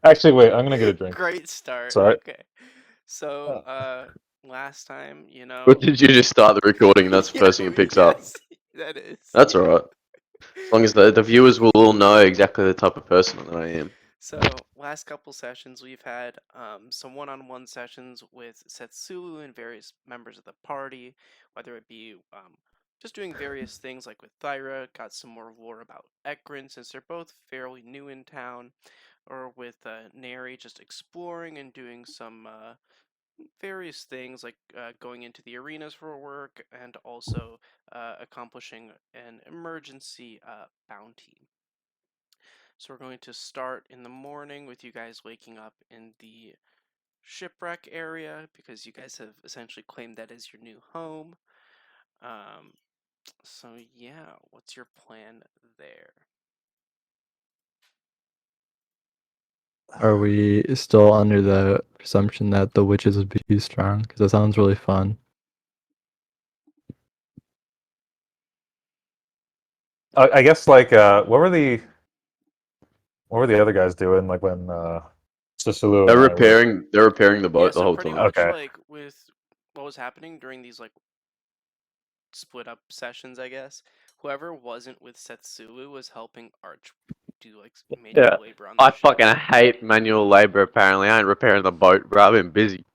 Actually, wait. I'm gonna get a drink. Great start. Sorry. Okay. So, last time, But did you just start the recording and that's the first thing it picks up? Yes, that is. That's alright. As long as the viewers will all know exactly the type of person that I am. So, last couple sessions, we've had some one-on-one sessions with Setsulu and various members of the party, whether it be just doing various things like with Thyra, got some more lore about Ecrin since they're both fairly new in town, or with Neri just exploring and doing some various things like going into the arenas for work and also accomplishing an emergency bounty. So we're going to start in the morning with you guys waking up in the shipwreck area because you guys have essentially claimed that as your new home. So yeah, what's your plan there? Are we still under the presumption that the witches would be strong? Because that sounds really fun. I guess like what were the other guys doing? Like when Sisulu They're and I were. repairing the boat the So whole pretty time. much Okay. like with what was happening during these like split up sessions, I guess. Whoever wasn't with Setsulu was helping Arch do like manual labor on the I ship. fucking hate manual labor apparently. I ain't repairing the boat, bro. I've been busy.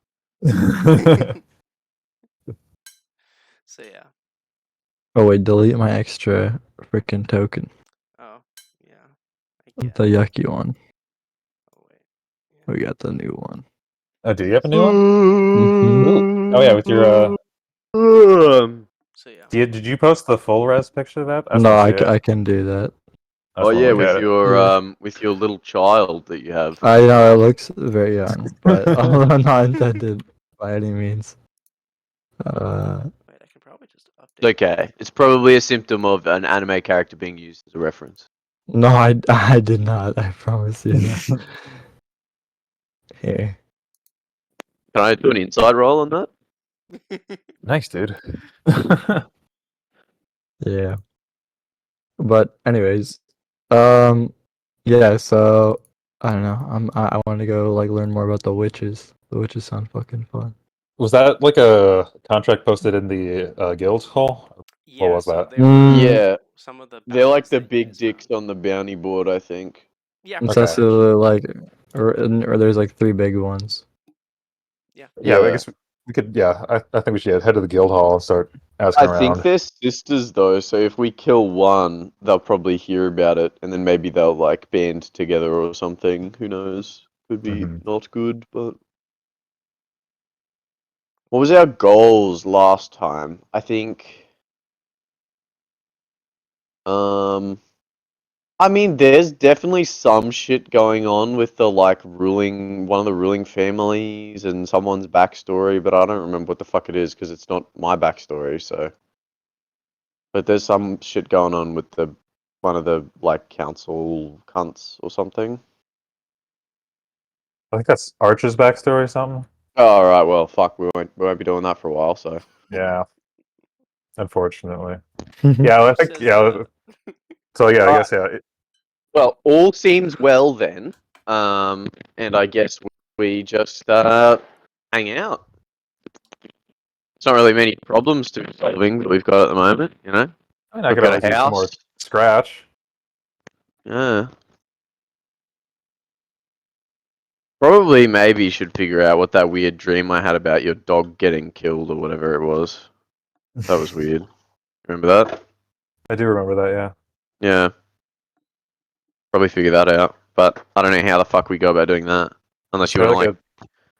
So yeah. Oh wait, delete my extra freaking token. Oh, yeah. I guess. The yucky one. Oh wait. Yeah. We got the new one. Oh, do you have a new one? Mhm. Oh yeah, with your. So yeah. Did you post the full res picture of that? That's No, some I, shit. I can do that. I Oh just wanna yeah, look at it. with your little child that you have. I know it looks very young, but although not intended by any means. Wait, I can probably just update. Okay, it's probably a symptom of an anime character being used as a reference. No, I did not. I promise you that. Here. Can I do an inside roll on that? Nice, dude. Yeah. But anyways, yeah. So I don't know. I want to go like learn more about the witches. The witches sound fucking fun. Was that like a contract posted in the guild hall? Yeah, was so that? they were Yeah, some of the they're like bounties the that you big guys dicks found. on the bounty board, I think. Yeah, And pretty Okay. much. so like, or there's like three big ones. Yeah. Yeah, I guess we could. Yeah, I think we should head to the guild hall and start asking I think around. they're sisters though, so if we kill one, they'll probably hear about it, and then maybe they'll like band together or something. Who knows? Could be Mhm. not good, but what was our goals last time? I think. I mean, there's definitely some shit going on with the like one of the ruling families and someone's backstory, but I don't remember what the fuck it is because it's not my backstory. So, but there's some shit going on with one of the like council cunts or something. I think that's Archer's backstory or something. Oh, all right. Well, fuck. We won't be doing that for a while. So. Yeah, unfortunately. Yeah, I Who think says yeah. So yeah, I guess yeah. Well, all seems well then. And I guess we just hang out. It's not really many problems to be solving that we've got at the moment, you know. I mean, I We've could got always a use some more house. scratch. Yeah. Probably, maybe you should figure out what that weird dream I had about your dog getting killed or whatever it was. That was weird. Remember that? I do remember that. Yeah. Yeah. Probably figure that out. But I don't know how the fuck we go about doing that. Unless you Try want to like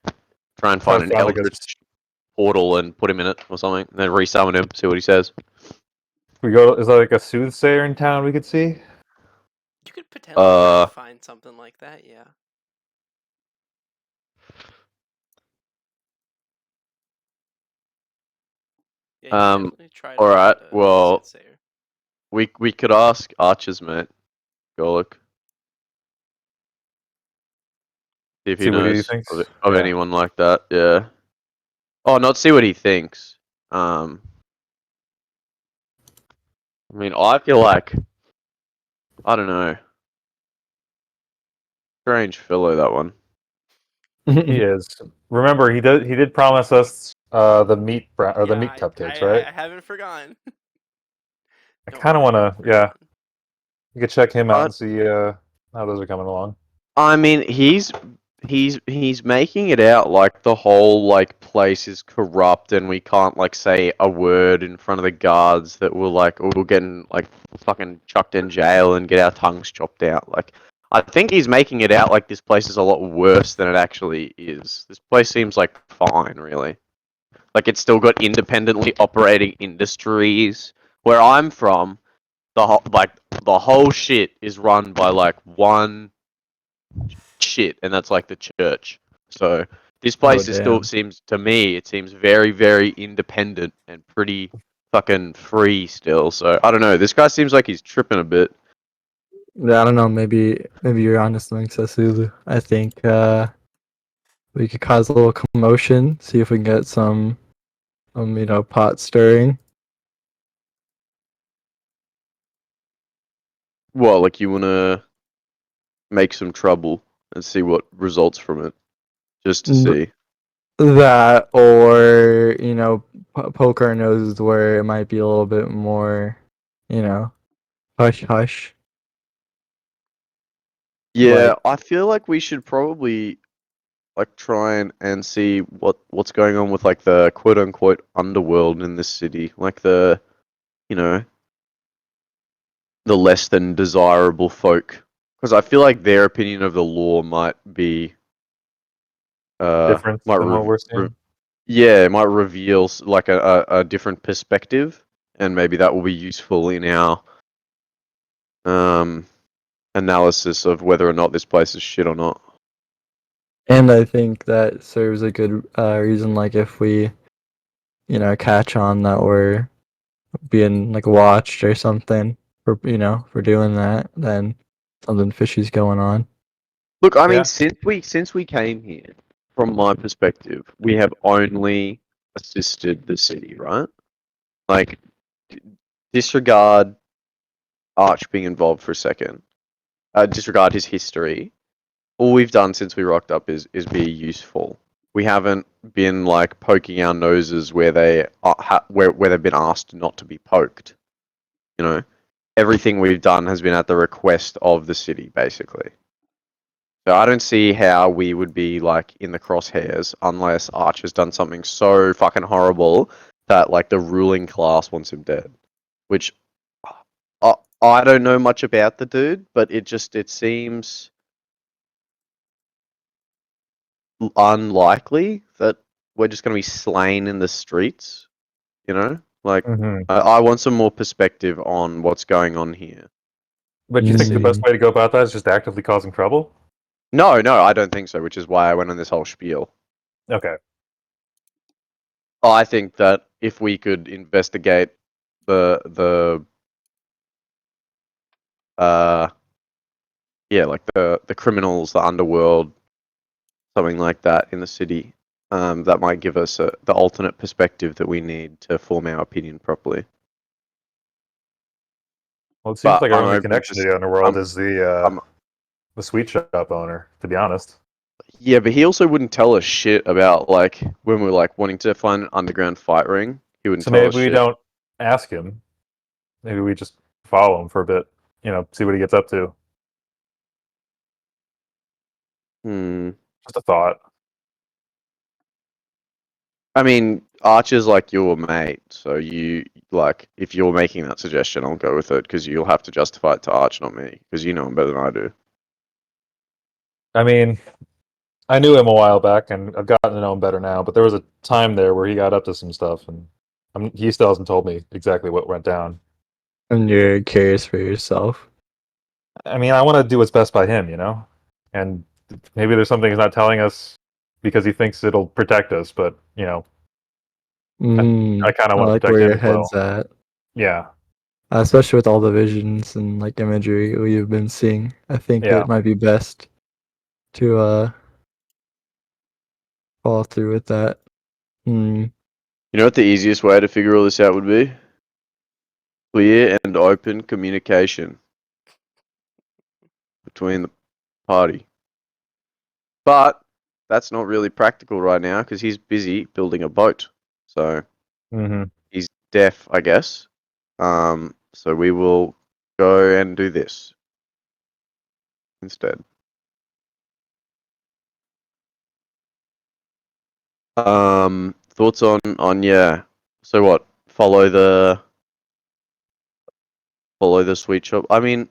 like try and try find to an find like a. eldritch portal and put him in it or something, and then resummon him, see what he says. We go. Is there like a soothsayer in town we could see? You could potentially try to find something like that, yeah. Yeah, you could definitely try to Alright, find a well, soothsayer. we could ask Archer's mate, Golik, see if he See what he knows thinks. of Yeah. anyone like that. Yeah. Oh, not see what he thinks. I mean, I feel like I don't know. Strange fellow, that one. He is. Remember, he did promise us the meat or the meat cupcakes, right? I haven't forgotten. I Don't kind of worry, want I haven't to. Yeah, forgotten. you could check him out Uh, and see how those are coming along. I mean, he's making it out like the whole like place is corrupt and we can't like say a word in front of the guards that we'll get like fucking chucked in jail and get our tongues chopped out. Like, I think he's making it out like this place is a lot worse than it actually is. This place seems like fine, really. Like it's still got independently operating industries. Where I'm from, the whole shit is run by like one shit, and that's like the church. So this place is still damn. seems to me it seems very very independent and pretty fucking free still. So I don't know. This guy seems like he's tripping a bit. Yeah, I don't know. Maybe you're onto something, Sasulu. I think we could cause a little commotion. See if we can get some pot stirring. Well, like you wanna make some trouble and see what results from it, just to N- see. That, or poke our noses where it might be a little bit more, hush hush. Yeah, Like, I feel like we should probably like try and see what's going on with like the quote unquote underworld in this city, like the you know the less than desirable folk, because I feel like their opinion of the law might be Different might than what we're seeing. yeah, it might reveal like a different perspective, and maybe that will be useful in our um analysis of whether or not this place is shit or not. and I think that serves a good reason. Like if we, catch on that we're being like watched or something for doing that, then something fishy's going on. Look, I mean, Yeah. since we came here, from my perspective, we have only assisted the city, right? Like, disregard Arch being involved for a second. Disregard his history. All we've done since we rocked up is be useful. We haven't been like poking our noses where where they've been asked not to be poked. You know, everything we've done has been at the request of the city, basically. So I don't see how we would be like in the crosshairs unless Arch has done something so fucking horrible that like the ruling class wants him dead. Which I don't know much about the dude, but it seems unlikely that we're just going to be slain in the streets. You know, like Hmm. I want some more perspective on what's going on here. But you think the best Mm. way to go about that is just actively causing trouble? No, I don't think so. Which is why I went on this whole spiel. Okay. I think that if we could investigate the uh yeah, like the criminals, the underworld, something like that in the city, that might give us the alternate perspective that we need to form our opinion properly. Well, it seems But like our I'm only open connection to to the underworld is I'm the sweet shop owner. To be honest. yeah, but he also wouldn't tell us shit about like when we're like wanting to find an underground fight ring. He wouldn't So tell maybe us we shit. don't ask him. Maybe we just follow him for a bit. See what he gets up to. Hmm. Just a thought. I mean, Archer's like your mate, so you like if you're making that suggestion, I'll go with it because you'll have to justify it to Arch, not me, because you know him better than I do. I mean, I knew him a while back, and I've gotten to know him better now. But there was a time there where he got up to some stuff, and he still hasn't told me exactly what went down. And you're curious for yourself. I mean, I want to do what's best by him, and maybe there's something he's not telling us because he thinks it'll protect us. But I kind of I want to like protect where him your as head's well. at. Yeah, Especially with all the visions and like imagery we've been seeing. I think yeah. it might be best to follow through with that. Hmm. You know what the easiest way to figure all this out would be? Clear and open communication between the party. But that's not really practical right now because he's busy building a boat. So Mm-hmm. he's deaf, I guess. So we will go and do this instead. Thoughts on yeah. So what? Follow the sweet shop. I mean,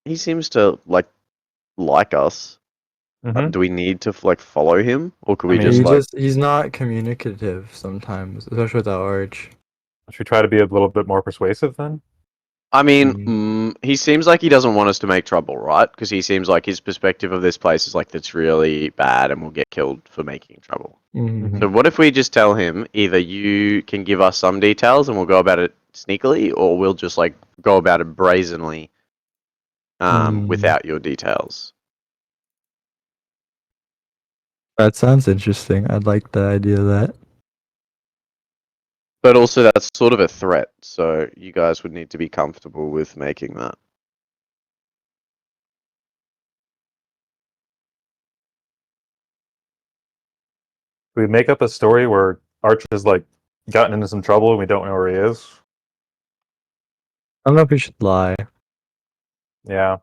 he seems to like us. Mm-hmm. Do we need to follow him, or could I we mean, just he's not communicative sometimes, especially with Arch. should we try to be a little bit more persuasive then? I mean, Mm. he seems like he doesn't want us to make trouble, right? Because he seems like his perspective of this place is like that's really bad and we'll get killed for making trouble. Mhm. So what if we just tell him either you can give us some details and we'll go about it sneakily, or we'll just go about it brazenly without your details. That sounds interesting. I'd like the idea of that. But also that's sort of a threat, so you guys would need to be comfortable with making that. We make up a story where Arch has gotten into some trouble and we don't know where he is. I don't know if we should lie. Yeah.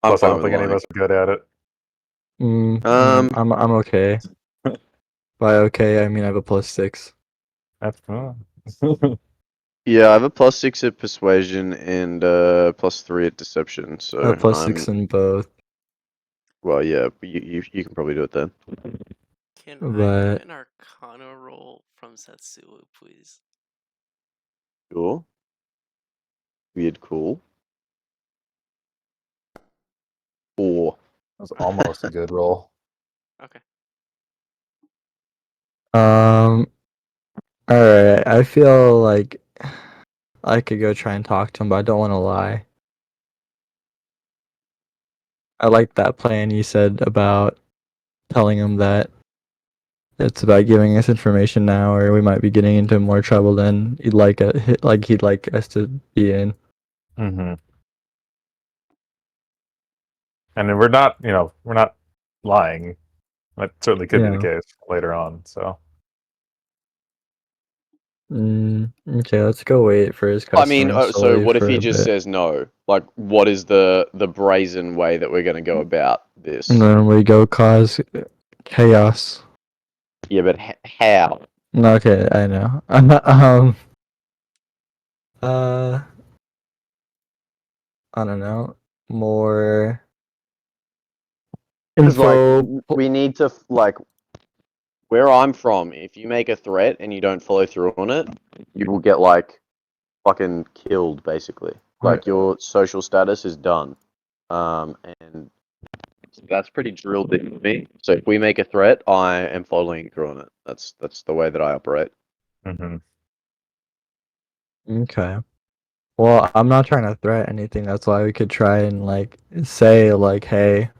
I'm Plus, I fine don't with think any of lying. us are good at it. I'm okay. By okay, I mean I have a +6. That's Yeah, I have a +6 at persuasion and +3 at deception. So I have +6 in both, well, yeah, you can probably do it then. Can I but get an Arcana roll from Setsulu, please? Sure. Weird, cool. 4. That's almost a good roll. Okay. all right. I feel like I could go try and talk to him, but I don't want to lie. I like that plan you said about telling him that it's about giving us information now, or we might be getting into more trouble than he'd like us to be in. Mm-hmm. And then we're not lying. That certainly could be the Yeah. case later on. So Okay, let's go wait for his I mean, customers to so leave what if for he a just bit. says no? What is the brazen way that we're going to go about this? And then we go cause chaos. Yeah, but how? Okay, I know. Uh, I don't know. More Because info. we need to where I'm from. If you make a threat and you don't follow through on it, you will get fucking killed, basically. Right. Your social status is done. And that's pretty drilled into me. So if we make a threat, I am following through on it. That's the way that I operate. Mm-hmm. Okay. Well, I'm not trying to threat anything. That's why we could try and say hey,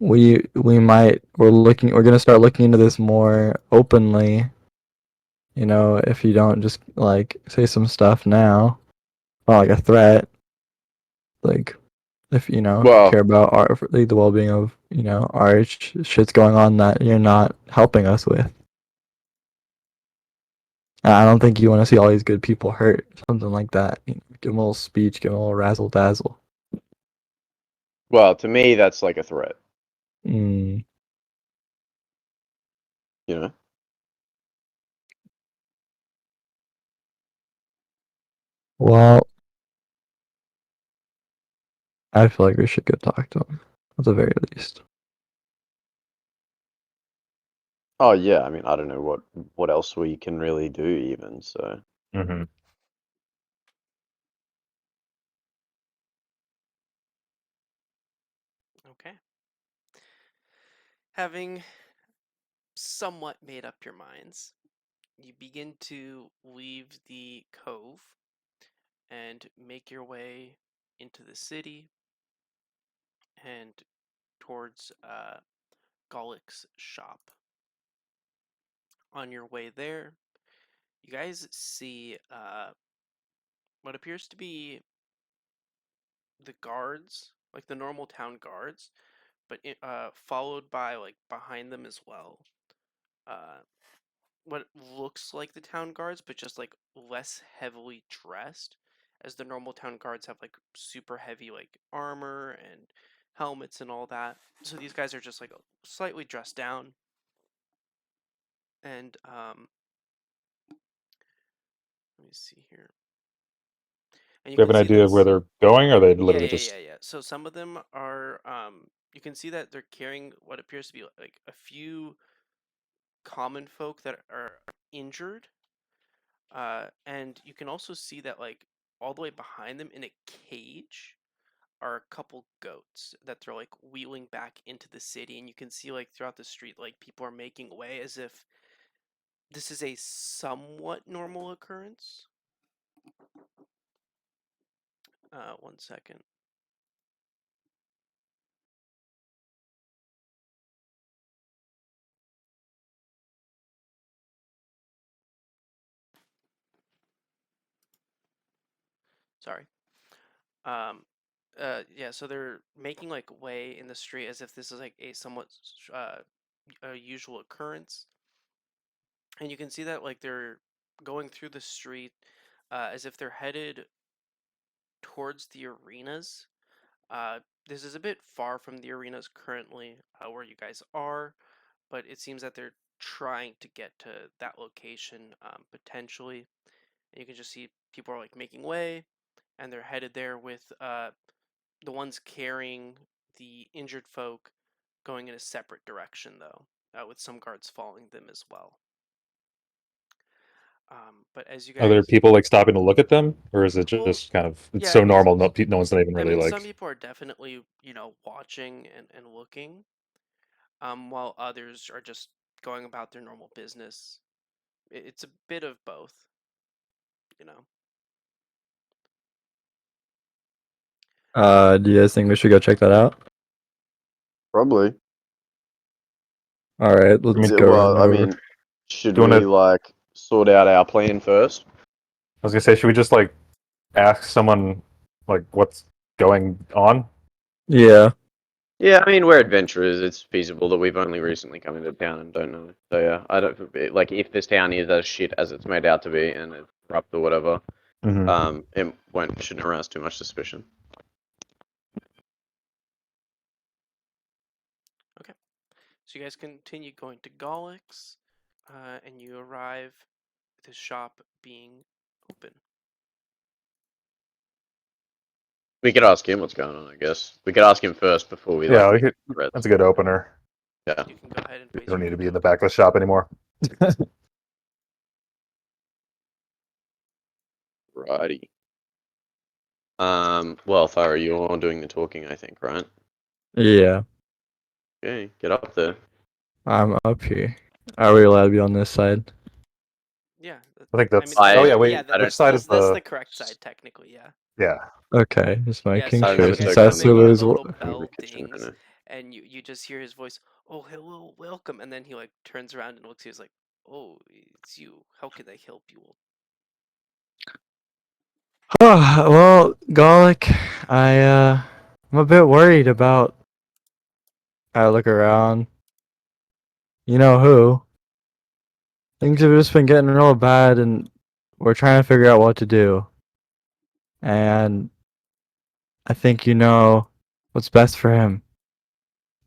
we're gonna start looking into this more openly. If you don't just say some stuff now, not like a threat, if Well, care about the well-being of our shit's going on that you're not helping us with. And I don't think you want to see all these good people hurt, something like that. Give them a little speech, give them a little razzle dazzle. to me, that's like a threat. Mm. You know. Well, I feel like we should go talk to him at the very least. Oh yeah, I mean, I don't know what else we can really do even. So Mm-hmm. Okay. Having somewhat made up your minds, you begin to leave the cove and make your way into the city and towards Golik's shop. On your way there, you guys see what appears to be the guards, like the normal town guards, but followed by like behind them as well. What looks like the town guards, but just like less heavily dressed, as the normal town guards have like super heavy like armor and helmets and all that. So these guys are just like slightly dressed down. And let me see here. And Do you have an idea of where they're going, or are they literally just? Yeah. So some of them are you can see that they're carrying what appears to be like a few common folk that are injured. And you can also see that like all the way behind them in a cage are a couple goats that they're like wheeling back into the city, and you can see like throughout the street like people are making way as if this is a somewhat normal occurrence. 1 second. Sorry. Um, yeah, so they're making like way in the street as if this is like a somewhat a usual occurrence, and you can see that like they're going through the street as if they're headed towards the arenas. Uh, this is a bit far from the arenas currently where you guys are, but it seems that they're trying to get to that location potentially. And you can just see people are like making way, and they're headed there with the ones carrying the injured folk going in a separate direction, though, with some guards following them as well. But as you Are there guys, people like stopping to look at them, or is it well, just kind of it's yeah, so normal? No one's not even I really mean, some like. people are definitely, watching and looking, while others are just going about their normal business. It's a bit of both, you know. Do you guys think we should go check that out? Probably. All right, I let's mean, go run Well, I over. mean, should Do you we wanna- like sort out our plan first? I was gonna say, should we just like ask someone like what's going on? Yeah. Yeah, I mean, we're adventurers. It's feasible that we've only recently come into town and don't know. So yeah, I don't like if this town is as shit as it's made out to be and it's corrupt or whatever. Mm-hmm. It shouldn't arouse too much suspicion. Okay. So you guys continue going to Gollix, and you arrive with his shop being open. We could ask him what's going on. I guess we could ask him first before we Yeah, like. that's a good opener. Yeah. You can go ahead and You place don't your need to be in token. the back of the shop anymore. Righty. Well, Thyra, you're doing the talking, I think, right? Yeah. Okay, get up there. I'm up here. Are we allowed to be on this side? Yeah, I think that's. I mean, oh yeah, wait. yeah, I Which side is that's the? the correct side technically. Yeah. Yeah. Okay, just Yeah. making So I as don't sure. you have a guys Since token come on in, me, you hear but the Sasulu's. little in the bell kitchen, I dings, know. and you just hear his voice. Oh, hello, welcome, and then he like turns around and looks at you. He's like, "Oh, it's you. How can I help you?" Well, Garlic, I'm a bit worried about. I look around. You know who? Things have just been getting real bad, and we're trying to figure out what to do. And I think you know what's best for him.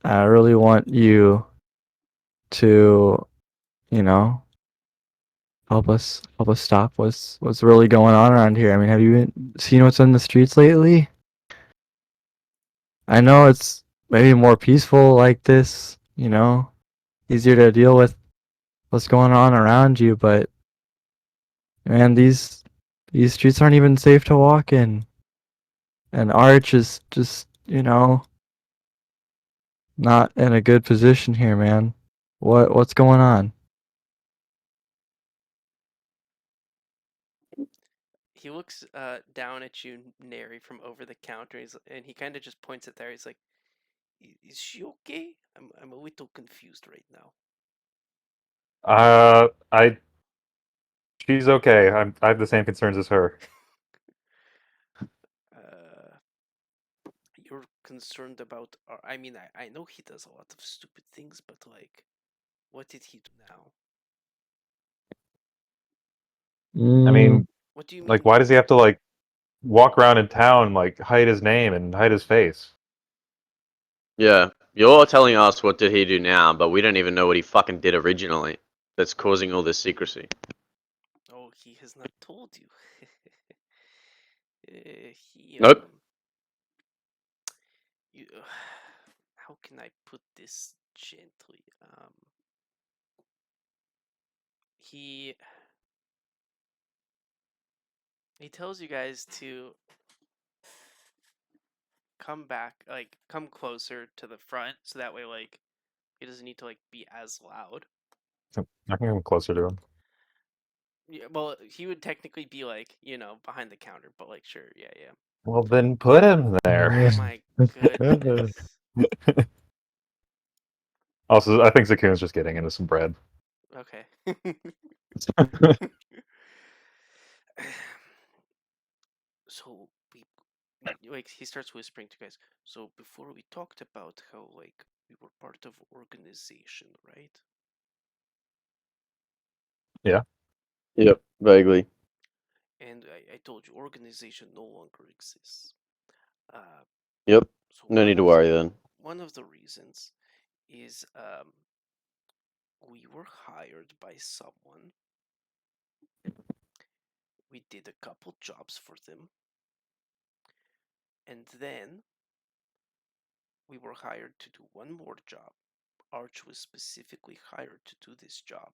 I really want you to, you know, help us stop what's really going on around here. I mean, have you seen what's in the streets lately? I know it's maybe more peaceful like this, easier to deal with what's going on around you, but man, these streets aren't even safe to walk in. And Arch is just, not in a good position here, man. What's going on? He looks down at you, Neri, from over the counter, and he kind of just points at there. He's like, Is she okay? I'm a little confused right now." I. She's okay. I have the same concerns as her. Uh, you're concerned about. I mean, I know he does a lot of stupid things, but like, what did he do now? I mean, What do you mean? like, why does he have to like walk around in town, like hide his name and hide his face? Yeah, you're telling us what did he do now, but we don't even know what he fucking did originally. That's causing all this secrecy. Oh, he has not told you. He Nope. You, how can I put this gently? He tells you guys to come back, like come closer to the front, so that way, like, he doesn't need to like be as loud. I can come closer to him. Yeah, well, he would technically be like, behind the counter, but like, sure, yeah. Well, then put him there. Oh my goodness. Also, I think Zakun's just getting into some bread. Okay. So like he starts whispering to guys. So before we talked about how like we were part of organization, right? Yep, vaguely. And I told you organization no longer exists. Uh, Yep. so No need to worry then. one of the reasons is we were hired by someone. We did a couple jobs for them. And then we were hired to do one more job. Arch was specifically hired to do this job.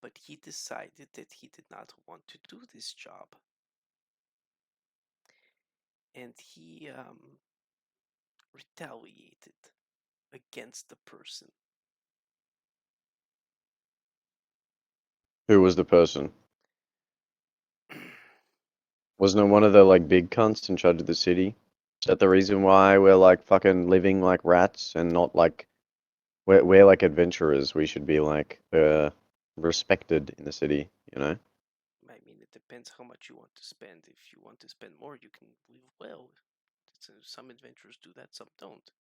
But he decided that he did not want to do this job. And he retaliated against the person. Who was the person? Wasn't it one of the like big cunts in charge of the city? Is that the reason why we're like fucking living like rats and not like we're like adventurers? We should be like respected in the city, you know? I mean, it depends how much you want to spend. If you want to spend more, you can live well. Some adventurers do that, some don't.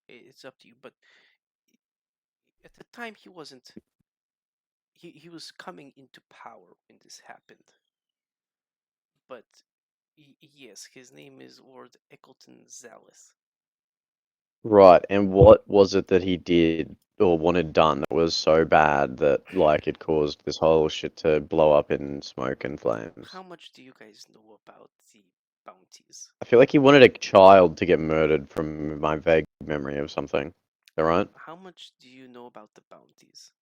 It's up to you. But at the time, he wasn't. He was coming into power when this happened. But yes, his name is Lord Eccleton Zalith. Right, and what was it that he did or wanted done that was so bad that like it caused this whole shit to blow up in smoke and flames? How much do you guys know about the bounties? I feel like he wanted a child to get murdered from my vague memory of something. Is that right? How much do you know about the bounties?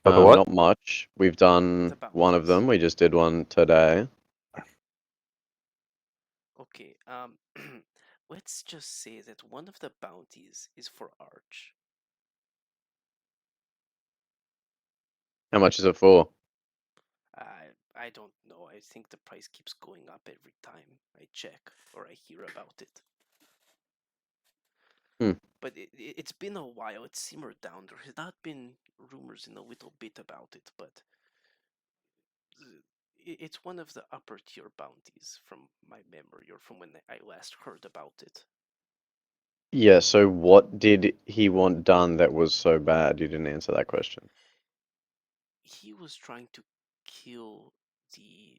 But the what? Not much. We've done The one of bounties. them. We just did one today. Okay, let's just say that one of the bounties is for Arch. How much is it for? I don't know. I think the price keeps going up every time I check or I hear about it. But it's been a while. It's simmered down. There has not been rumors in a little bit about it, but it's one of the upper tier bounties from my memory or from when I last heard about it. Yeah, so what did he want done that was so bad? You didn't answer that question. He was trying to kill the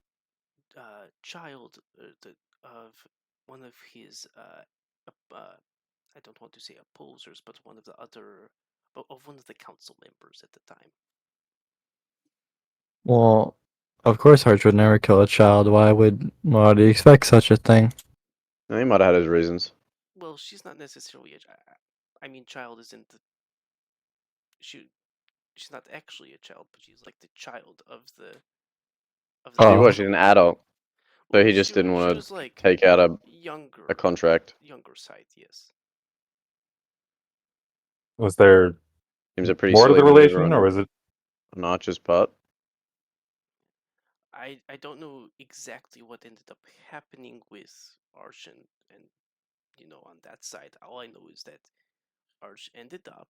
child of one of his I don't want to say opposers, but one of the other of one of the council members at the time. Well, of course, Arch would never kill a child. Why would you expect such a thing? No, he might have had his reasons. Well, she's not necessarily I mean, child isn't the she's not actually a child, but she's like the child of the She Oh. was, she's an adult, so Well, he just didn't she want was to like take out a younger contract. side, yes. Was there Seems a pretty more to silly the maneuver relation, or was it? on Archer's part. I don't know exactly what ended up happening with Arch and on that side. All I know is that Arch ended up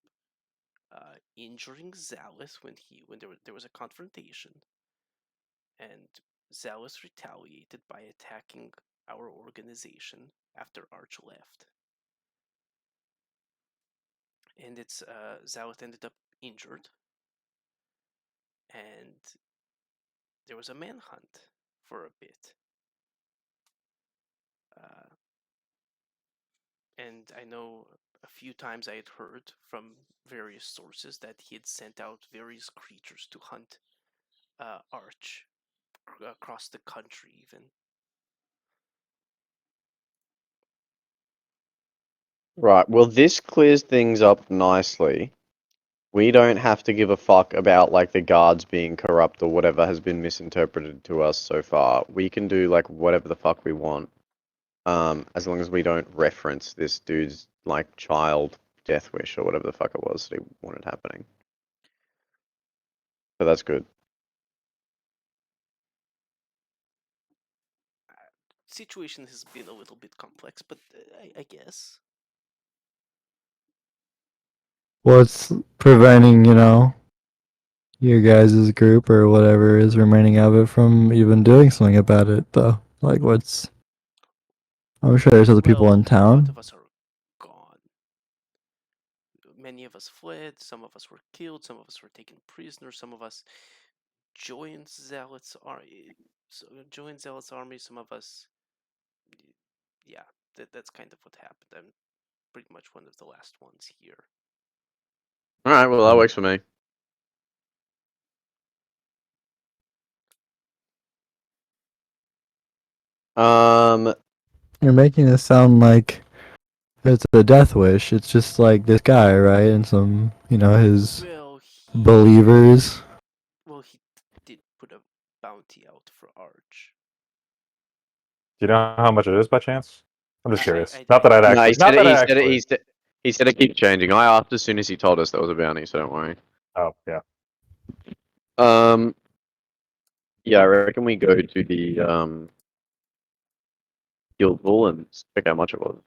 injuring Zalith when there was a confrontation, and Zalith retaliated by attacking our organization after Arch left. And it's Zealot ended up injured, and there was a manhunt for a bit. And I know a few times I had heard from various sources that he had sent out various creatures to hunt Arch across the country, even. Right. Well, this clears things up nicely. We don't have to give a fuck about like the guards being corrupt or whatever has been misinterpreted to us so far. We can do like whatever the fuck we want. As long as we don't reference this dude's like child death wish or whatever the fuck it was that he wanted happening. So that's good. Situation has been a little bit complex, but I guess. What's preventing, your guys' group or whatever is remaining of it from even doing something about it, though? Like, I'm sure there's other people in A lot town. of us are gone. Many of us fled, some of us were killed, some of us were taken prisoner, some of us joined Zealot's army, some of us, yeah, that's kind of what happened. I'm pretty much one of the last ones here. All right. Well, that works for me. You're making it sound like it's a death wish. It's just like this guy, right? And some, his Well, believers. he did put a bounty out for Arch. Do you know how much it is by chance? I'm just I- curious. I- Not that I'd No, actually. he said Not it. that He I said it. actually. He said it keeps changing. I asked as soon as he told us there was a bounty, so don't worry. Oh yeah. Um, yeah, I reckon we go to the guild hall and check how much it was.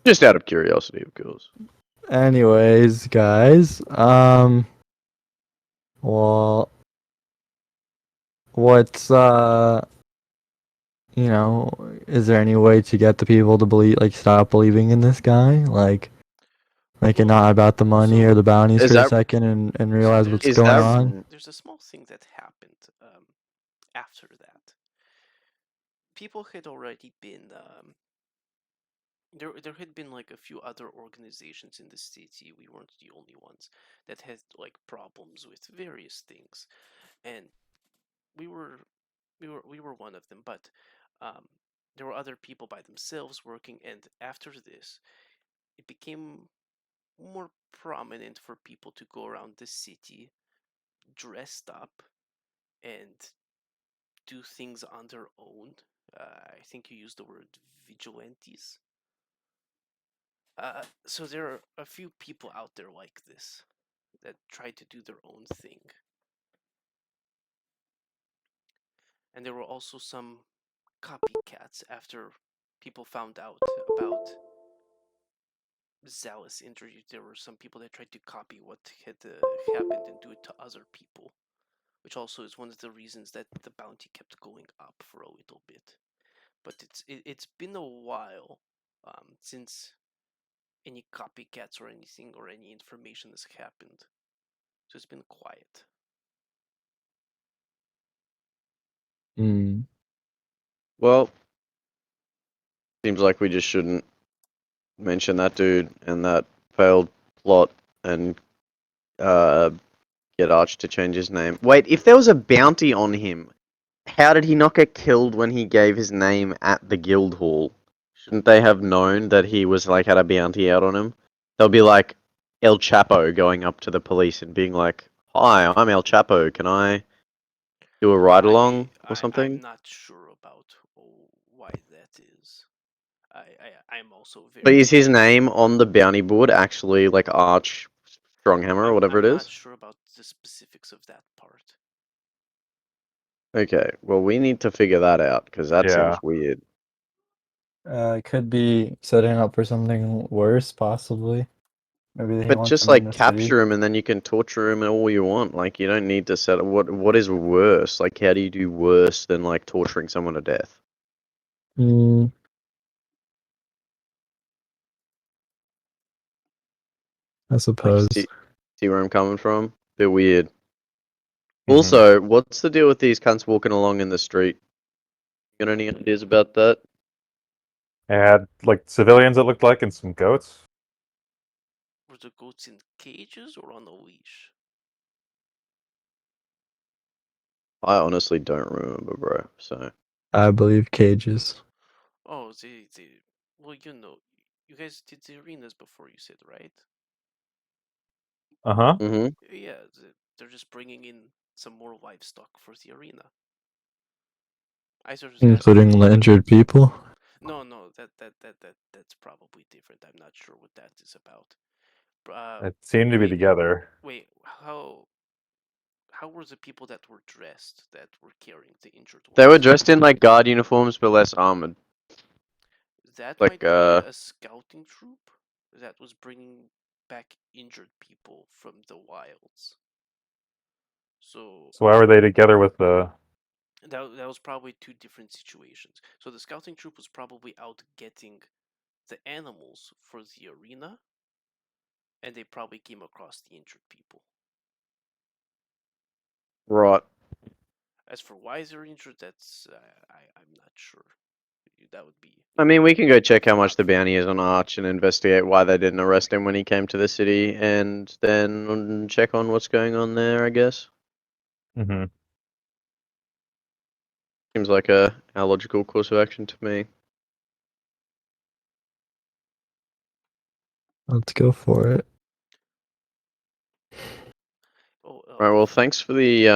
Just out of curiosity, of course. Anyways, guys, well, what's is there any way to get the people to stop believing in this guy? Like it Well, not about the money so or the bounties Is for a that second and realize what's is going that on? there's a small thing that happened after that. People had already been there had been like a few other organizations in the city. We weren't the only ones that had like problems with various things, and we were one of them. But there were other people by themselves working, and after this, it became more prominent for people to go around the city dressed up and do things on their own. I think you used the word vigilantes. So there are a few people out there like this that try to do their own thing. And there were also some copycats after people found out about Zalus injury. There were some people that tried to copy what had happened and do it to other people, which also is one of the reasons that the bounty kept going up for a little bit. But it's been a while since any copycats or anything or any information has happened. So it's been quiet. well? Seems like we just shouldn't mention that dude and that failed plot and get Arch to change his name. Wait, if there was a bounty on him, how did he not get killed when he gave his name at the guild hall? Shouldn't they have known that he was like had a bounty out on him? They'll be like El Chapo going up to the police and being like, "Hi, I'm El Chapo. Can I do a ride along or something?" I'm not sure about why that is. I'm also But very. is his name on the bounty board actually like Arch Stronghammer or whatever I'm it not is? sure about the specifics of that part. Okay, well we need to figure that out because that Yeah. seems weird. It could be setting up for something worse, possibly. Maybe he But wants just him in like the city. capture him and then you can torture him all you want. Like you don't need to set up what is worse. Like how do you do worse than like torturing someone to death? Mm, I Like suppose. see where I'm coming from? Bit weird. Mhm. Also, what's the deal with these cunts walking along in the street? You got any ideas about that? They had like civilians it looked like and some goats. Were the goats in cages or on a leash? I honestly don't remember, bro. So I believe cages. Oh, well, you guys did the arenas before, you said, right? Uh-huh. hmm Yeah, they're just bringing in some more livestock for the arena. I sort of Including injured people. no, that's probably different. I'm not sure what that is about. It seemed to be Wait, together. wait, how were the people that were dressed that were carrying the injured they were ones? dressed in like guard uniforms but less armored. That Like might be a scouting troop that was bringing back injured people from the wilds. So So why were they together with the? that was probably two different situations. So the scouting troop was probably out getting the animals for the arena, and they probably came across the injured people. right. As for why they're injured, that's I'm not sure. That would be. I mean, we can go check how not much the for me. bounty is on Arch and investigate why they didn't arrest him when he came to the city, and then check on what's going on there. I guess Mm-hmm. seems like a logical course of action to me. Let's go for it. Oh, All right. Well, thanks for the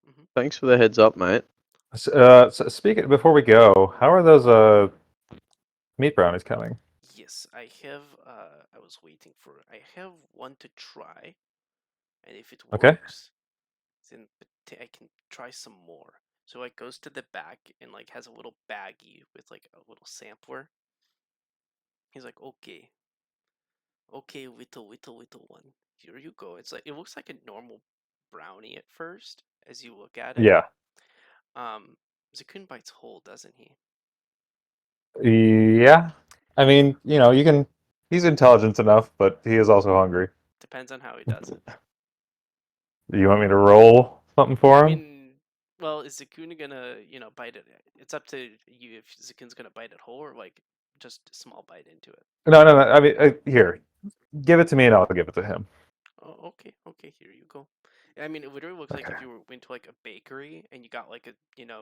Mhm. thanks for the heads up, mate. So speaking before we go, how are those meat brownies coming? Yes, I have. I was waiting for. I have one to try, and if it Okay. works, then I can try some more. So it goes to the back and like has a little baggie with like a little sampler. He's like, okay, little one. Here you go. It's like it looks like a normal brownie at first as you look at it. Yeah. Zakun bites whole, doesn't he? Yeah. I mean, you can. He's intelligent enough, but he is also hungry. Depends on how he does it. Do you want me to roll something for I him? mean, well, is Zakun gonna, bite it? It's up to you if Zakun's gonna bite it whole or like just a small bite into it. No, no, no. I mean, here, give it to me, and I'll give it to him. Oh, okay, here you go. I mean, it literally looks like Okay. if you went to like a bakery and you got like a,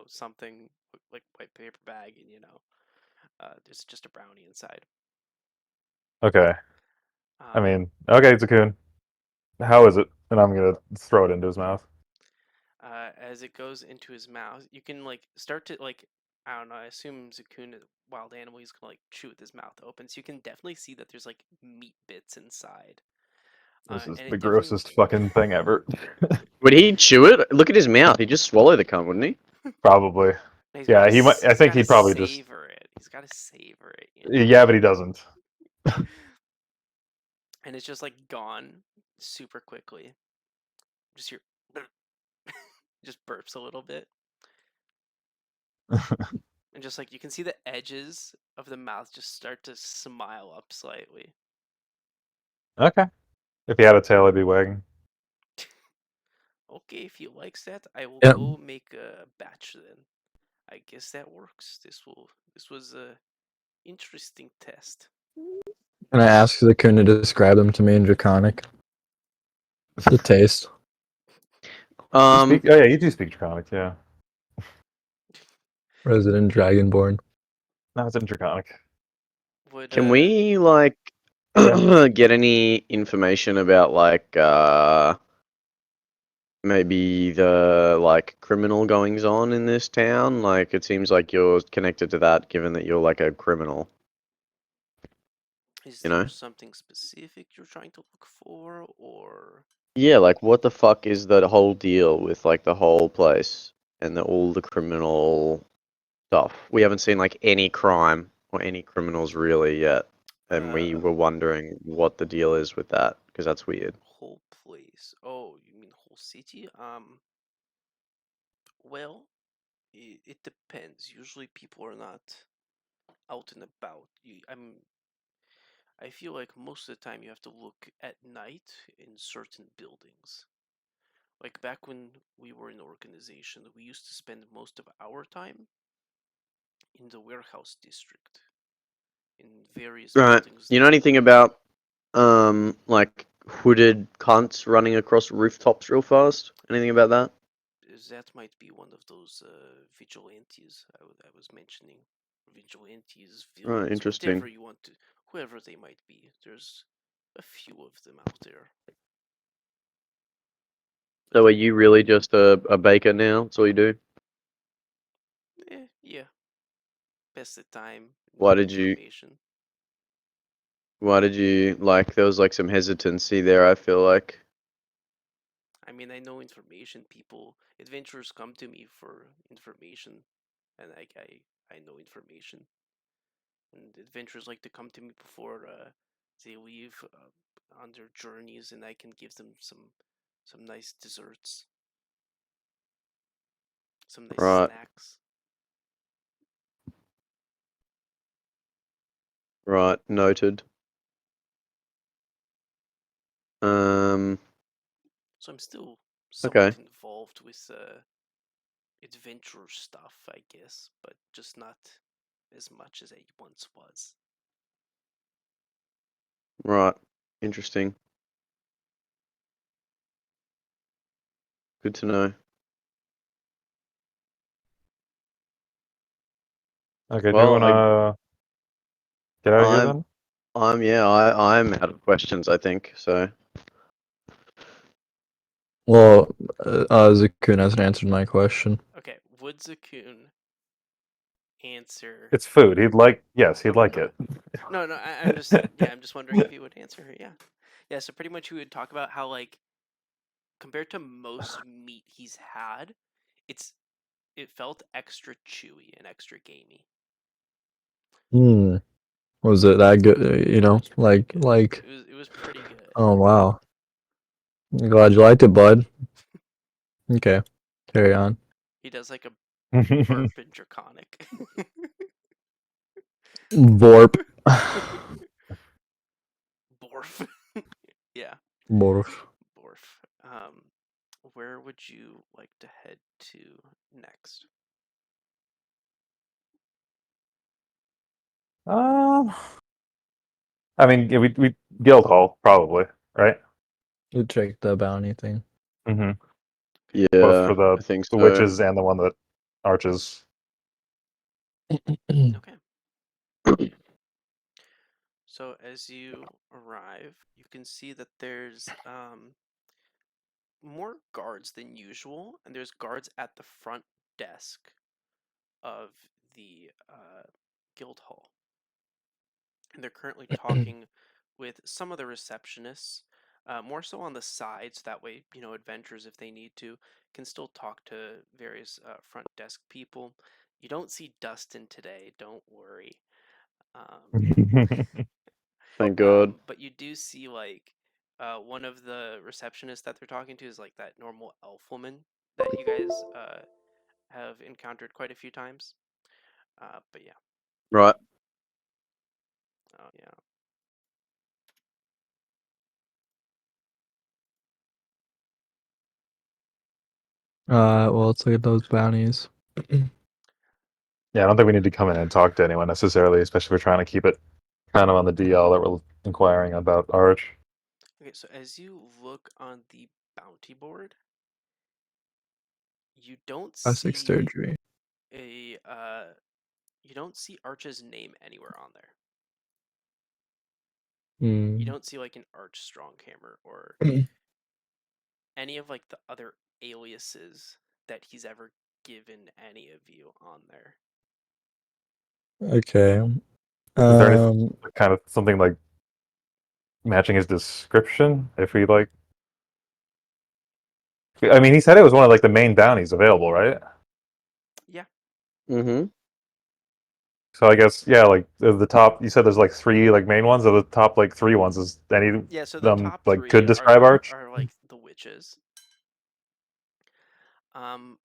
something like white paper bag and there's just a brownie inside. Okay. I Um, mean, okay, Zakun. How is it? And I'm gonna throw it into his mouth. as it goes into his mouth, you can like start to like, I don't know. I assume Zakun, a wild animal, he's gonna like chew with his mouth open, so you can definitely see that there's like meat bits inside. This is And the it definitely grossest fucking thing ever. Would he chew it? Look at his mouth. He just swallowed the cunt, wouldn't he? Probably. he's Yeah, gotta he might. I he's think gotta he'd probably just. savor it. He's gotta savor it, Yeah, but he doesn't. And it's just like gone super quickly. Just hear, just burps a little bit, and just like you can see the edges of the mouth just start to smile up slightly. Okay. If he had a tail, I'd be wagging. Okay, if he likes that, I will Yep. go make a batch then. I guess that works. This was a interesting test. And I asked the Kun to describe them to me in Draconic. The taste. You speak. Oh yeah, you do speak Draconic. Yeah. Or is it in Dragonborn? No, it's in Draconic. Would Can we like get any information about like maybe the like criminal goings on in this town? Like it seems like you're connected to that given that you're like a criminal, is you there know? something specific you're trying to look for, or Yeah, like what the fuck is the whole deal with like the whole place and all the criminal stuff? We haven't seen like any crime or any criminals really yet. and we were wondering what the deal is with that because that's weird. Whole place. Oh, you mean whole city? Well, it depends. Usually people are not out and about. I feel like most of the time you have to look at night in certain buildings. Like back when we were in organization, we used to spend most of our time in the warehouse district, in various Right. buildings. You know anything about like hooded cunts running across rooftops real fast? Anything about that? That might be one of those vigilantes I was mentioning. Vigilantes, Right, villains, interesting. whatever you want to, whoever they might be. There's a few of them out there. So are you really just a baker now? That's all you do? Yeah. Best of time. Why Need did you information. like there was like some hesitancy there, I feel like. I mean, I know information. Adventurers come to me for information, and I know information. And adventurers like to come to me before they leave on their journeys, and I can give them some nice desserts, some nice Right, snacks. right, noted. Um, So I'm still okay. somewhat involved with adventure stuff, I guess, but just not as much as I once was. Right. Interesting. Good to know. Okay, do you Well, wanna get out of here I'm then? I'm out of questions, I think. So Well, Zakun hasn't answered my question. Okay, would Zakun answer? It's food. He'd like Oh, it. no, I'm just I'm just wondering if he would answer her. Yeah. So pretty much we would talk about how like compared to most meat he's had, it felt extra chewy and extra gamey. Hmm. Was it that good? You know, like, It was pretty good. oh wow. I'm glad you liked it, bud. Okay, carry on. He does like a Right. burp and draconic. Vorp. Borf. Yeah, Borf. Borf. Where would you like to head to next? I mean, yeah, we Guildhall probably, right? You check the bounty thing. Mm-hmm. Both yeah, for the I think the so. witches and the one that arches. Okay. So as you arrive, you can see that there's more guards than usual, and there's guards at the front desk of the guild hall. And they're currently talking with some of the receptionists, more so on the sides. That way, adventurers, if they need to, can still talk to various front desk people. You don't see Dustin today, don't worry. Thank God. But you do see like one of the receptionists that they're talking to is like that normal elf woman that you guys have encountered quite a few times. But yeah, Right. yeah. Well, let's look at those bounties. Yeah, I don't think we need to come in and talk to anyone necessarily, especially if we're trying to keep it kind of on the DL that we're inquiring about Arch. Okay, so as you look on the bounty board, you don't Plastic see surgery. you don't see Arch's name anywhere on there. You Hmm. don't see like an Arch Stronghammer or any of like the other aliases that he's ever given any of you on there. Okay. Is there anything kind of something like matching his description? If we like, I mean, he said it was one of like the main bounties available, right? Yeah. Mm-hmm. So I guess yeah, like the top. You said there's like three like main ones. Of the top like three ones, is any of Yeah, so the them top like could three describe Arch? are like the witches.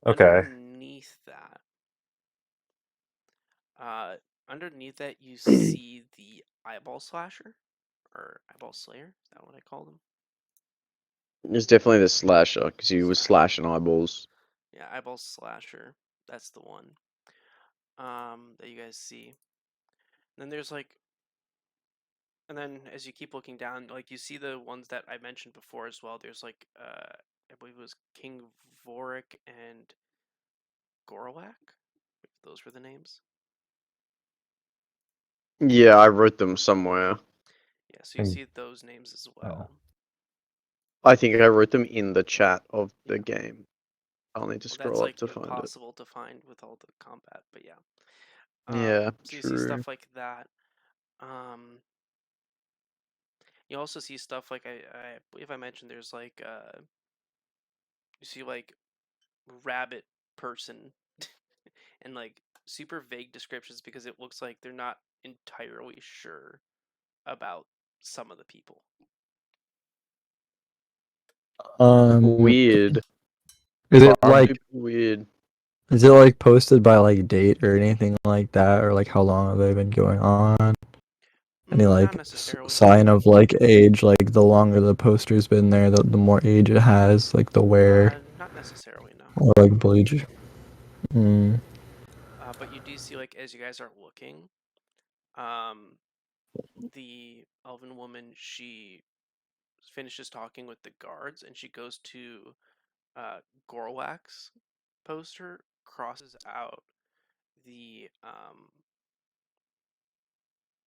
Okay. Uh, underneath that, you see the eyeball slasher or eyeball slayer. Is that what I call them? It's definitely the slasher because he was Slasher. slashing eyeballs. Yeah, eyeball slasher. That's the one. That you guys see. And then there's like, and then as you keep looking down, like you see the ones that I mentioned before as well. There's like, I believe it was King Vorik and Gorlak. Those were the names. Yeah, I wrote them somewhere. Yeah, so you see those names as well. I think I wrote them in the chat of the Yeah. game. I'll need to Well, scroll that's up like to find it. impossible to find with all the combat, but yeah. Yeah, So you true. see stuff like that. You also see stuff like I believe I mentioned there's like you see like rabbit person and like super vague descriptions because it looks like they're not entirely sure about some of the people. Weird. Is it I'm like super weird. is it like posted by like date or anything like that, or like how long have they been going on? Any Not like necessarily. sign of like age? Like the longer the poster's been there, the more age it has. Like the wear Not necessarily, no. or like bleach. Mm. But you do see like as you guys are looking, um, the elven woman she finishes talking with the guards and she goes to Gorlak's poster, crosses out the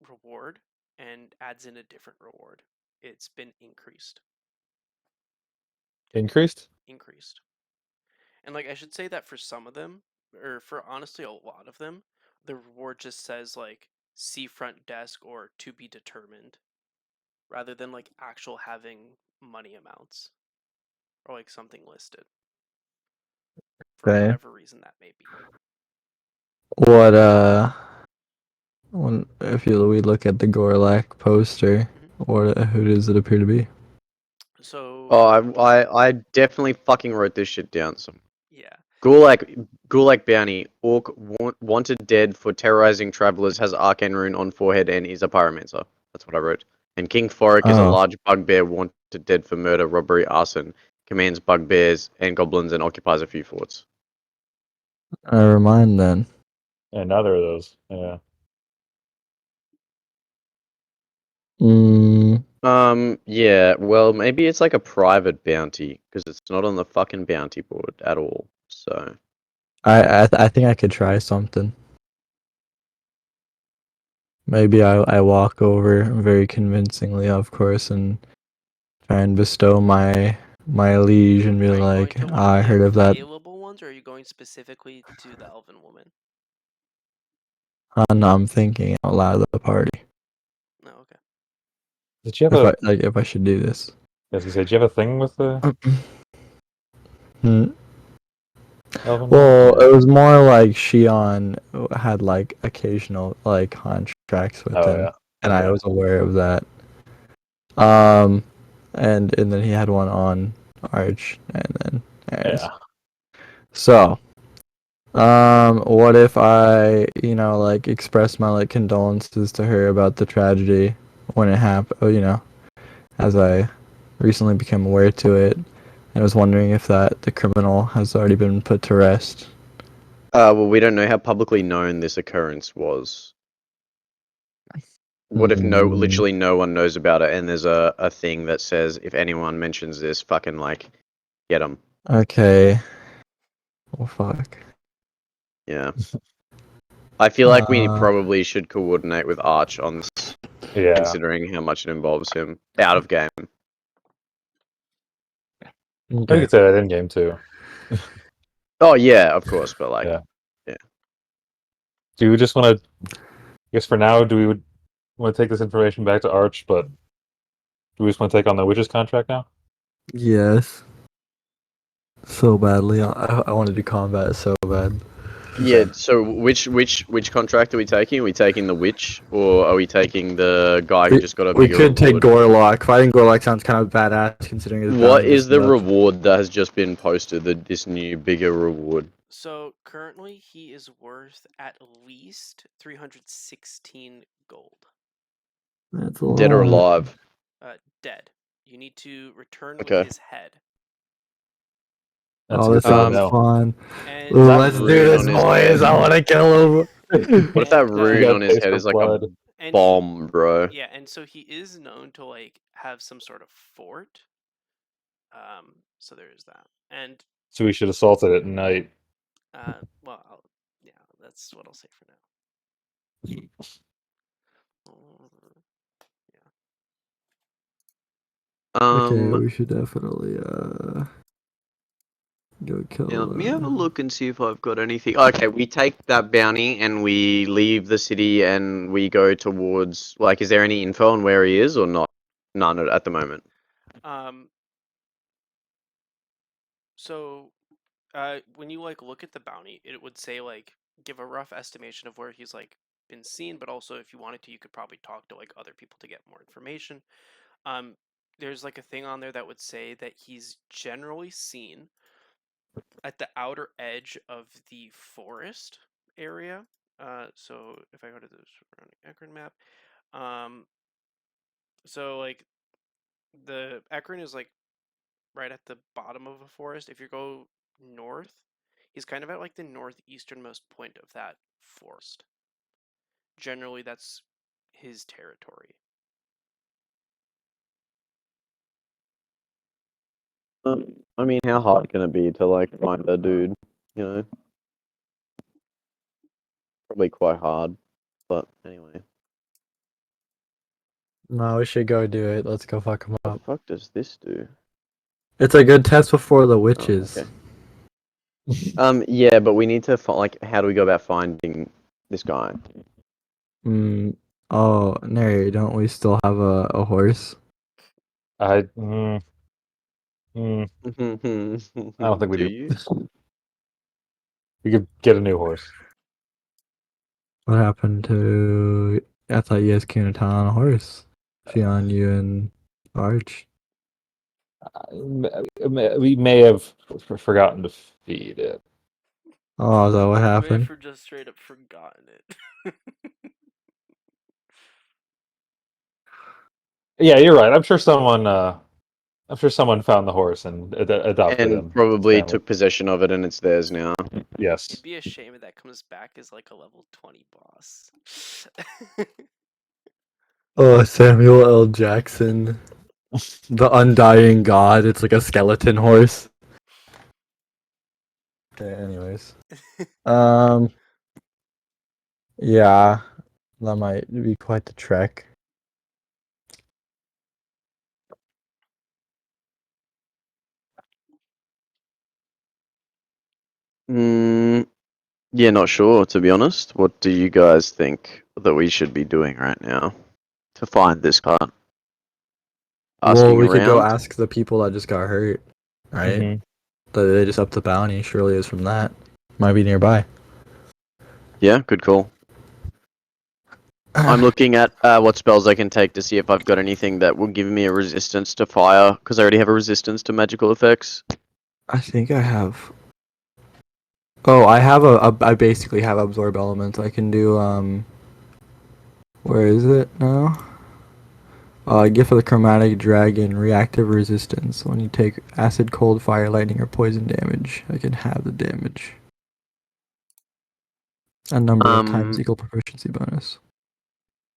reward, and adds in a different reward. It's been increased. Increased? Increased. And like I should say that for some of them, or for honestly a lot of them, the reward just says like see front desk or to be determined, rather than like actual having money amounts or like something listed for Okay. whatever reason that may be. What when if we look at the Gorlak poster, what who does it appear to be? So Oh, I definitely fucking wrote this shit down. yeah, Gulak bounty. Orc wanted dead for terrorizing travelers. Has arcane rune on forehead and is a pyromancer. That's what I wrote. And King Forik is a Oh, large bugbear wanted dead for murder, robbery, arson. Commands bugbears and goblins and occupies a few forts. never mind then. Another of those. Yeah. Mm, Yeah. Well, maybe it's like a private bounty because it's not on the fucking bounty board at all. So. I think I could try something. Maybe I walk over very convincingly, of course, and try and bestow my liege and be are you going like, to one of I the heard of that. available ones, or are you going specifically to the elven woman? No, I'm thinking out loud of the party. No, okay. Did you have a? If I should do this. I was gonna say, did you have a thing with the Hmm. Elven Well, woman? it was more like Shion had like occasional like contracts with Oh him, yeah. and Okay. I was aware of that. Um, and then he had one on Arch, and then Yeah. so. What if I, like express my like condolences to her about the tragedy when it happened, as I recently became aware to it, and was wondering if that the criminal has already been put to rest. Well, we don't know how publicly known this occurrence was. What if literally no one knows about it, and there's a thing that says if anyone mentions this, fucking like, get them. Okay. Oh fuck. Yeah. I feel like we Uh, probably should coordinate with Arch on this, Yeah. considering how much it involves him out of game. You okay. could say that in game too. Oh yeah, of course, but like, Yeah. yeah. Do we just want to? I guess for now, do we want to take this information back to Arch? But do we just want to take on the witch's contract now? Yes. So badly. I wanted to combat it so bad. Yeah. So which contract are we taking? Are we taking the witch, or are we taking the guy who just got a We bigger could take reward? Gorlock. Fighting Gorlock sounds kind of badass considering his What bounty is just the went up. reward that has just been posted? This new bigger reward. So currently he is worth at least 316 gold. That's a Dead or lot. alive? Dead. You need to return Okay. with his head. That's Oh, a good this thing to sounds know. fun. And Is that Let's do rune this, on his boys. head? I want to kill him. What if that And, rune got on his taste head of is like blood. and bomb, bro? yeah, and so he is known to like have some sort of fort. So there is that. And So we should assault it at night. well, yeah, that's what I'll say for now. Okay, we should definitely go kill. Yeah, let me have a look and see if I've got anything. Okay, we take that bounty and we leave the city and we go towards. Like, is there any info on where he is or not? None at the moment. So, when you like look at the bounty, it would say like give a rough estimation of where he's like been seen, but also if you wanted to, you could probably talk to like other people to get more information. There's like a thing on there that would say that he's generally seen at the outer edge of the forest area. So if I go to the surrounding Ecrin map, so like the Ecrin is like right at the bottom of a forest. If you go north, he's kind of at like the northeasternmost point of that forest. Generally, that's his territory. I mean, how hard can it be to like find a dude? You know, probably quite hard. But anyway, No, we should go do it. Let's go fuck him what up. the fuck does this do? It's a good test before the Oh, witches. okay. Yeah, but we need to find like, how do we go about finding this guy? Oh, Nary, don't we still have a horse? I don't think we Do do. you? We could get a new horse. What happened to? I thought you guys came to town on a horse. Fionn, you and Arch. We may have forgotten to feed it. Oh, is that what happened? Maybe just straight up forgotten it. Yeah, you're right. I'm sure someone found the horse and adopted him. And probably Family. took possession of it, and it's theirs now. Yes. It'd be a shame if that comes back as like a level 20 boss. Oh, Samuel L. Jackson, the undying god. It's like a skeleton horse. Okay. Anyways, yeah, that might be quite the trek. Yeah, not sure, to be honest. What do you guys think that we should be doing right now to find this card? Well, Asking we could go around? ask the people that just got hurt, right? Mhm. They just upped the bounty. Surely is from that. Might be nearby. Yeah, good call. I'm looking at what spells I can take to see if I've got anything that will give me a resistance to fire, because I already have a resistance to magical effects. I think I have. Oh, I have I basically have absorb elements. I can do Where is it now? Gift of the Chromatic Dragon, reactive resistance. When you take acid, cold, fire, lightning, or poison damage, I can have the damage. A number of times equal proficiency bonus.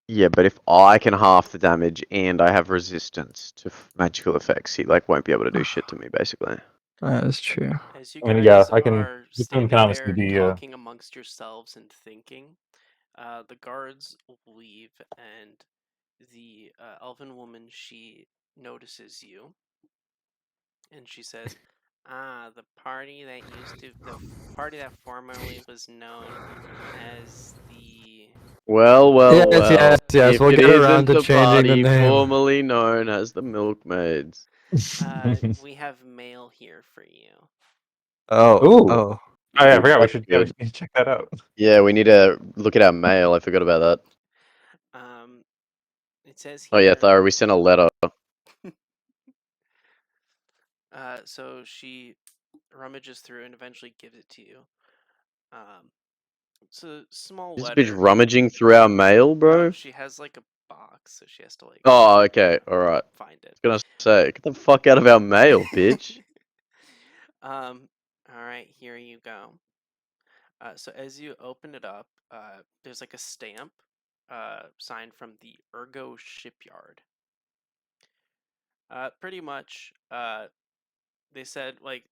Yeah, but if I can half the damage and I have resistance to magical effects, he like won't be able to do shit to me, basically. That is true. As you I mean, guys yeah, I can- are this standing can honestly there be, talking amongst yourselves and thinking, the guards leave, and the elven woman, she notices you, and she says, the party the party that formerly was known as the Well, Yes. if We'll it get around isn't to the changing the party name. formerly known as the Milkmaids. we have mail here for you. Oh. Ooh. Oh. Oh yeah, I forgot. We should Yeah, check that out. yeah, we need to look at our mail. I forgot about that. It says Oh yeah, here. Thyra, we sent a letter. So she rummages through and eventually gives it to you. It's a small This letter. bitch rummaging through our mail, bro. No, she has like a box, so she has to like Oh, okay, all right. find it. I was gonna say, get the fuck out of our mail, bitch. All right, here you go. So as you open it up, there's like a stamp signed from the Ergo Shipyard. Pretty much, they said, like,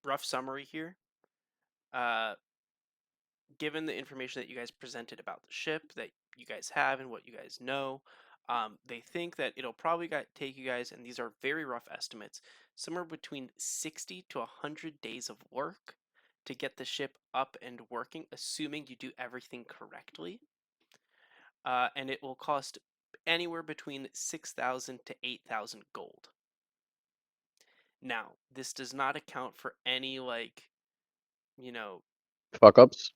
rough summary here. Given the information that you guys presented about the ship that you guys have and what you guys know, they think that it'll probably take you guys, and these are very rough estimates, somewhere between 60 to 100 days of work to get the ship up and working, assuming you do everything correctly. And it will cost anywhere between 6,000 to 8,000 gold. Now, this does not account for any, like, you know, Fuck ups.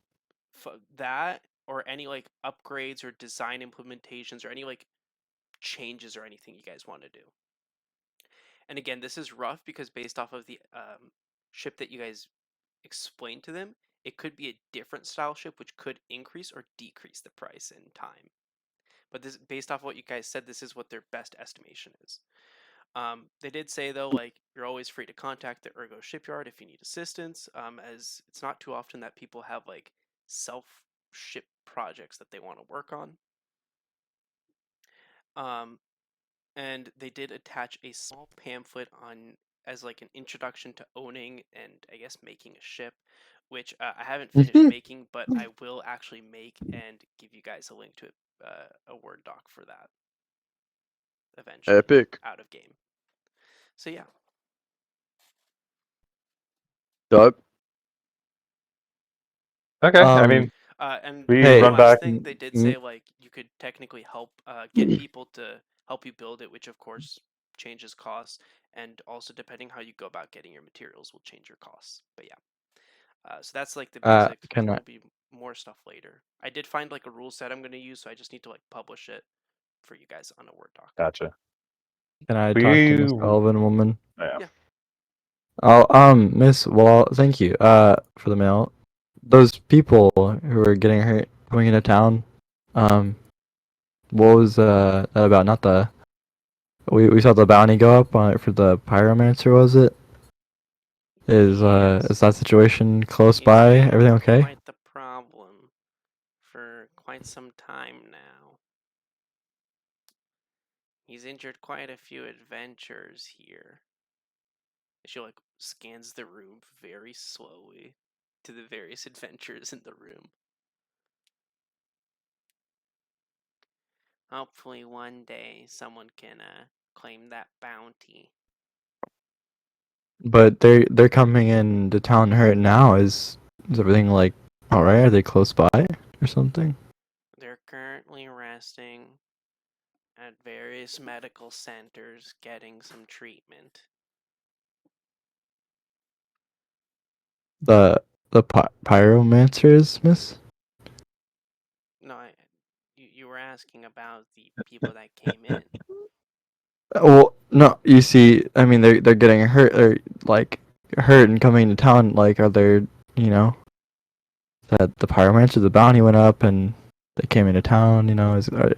that, or any like upgrades or design implementations or any like changes or anything you guys want to do. And again, this is rough because based off of the ship that you guys explained to them, it could be a different style ship which could increase or decrease the price in time. But this, based off of what you guys said, this is what their best estimation is. They did say though, like, you're always free to contact the Ergo Shipyard if you need assistance, as it's not too often that people have like self-ship projects that they want to work on. And they did attach a small pamphlet on as like an introduction to owning and I guess making a ship, which I haven't finished making, but I will actually make and give you guys a link to it, a Word doc for that eventually. Epic. Out of game. So yeah. Dope. Okay, I mean, And we Hey, run last back. thing, they did say like you could technically help get people to help you build it, which of course changes costs, and also depending how you go about getting your materials will change your costs. But yeah, so that's like the basic. can There I will be more stuff later. I did find like a rule set I'm going to use, so I just need to like publish it for you guys on a Word doc. Gotcha. can I Will talk to Miss you? Elvin woman? Yeah. Oh, Miss Wall, thank you for the mail. Those people who were getting hurt coming into town, what was that about? Not the we saw the bounty go up on it for the pyromancer, was it? Is that situation close He's by? been Everything okay? quite the problem for quite some time now. He's injured quite a few adventurers here. She like scans the room very slowly to the various adventurers in the room. Hopefully one day someone can claim that bounty. But they're coming into town hurt now. Is everything like all right? Are they close by or something? They're currently resting at various medical centers getting some treatment. The pyromancers, Miss? No, you were asking about the people that came in. Well, no. You see, I mean, they're getting hurt or like hurt and coming to town. Like, are there, that the pyromancer, the bounty went up and they came into town?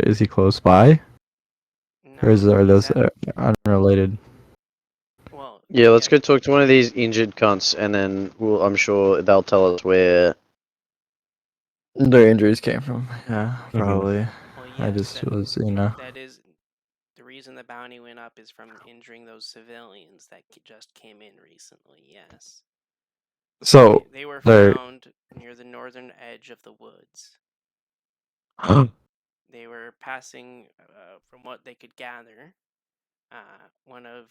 Is he close by, or No, are he's those at, unrelated? well, Yeah, let's go talk to one of these injured cunts, and then I'm sure they'll tell us where. Their injuries came from. Yeah, probably. Well, yes, I just was, that is the reason the bounty went up is from injuring those civilians that just came in recently. Yes. So They were they're. found near the northern edge of the woods. They were passing, from what they could gather, one of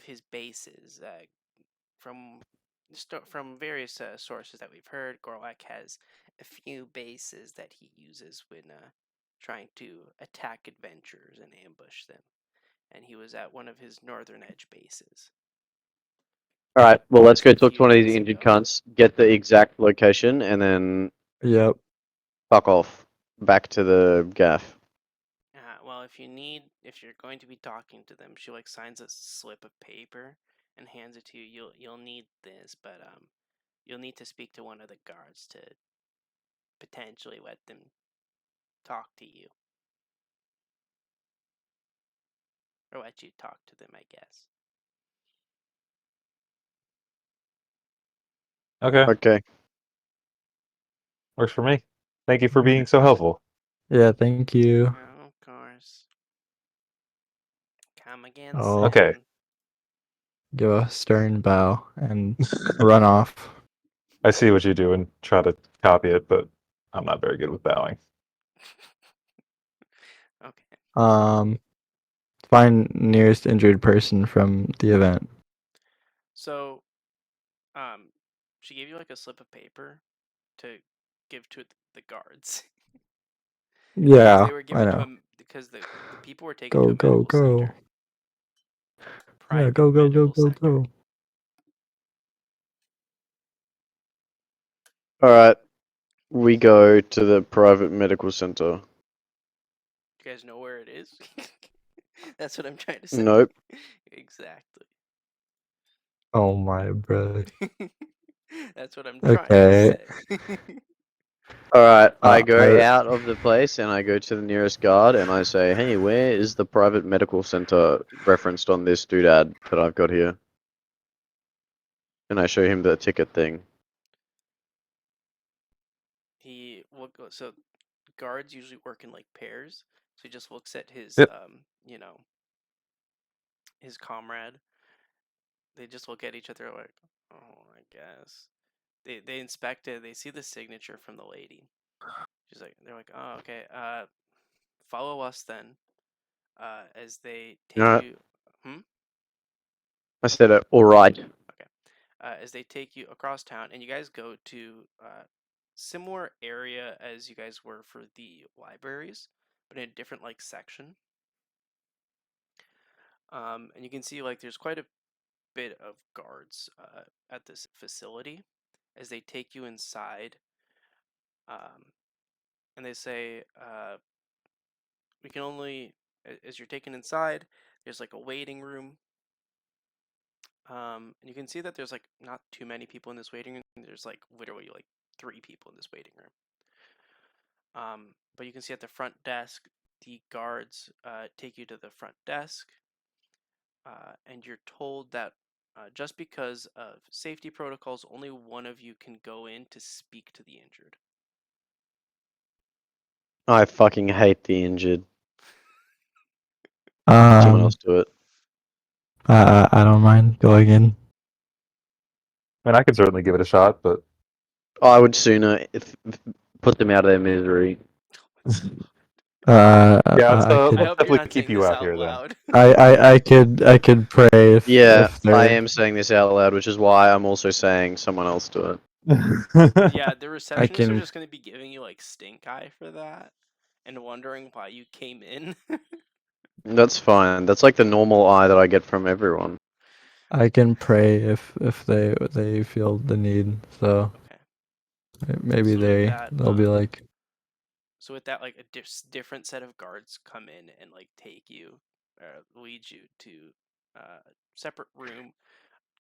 his bases. From various sources that we've heard, Gorlak has a few bases that he uses when trying to attack adventurers and ambush them. And he was at one of his northern edge bases. All right. Well, let's go talk to 50 one of these minutes injured ago. cunts, get the exact location, and then Yep. fuck off back to the gaff. Well, if you're going to be talking to them, she like signs a slip of paper and hands it to you. You'll need this, but you'll need to speak to one of the guards to potentially let them talk to you, or let you talk to them, I guess. Okay, Okay. works for me. Thank you for being so helpful. Yeah, thank you. Oh, of course. Come again Oh. soon. Okay. Give a stern bow and run off. I see what you do and try to copy it, but I'm not very good with bowing. Okay. Find nearest injured person from the event. So, she gave you like a slip of paper to give to the guards. Because Yeah, they were I given to know. him because the people were taken to Go, a go, medical go. center. Yeah, Private go, go, go, medical go, center. go. All right. We go to the private medical center. You guys know where it is? That's what I'm trying to say. Nope. Exactly. Oh my brother. That's what I'm trying to Okay. say. All right. I go I out of the place and I go to the nearest guard and I say, "Hey, where is the private medical center referenced on this doodad that I've got here?" And I show him the ticket thing. He will go. So guards usually work in like pairs. So he just looks at his Yep. his comrade. They just look at each other like, oh, I guess. They inspect it. They see the signature from the lady. They're like, oh, okay. Follow us then. As they take Alright. you. I said, "All right." Okay. As they take you across town, and you guys go to similar area as you guys were for the libraries, but in a different like section. And you can see like there's quite a bit of guards at this facility as they take you inside. And they say, we can only, as you're taken inside, there's like a waiting room. And you can see that there's like not too many people in this waiting room. There's like literally like 3 people in this waiting room. But you can see at the front desk, the guards take you to the front desk, and you're told that just because of safety protocols, only one of you can go in to speak to the injured. I fucking hate the injured. Someone else do it. I don't mind going in. I mean, I could certainly give it a shot, but I would sooner put them out of their misery. yeah, let's, I I could hope you're definitely not keep saying you this out out here then. loud. I could pray if Yeah, they're I am saying this out loud, which is why I'm also saying someone else do it. Yeah, the receptionists are can- just going to be giving you like stink eye for that and wondering why you came in. That's fine. That's like the normal eye that I get from everyone. I can pray if they feel the need. So Okay. maybe So with that, they'll be like, like a different set of guards come in and like take you, lead you to a separate room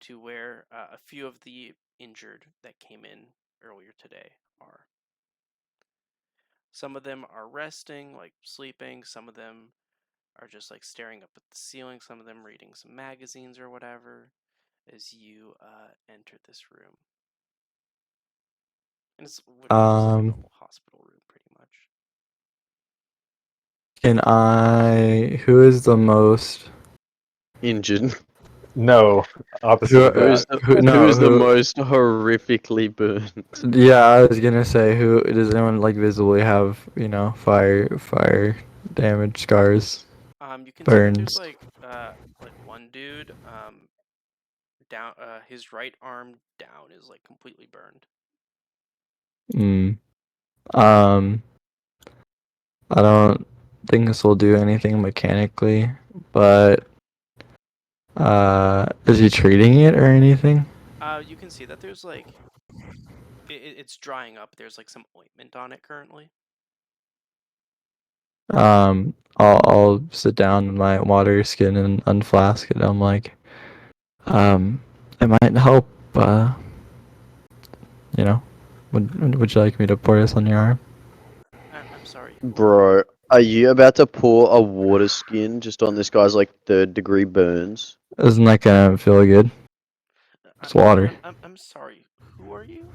to where a few of the injured that came in earlier today are. Some of them are resting, like sleeping. Some of them are just like staring up at the ceiling. Some of them reading some magazines or whatever as you enter this room. And it's literally just like a normal hospital room, pretty much. who is the most Injured. No, opposite of Who's that. who's the most horrifically burned? Yeah, I was gonna say, who does anyone like visibly have, fire damage scars? You can see that there's Burns. like one dude down his right arm down is like completely burned. I don't think this will do anything mechanically, but Is he treating it or anything? You can see that there's like it's drying up. There's like some ointment on it currently. I'll sit down in my water skin and unflask it. I'm like, it might help. You know, would you like me to pour this on your arm? I'm sorry. Who are you? Bro, are you about to pour a water skin just on this guy's like 3rd-degree burns? Isn't that gonna feel good? It's water. I'm sorry. Who are you?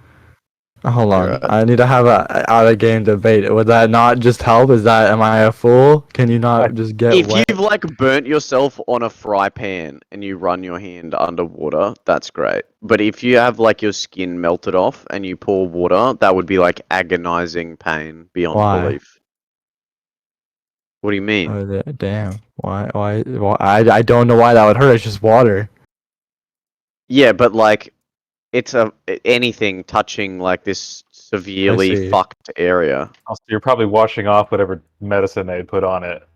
Hold on, Alright. I need to have a out of game debate. Would that not just help? Am I a fool? Can you not just get If wet? you've like burnt yourself on a fry pan and you run your hand underwater, that's great. But if you have like your skin melted off and you pour water, that would be like agonizing pain beyond Why? belief. What do you mean? Oh, damn. Why? I don't know why that would hurt. It's just water. Yeah, but like it's anything touching like this severely see. fucked area. Also, you're probably washing off whatever medicine they put on it.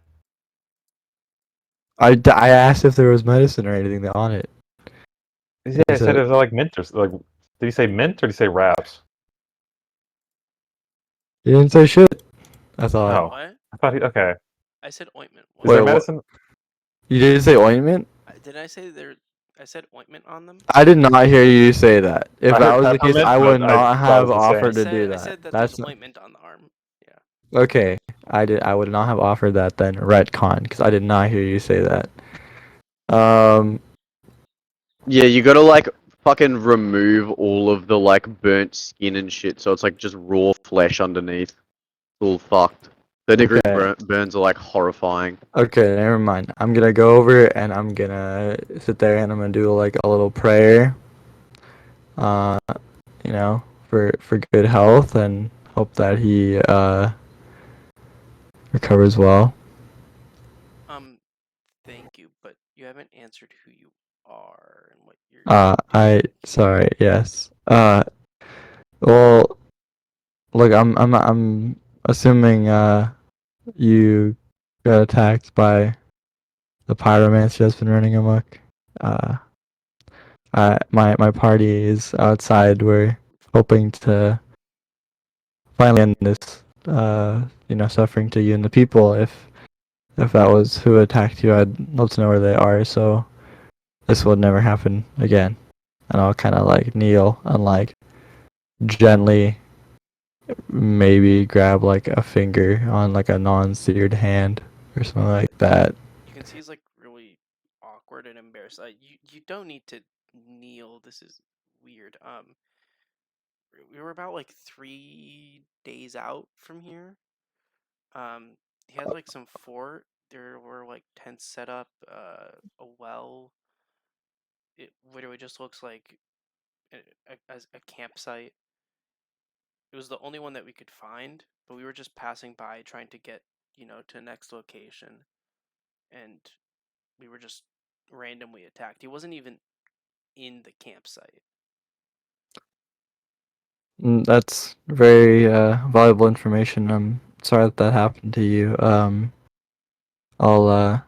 I asked if there was medicine or anything on it. Yeah, I Is said it- it was like mint or like. Did he say mint or did he say wraps? You didn't say shit. I thought. Oh. What? I thought he. Okay. I said ointment. Is there Wait, what? medicine? You didn't say ointment? Did I say there? I said ointment on them. I did not hear you say that. If I that heard was the case, peppermint, I would but I not thought it have was the same. offered to do I that. said that That's there's ointment on the arm. okay. I would not have offered that then. Retcon, because I did not hear you say that. Yeah, you gotta like fucking remove all of the like burnt skin and shit, so it's like just raw flesh underneath. It's all fucked. The degree Okay. burns are like horrifying. Okay, never mind. I'm gonna go over and I'm gonna sit there and I'm gonna do like a little prayer. Uh, for good health and hope that he recovers well. Thank you, but you haven't answered who you are and what you're. Sorry, yes. Well, look, I'm assuming you got attacked by the pyromancer that's been running amok. My party is outside. We're hoping to finally end this, suffering to you and the people. If that was who attacked you, I'd love to know where they are, so this will never happen again. And I'll kind of like kneel and like gently maybe grab like a finger on like a non-seared hand or something like that. You can see he's like really awkward and embarrassed. You don't need to kneel. This is weird. We were about like 3 days out from here. He has like some fort. There were like tents set up, a well. It literally just looks like a campsite. It was the only one that we could find, but we were just passing by trying to get, to the next location. And we were just randomly attacked. He wasn't even in the campsite. That's very valuable information. I'm sorry that happened to you. I'll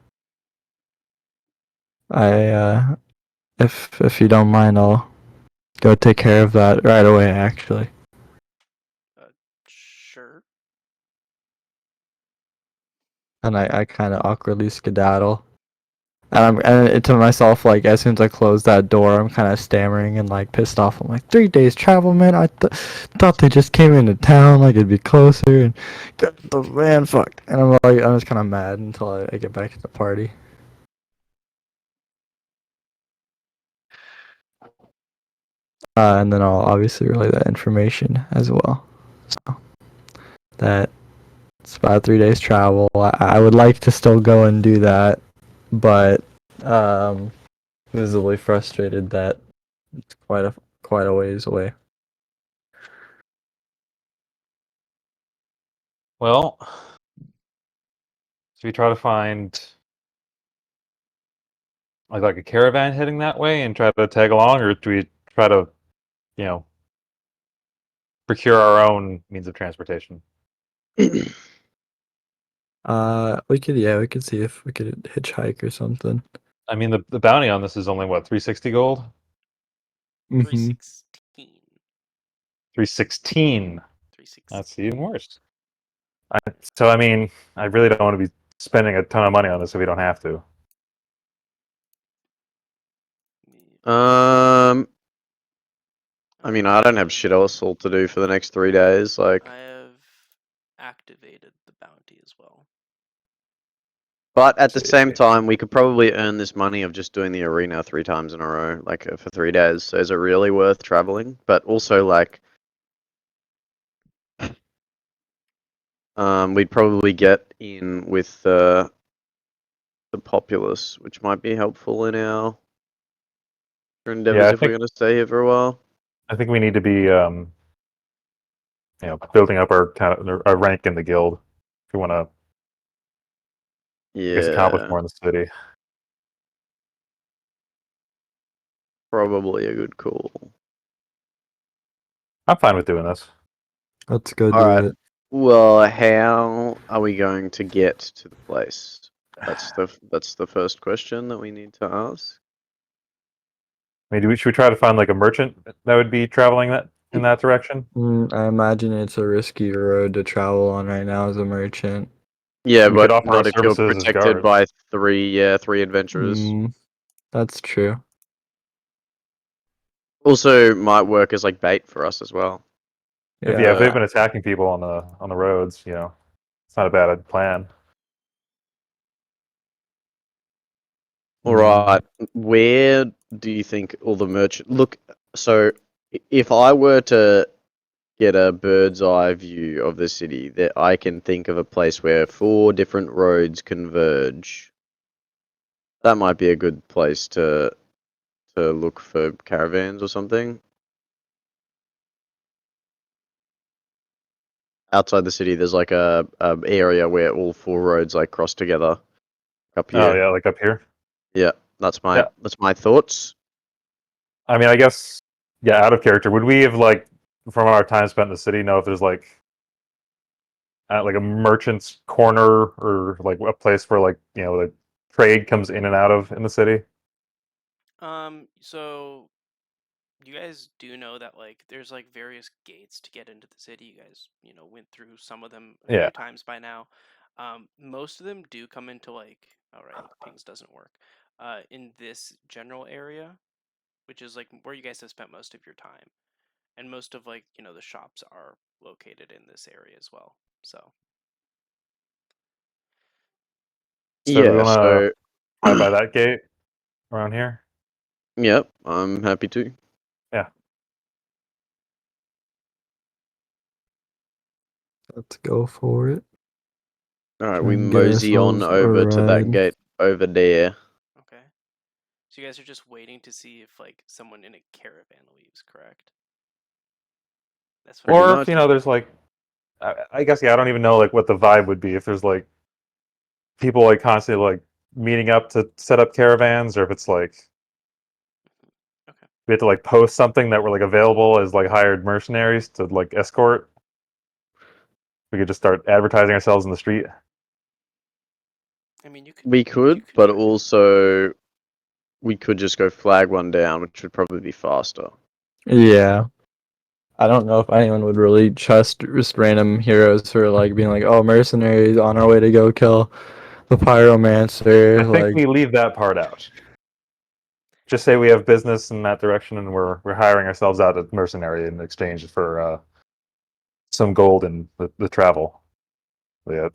if you don't mind, I'll go take care of that right away. Actually, Sure. and I kind of awkwardly skedaddle. And to myself, like as soon as I close that door, I'm kind of stammering and like pissed off. I'm like, 3 days travel, man. I thought they just came into town, like it'd be closer, and the man, fuck. And I'm just kind of mad until I get back to the party. And then I'll obviously relay that information as well. So that it's about 3 days travel. I would like to still go and do that, but visibly frustrated that it's quite a ways away. Well, should we try to find like a caravan heading that way and try to tag along, or do we try to, procure our own means of transportation? We could see if we could hitchhike or something. I mean, the bounty on this is only what 360 gold, Mhm. 316. 316. 316. That's even worse. So I mean, I really don't want to be spending a ton of money on this if we don't have to. I mean, I don't have shit else all to do for the next 3 days. Like, I have activated the bounty as well. but at the See. same time, we could probably earn this money of just doing the arena 3 times in a row, like for 3 days. So is it really worth traveling? But also, like, we'd probably get in with the populace, which might be helpful in our endeavors Yeah, if we're going to stay here for a while. I think we need to be, building up our kind of our rank in the guild if we want to, I guess, accomplish Yeah, more in the city. probably a good call. I'm fine with doing this. Let's go do Alright. it. Well, how are we going to get to the place? That's the first question that we need to ask. I mean, should we try to find like a merchant that would be traveling in that direction? I imagine it's a risky road to travel on right now as a merchant. Yeah, We could but offer our not if you're services as protected guards. by three adventurers. That's true. Also, might work as like bait for us as well. If Yeah. they've been attacking people on the roads, it's not a bad plan. All right, where do you think all the merchant look? So, if I were to get a bird's eye view of the city, that I can think of a place where 4 different roads converge. That might be a good place to look for caravans or something. Outside the city, there's like a area where all 4 roads like cross together. Up Oh here. yeah, like up here. Yeah, that's my Yeah. that's my thoughts. I mean, I guess, yeah, out of character. Would we have from our time spent in the city know if there's like a merchant's corner or like a place where the trade comes in and out of in the city? So you guys do know that there's various gates to get into the city. You guys, went through some of them a Yeah. few times by now. Most of them do come into all right, look, pings doesn't work. In this general area, which is where you guys have spent most of your time. And most of the shops are located in this area as well. So So do we Yeah, want so to try by that gate around here? yep, I'm happy to. Yeah. Let's go for it. All right, Try we and get mosey on ourselves a over to that ride. gate over there. okay. So you guys are just waiting to see if someone in a caravan leaves, correct? That's what Pretty Or much. if there's I guess, yeah, I don't even know what the vibe would be if there's people constantly meeting up to set up caravans, or if it's Okay. we have to post something that we're available as hired mercenaries to escort. We could just start advertising ourselves in the street. I mean, you We could could, but try. also we could just go flag one down, which would probably be faster. Yeah. I don't know if anyone would really trust just random heroes who are being oh, mercenaries on our way to go kill the pyromancer. I think we leave that part out. Just say we have business in that direction, and we're hiring ourselves out as mercenary in exchange for some gold and the travel. Yeah,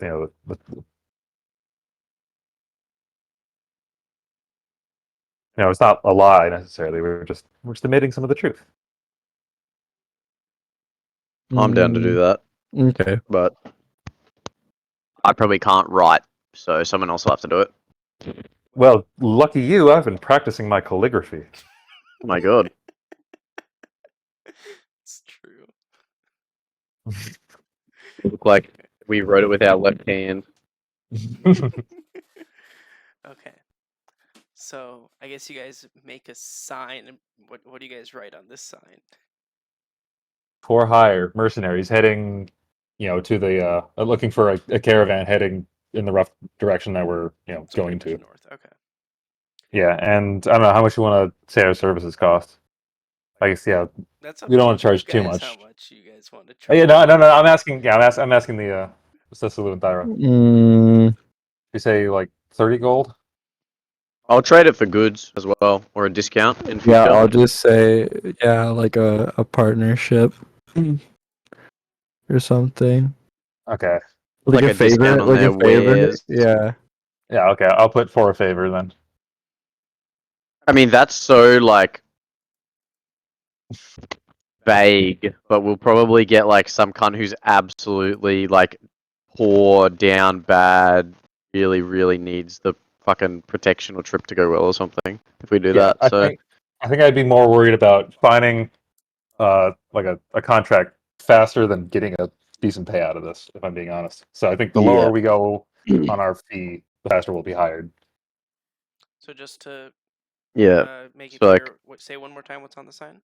it's not a lie necessarily. We're just admitting some of the truth. I'm down to do that, Okay. but I probably can't write, so someone else will have to do it. Well, lucky you, I've been practicing my calligraphy. Oh my god. It's true. Look like we wrote it with our left hand. Okay. So I guess you guys make a sign. And what do you guys write on this sign? For hire mercenaries heading, to the looking for a caravan heading in the rough direction that we're So going pretty to. much north. Okay. Yeah, and I don't know how much you want to say our services cost. I guess yeah, That's up we don't to want to charge you too guys much. how much you guys want to charge. Yeah, no. I'm asking. Yeah, I'm asking the Cecily and Thyra. You say like 30 gold? I'll trade it for goods as well, or a discount in Yeah, future. I'll just say like a partnership or something. Okay. Like a discount on like their a favor. wares. Yeah. Yeah. Okay. I'll put for a favor then. I mean, that's so like vague, but we'll probably get like some cunt who's absolutely like poor, down bad, really needs the fucking protection or trip to go well or something. If we do Yeah. that, so I think I'd be more worried about finding like a contract faster than getting a decent pay out of this, if I'm being honest. So I think the lower yeah. we go on our fee, the faster we'll be hired. So just to Yeah. make it So, like- clear, say one more time what's on the sign.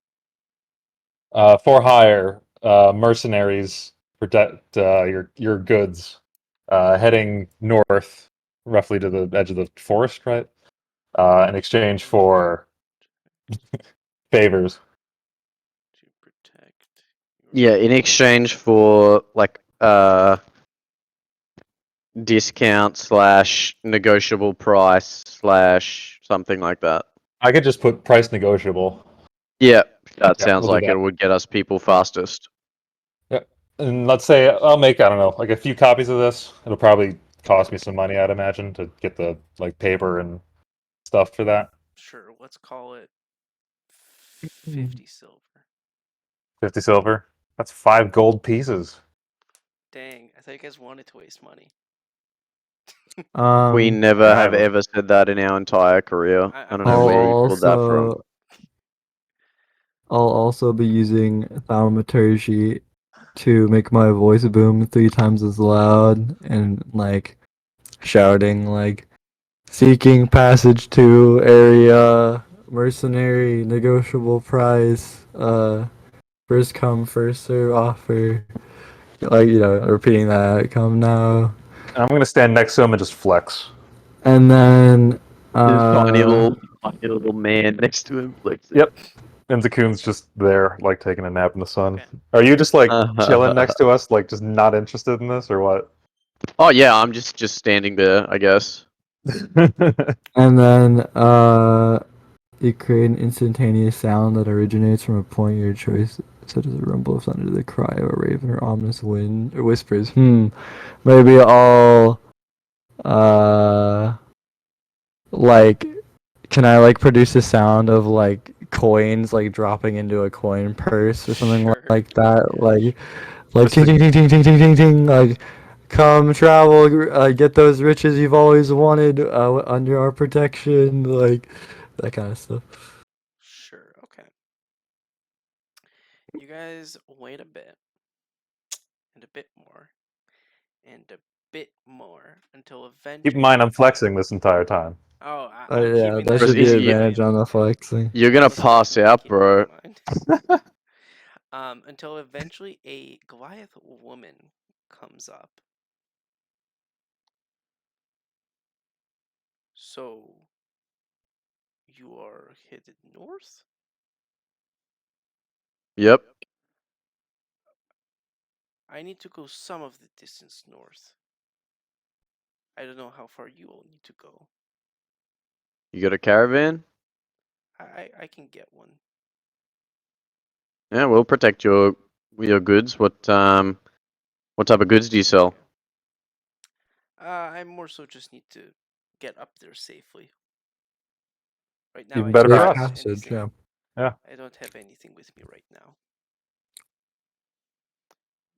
For hire, mercenaries protect your goods, heading north, roughly to the edge of the forest, right? In exchange for favors. To protect. Yeah, in exchange for like discount slash negotiable price slash something like that. I could just put price negotiable. Yeah, that Yeah, sounds we'll do like that. it would get us people fastest. Yeah, and let's say I'll make, I don't know, like a few copies of this. It'll probably cost me some money, I'd imagine, to get the like paper and stuff for that. Sure, let's call it 50 silver. 50 silver. That's 5 gold pieces. Dang, I thought you guys wanted to waste money. We never Yeah, have ever said that in our entire career. I don't know where you pulled that from. I'll also be using thaumaturgy to make my voice boom 3 times as loud and like shouting like seeking passage to area mercenary negotiable price first come first serve offer, like repeating that, come now. I'm gonna stand next to him and just flex. And then This tiny little man next to him flexing. Yep. And Zakun's just there, like taking a nap in the sun. Okay. Are you just like chilling next to us, like just not interested in this, or what? Oh yeah, I'm just standing there, I guess. and then you create an instantaneous sound that originates from a point of your choice, such as a rumble of thunder, the cry of a raven, or ominous wind, or whispers. Maybe I'll like, can I like produce a sound of like coins like dropping into a coin purse or something Sure. like that? Yeah, like sure. like ting ting ting ting ting ting ting ting, like come travel, get those riches you've always wanted under our protection, like that kind of stuff. Sure, okay. You guys wait a bit, and a bit more, and a bit more, until eventually... Keep in mind, I'm flexing this entire time. Oh, I'm Yeah, keeping that that should in be Easy, advantage mind. on the flexing. You're gonna Most pass definitely out, keeping bro. that in mind. Until eventually a Goliath woman comes up. So, you are headed north? Yep. I need to go some of the distance north. I don't know how far you all need to go. You got a caravan? I can get one. Yeah, we'll protect your goods. What type of goods do you sell? I more so just need to get up there safely. Right now, Even I better don't for have us. Passage, anything. Yeah. I don't have anything with me right now.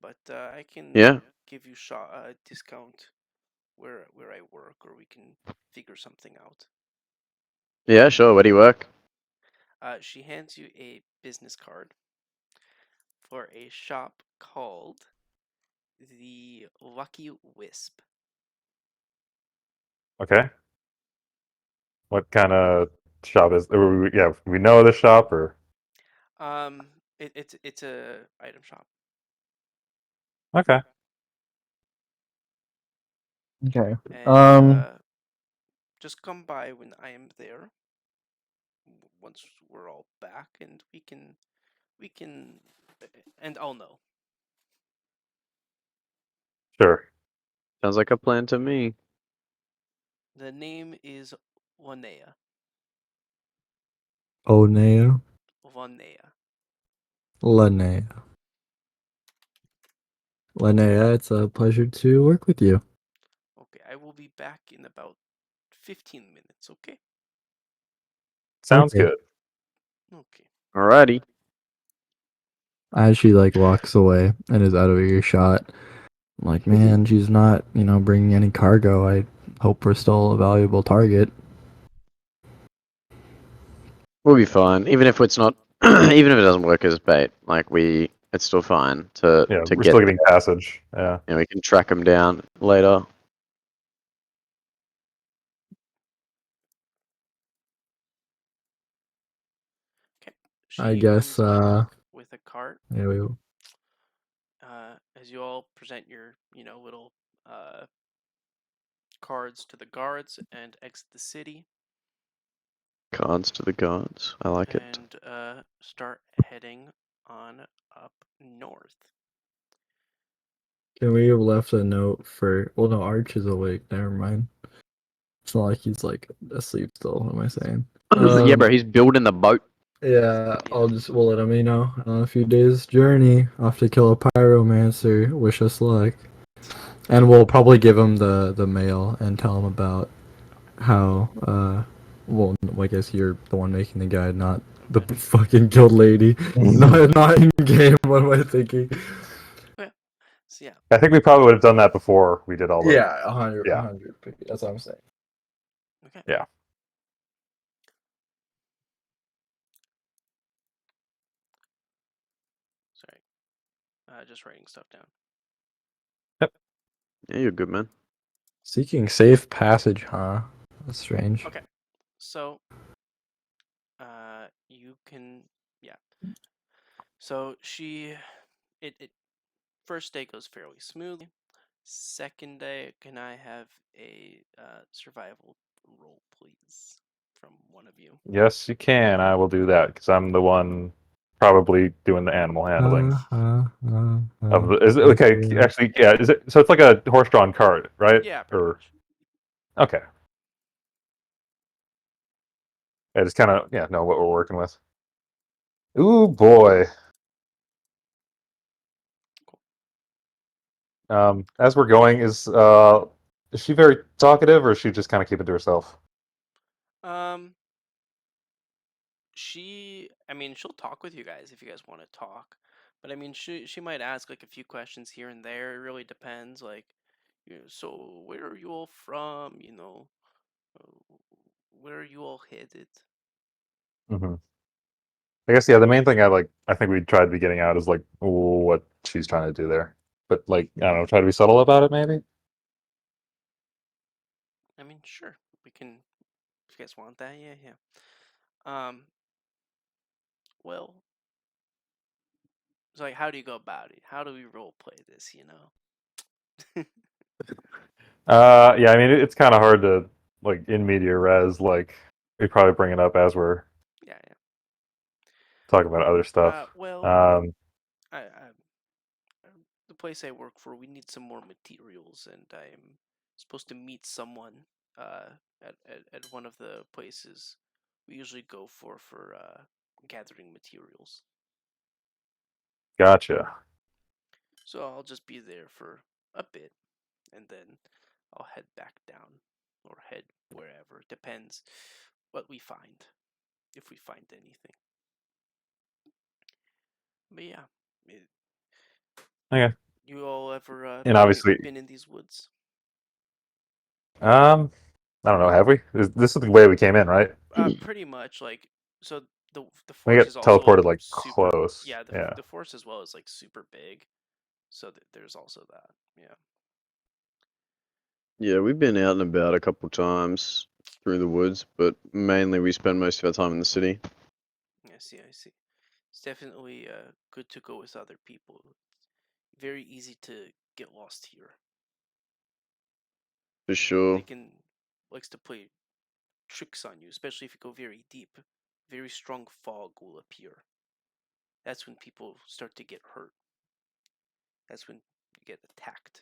But I can Yeah. give you a discount where I work, or we can figure something out. Yeah, sure. Where do you work? She hands you a business card for a shop called the Lucky Wisp. Okay. What kind of shop is? Yeah, we know the shop, or It's a item shop. okay. Okay. And just come by when I am there. once we're all back, and we can, and I'll know. Sure. Sounds like a plan to me. The name is Wanea. Onea, Wanea. Linnea. Linnea, it's a pleasure to work with you. Okay, I will be back in about 15 minutes. Okay. Sounds Okay. good. Okay. Alrighty. As she like walks away and is out of earshot, I'm like, man, she's not, bringing any cargo. I hope we're still a valuable target. We'll be fine. Even if it's not, even if it doesn't work as bait, like it's still fine to Yeah, we're get still getting passage. Yeah. we can track them down later. Okay. I She guess, comes back with a cart. yeah, we As you all present your, little cards to the guards and exit the city, Cards to the guards. I like it. and start heading on up north. can we have left a note for? Well, no, Arch is awake. Never mind. It's not like he's like asleep still. What am I saying? Yeah, bro. He's building the boat. Yeah, Yeah. we'll let him on a few days journey off to kill a pyromancer. Wish us luck, and we'll probably give him the mail and tell him about how well, I guess you're the one making the guide, not the Okay. fucking guild lady. not in game. What am I thinking? So yeah. I think we probably would have done that before we did all the. Yeah, 100, Yeah. 100. That's what I'm saying. Okay. Yeah. Sorry. Just writing stuff down. Yeah, you're good, man. Seeking safe passage, huh? That's strange. Okay. So, you can, yeah. So it first day goes fairly smoothly. Second day, can I have a survival roll, please, from one of you? Yes, you can. I will do that because I'm the one probably doing the animal handling. Of the, is it, okay, actually, yeah. Is it so? It's like a horse-drawn cart, right? Yeah, pretty Or much. okay. I just kind of know what we're working with. Ooh boy. As we're going, is she very talkative, or is she just kind of keep it to herself? Um, I mean, she'll talk with you guys if you guys want to talk, but I mean, she might ask like a few questions here and there. It really depends. Like, so where are you all from? Where are you all headed? Mm-hmm. I guess the main thing I think we tried to be getting out is like what she's trying to do there, but like I don't know, try to be subtle about it maybe. I mean, sure, we can if you guys want that. Yeah, yeah. Well, so like, how do you go about it? How do we role play this? Yeah, I mean it's kind of hard to like in media res. Like we probably bring it up as we're Yeah, yeah. talking about other stuff. Well, I the place I work for, we need some more materials, and I'm supposed to meet someone at one of the places we usually go for gathering materials. Gotcha. So I'll just be there for a bit, and then I'll head back down or head wherever. Depends what we find, if we find anything. But yeah, Okay. you all ever And obviously, been in these woods? I don't know. Have we? This is the way we came in, right? Pretty much like so. The We forest got is also like teleported like super. close. Yeah, Yeah. the forest as well is like super big, so there's also that. Yeah. Yeah, we've been out and about a couple times through the woods, but mainly we spend most of our time in the city. I see. I see. It's definitely good to go with other people. It's very easy to get lost here. For sure. They can likes to play tricks on you, especially if you go very deep. very strong fog will appear. That's when people start to get hurt. That's when you get attacked.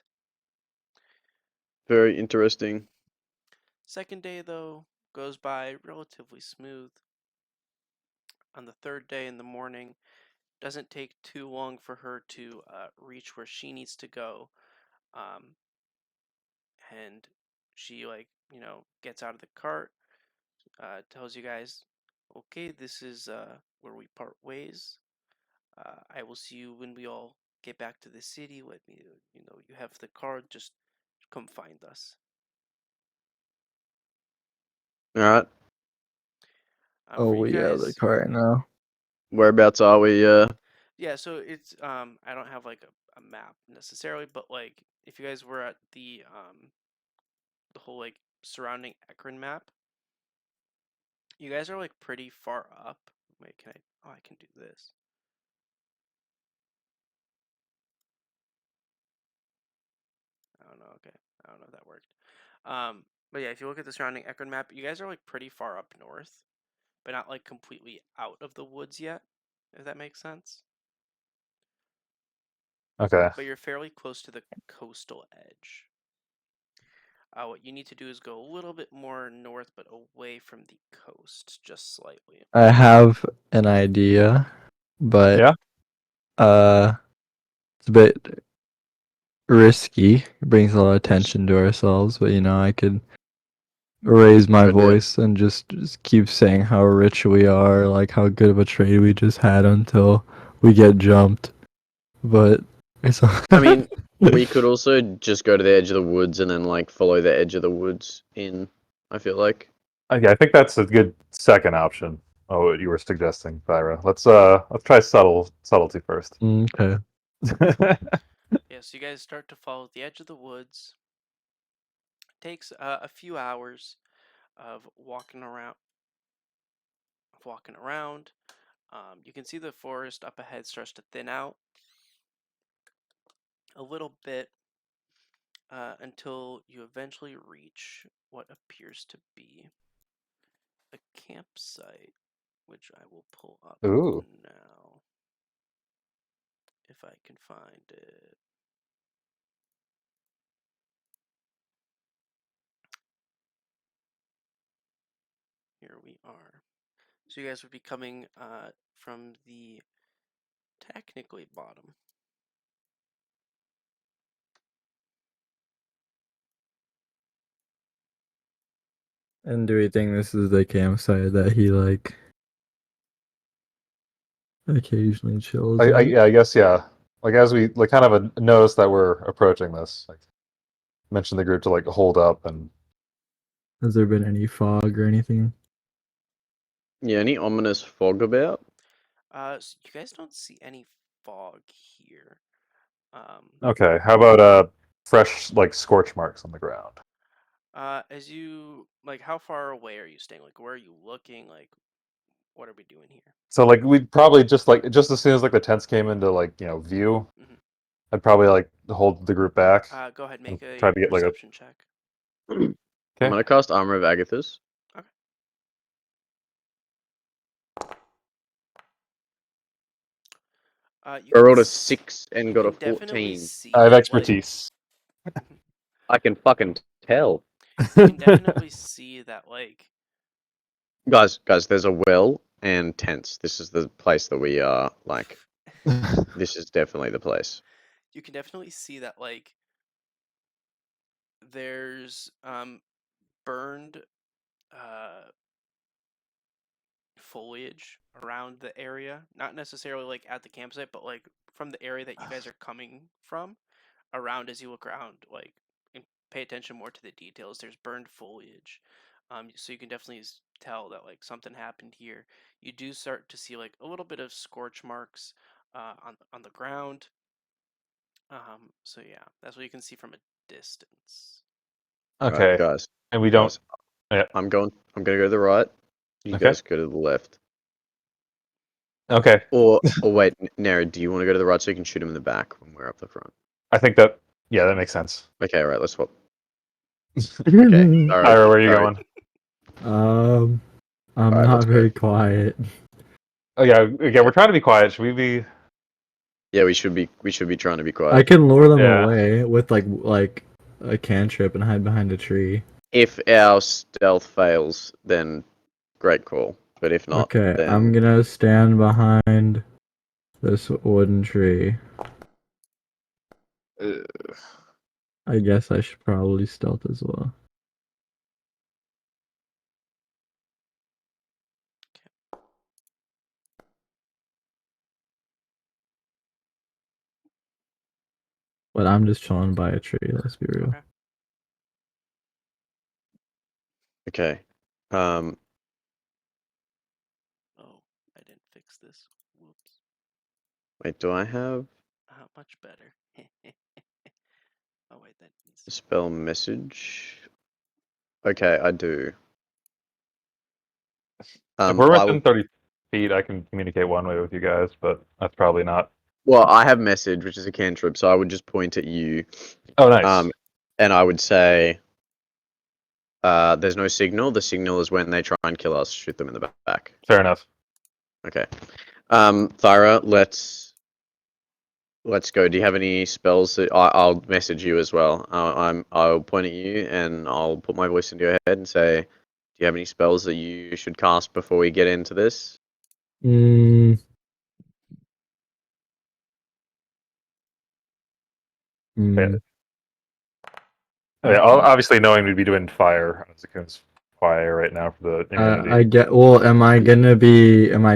Very interesting. Second day, though, goes by relatively smooth. On the third day in the morning, doesn't take too long for her to reach where she needs to go. And she, gets out of the cart, tells you guys, okay, this is where we part ways. I will see you when we all get back to the city. Let me, you have the card, just come find us. All right. Oh, For you we have the guys, car now. Whereabouts are we? yeah, so it's I don't have like a map necessarily, but like if you guys were at the whole like surrounding Ecrin map, you guys are like pretty far up. Wait, can I? Oh, I can do this. I don't know. Okay, I don't know if that worked. But yeah, if you look at the surrounding Ecrin map, you guys are like pretty far up north, but not like completely out of the woods yet. If that makes sense. Okay. But you're fairly close to the coastal edge. What you need to do is go a little bit more north, but away from the coast, just slightly. I have an idea, but Yeah. it's a bit risky. It brings a lot of attention to ourselves, but I could raise my Good idea. voice and just keep saying how rich we are, like how good of a trade we just had until we get jumped. But it's I mean, we could also just go to the edge of the woods and then like follow the edge of the woods in. I feel like. Okay, I think that's a good second option. Oh, what you were suggesting, Thyra. Let's try subtlety first. Okay. Yeah, so you guys start to follow the edge of the woods. It takes a few hours of walking around. You can see the forest up ahead starts to thin out a little bit until you eventually reach what appears to be a campsite, which I will pull up Ooh. now if I can find it. Here we are. So you guys would be coming from the technically bottom. And do we think this is the campsite that he occasionally chills in? Yeah, I guess yeah. Like as we like kind of notice that we're approaching this, like mention the group to like hold up and Has there been any fog or anything? Yeah. Any ominous fog about? So you guys don't see any fog here. okay. How about fresh like scorch marks on the ground? As you like, how far away are you staying? Like, where are you looking? Like, what are we doing here? So like we'd probably just just as soon as like the tents came into like view, Mhm. I'd probably like hold the group back Go ahead, and make a try to get like a perception check. I'm okay. gonna cast Armor of Agathis. Okay. You I can rolled a s- 6 and you got a can definitely 14. see I have that, expertise. I can fucking tell. you can definitely see that Guys, there's a well and tents. This is the place that we are. Like, this is definitely the place. you can definitely see that there's burned foliage around the area, not necessarily like at the campsite, but like from the area that you guys are coming from, around as you look around, like, and pay attention more to the details. There's burned foliage, so you can definitely tell that like something happened here. You do start to see like a little bit of scorch marks on the ground. So yeah, that's what you can see from a distance. Alright, Okay. guys. And we don't. Guys, Yeah. I'm gonna go to the right. You Okay. guys go to the left. Okay. Or wait, Nara, do you want to go to the right so you can shoot him in the back when we're up the front? I think that that makes sense. Okay, alright, let's swap. Okay, Ira, where are you going? I'm Alright, not let's go. very quiet. Oh yeah, again, we're trying to be quiet. Should we be? Yeah, we should be trying to be I quiet. can lure them Yeah. away with like a cantrip and hide behind a tree. If our stealth fails, then great call. But if not, Okay, then I'm gonna stand behind this wooden tree. I guess I should probably stealth as well. But I'm just chilling by a tree, let's be real. Okay. okay. Oh, I didn't fix this. Whoops. Wait, do I have Much better. Oh wait, that needs to. spell message? Okay, I do. If we're I within would. 30 feet, I can communicate one way with you guys, but that's probably not. Well, I have message, which is a cantrip, so I would just point at you. Oh, nice. And I would say, there's no signal. The signal is when they try and kill us. Shoot them in the back. Fair enough. Okay. Thyra, let's go. Do you have any spells that I'll message you as well? I'll point at you and I'll put my voice into your head and say, do you have any spells that you should cast before we get into this? Mm. Mm. Yeah, obviously, knowing we'd be doing fire, Zakun's fire right now for the immunity. I get. Well, am I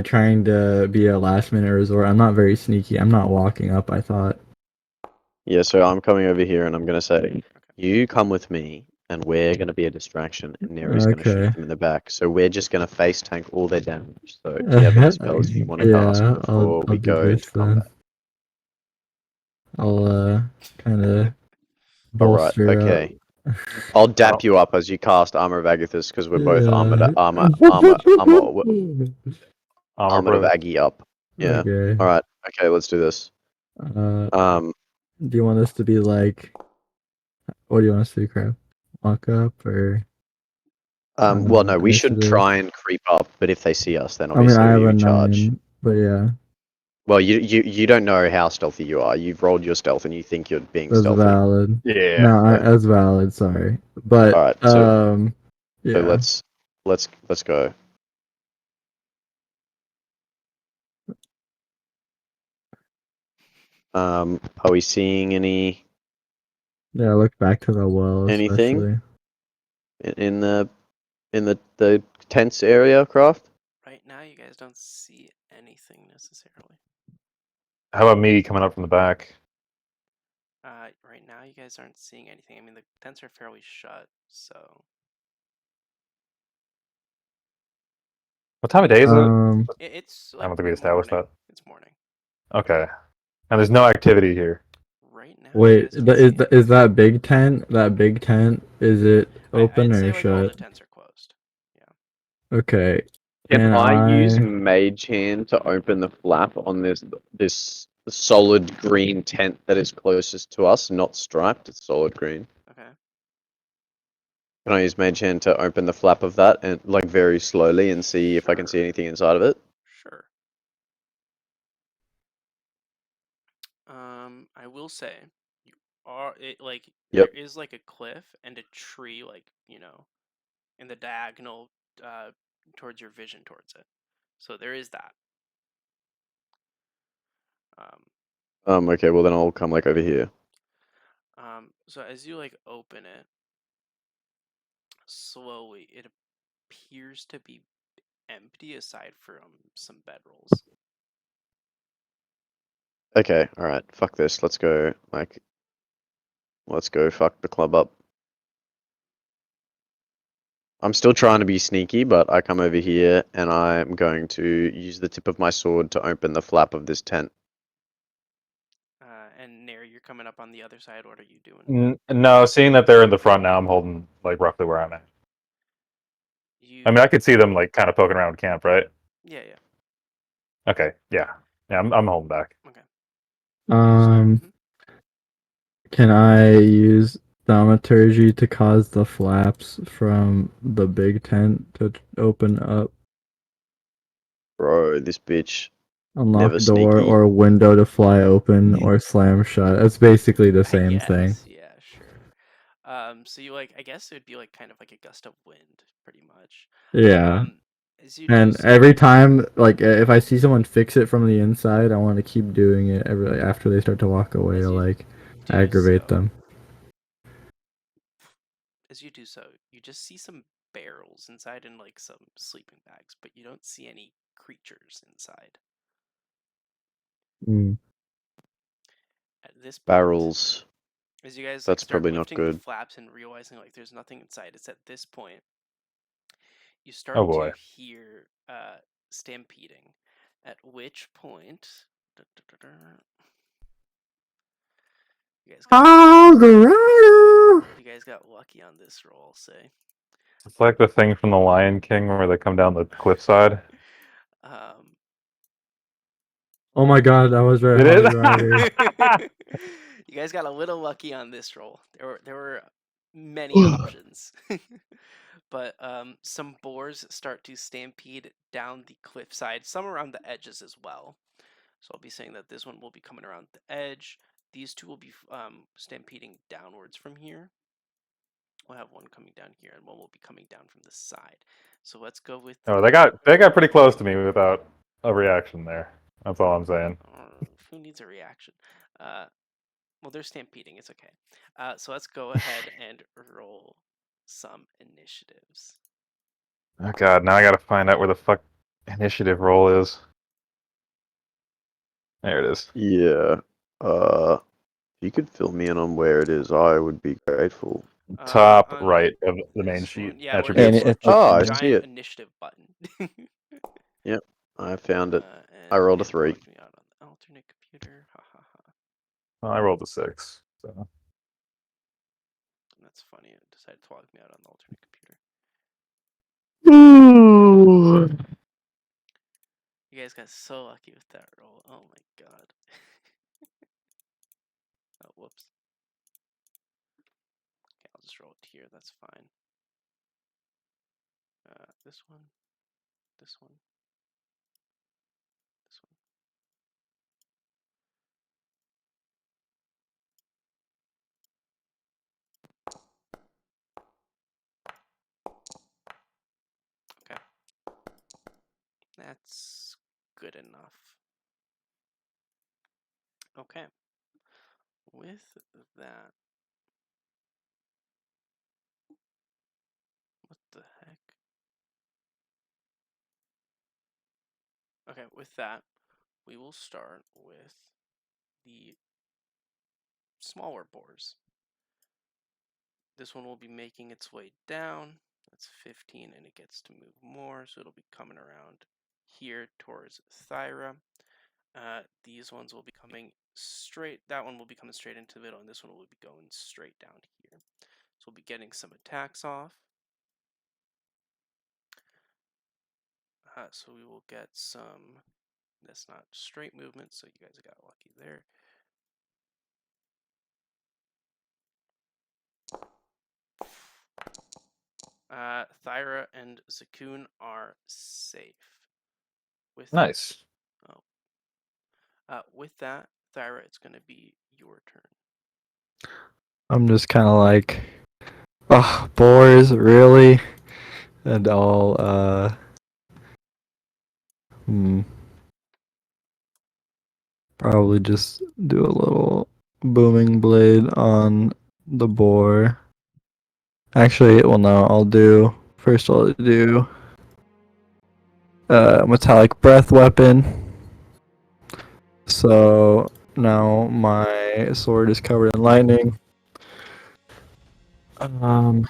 trying to be a last minute resort? I'm not very sneaky. I'm not walking up. I thought. Yeah, so I'm coming over here and I'm gonna say, you come with me and we're gonna be a distraction and Neri's gonna shoot Okay. them in the back. So we're just gonna face tank all their damage. So do you have any spells you want to cast Yeah, before I'll we do go this into then. combat? I'll kind of Alright, bolster up. okay. I'll dap you up as you cast Armor of Agathis because we're both Yeah. Armor Armor of bros. Aggie up. Yeah. Okay. Alright, okay, let's do this. Do Um, you want us to be like? What do you want us to do, Crab? Walk up or? well, no, we should Initiative? try and creep up, but if they see us, then I mean, I have obviously a you charge. 9, but yeah, Well, you don't know how stealthy you are. You've rolled your stealth and you think you're being that's stealthy. valid. Yeah. No, Yeah. that's valid. Sorry, but Alright, so yeah. let's go. Are we seeing Yeah, look back to the well, anything especially. in the tents area, Craft? Right now, you guys don't see anything necessarily. How about me coming up from the back? Right now, you guys aren't seeing anything. I mean, the tents are fairly shut, so What time of day is it? it's I like don't think we established morning. that. It's morning. Okay. And there's no activity here. Right now, you Wait, guys don't see anything. is that big tent? That big tent, is it open I'd or say like all the shut? tents are closed. Okay. Can I use I Mage Hand to open the flap on this solid green tent that is closest to us? Not striped, it's solid green. Okay. Can I use Mage Hand to open the flap of that and like very slowly and see if I can see Sure. anything inside of it? Sure. I will say, you are it like Yep. there is like a cliff and a tree, like in the diagonal, towards your vision towards it. So there is that. Okay, well then I'll come like over here. So as you like open it slowly, it appears to be empty aside from some bedrolls. Okay, alright, fuck this. Let's go fuck the club up. I'm still trying to be sneaky, but I come over here and I'm going to use the tip of my sword to open the flap of this tent. And Nair, you're coming up on the other side. What are you doing? No, seeing that they're in the front now, I'm holding like roughly where I'm at. I mean, I could see them like kind of poking around camp, right? Yeah, yeah. Okay, yeah. I'm holding back. Okay. can I use thaumaturgy to cause the flaps from the big tent to open up Bro, this bitch. Unlock Never a door sneaky. or a window to fly open or slam shut. It's basically the I same thing. guess, yeah, sure. So you like, I guess it would be like kind of like a gust of wind, pretty much. Yeah. As you do And so, every time, like, if I see someone fix it from the inside, I want to keep doing it every after they start to walk away As to you like do aggravate so, them. you just see some barrels inside and like some sleeping bags, but you don't see any creatures inside. Mm. At this point, Barrels. as you guys like That's start probably not lifting the good. flaps and realizing like there's nothing inside, it's at this point you start Oh boy. to hear stampeding. At which point, you guys got you guys got lucky on this roll, I'll say. It's like the thing from the Lion King where they come down the cliffside. Oh my god, that was It Red is. Hog Rider. You guys got a little lucky on this roll. There were many options. But some boars start to stampede down the cliffside, some around the edges as well. So I'll be saying that this one will be coming around the edge. These two will be stampeding downwards from here. We'll have one coming down here, and one will be coming down from the side. So let's go with. Oh, they got pretty close to me without a reaction there. That's all I'm saying. Who needs a reaction? Well, they're stampeding. It's okay. So let's go ahead and roll some initiatives. Oh god, now I gotta find out where the fuck initiative roll is. There it is. Yeah. If you could fill me in on where it is, I would be grateful. Top On right of the main this sheet. one, yeah, where Attributes. there's And Oh, a I see giant it. initiative button. I found it. And I rolled a it 3. logged me out on the alternate computer. Ha ha ha. Well, I rolled a 6. So That's funny. It decided to log me out on the alternate computer. You guys got so lucky with that roll. Oh my god. Oh, whoops. Okay, I'll just roll it here. That's fine. This one. This one. This one. Okay. That's good enough. Okay. With that. What the heck? Okay, with that, we will start with the smaller boars. This one will be making its way down. That's 15, and it gets to move more, so it'll be coming around here towards Thyra. These ones will be coming straight. That one will be coming straight into the middle, and this one will be going straight down here. So we'll be getting some attacks off. So we will get some. That's not straight movement, so you guys got lucky there. Thyra and Zakun are safe. nice. With that, Thyra, it's going to be your turn. I'm just kind of like, oh, boars, really? And I'll, probably just do a little booming blade on the boar. Actually, well, no, I'll do metallic breath weapon. So now my sword is covered in lightning. And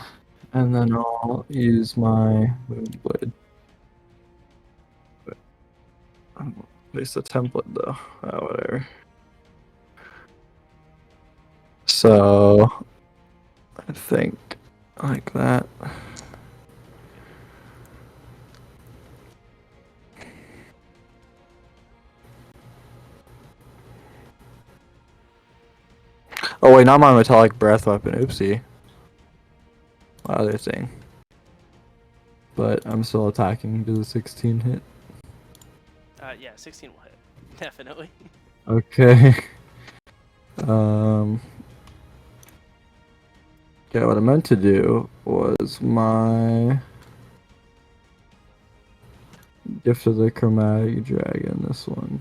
then I'll use my booming blade. There's a template though. Oh, whatever. So I think like that. Oh wait, not my metallic breath weapon. Oopsie. My other thing. But I'm still attacking. Does a 16 hit? Yeah, 16 will hit. Definitely. Okay. Yeah, what I meant to do was my Gift of the Chromatic Dragon, this one.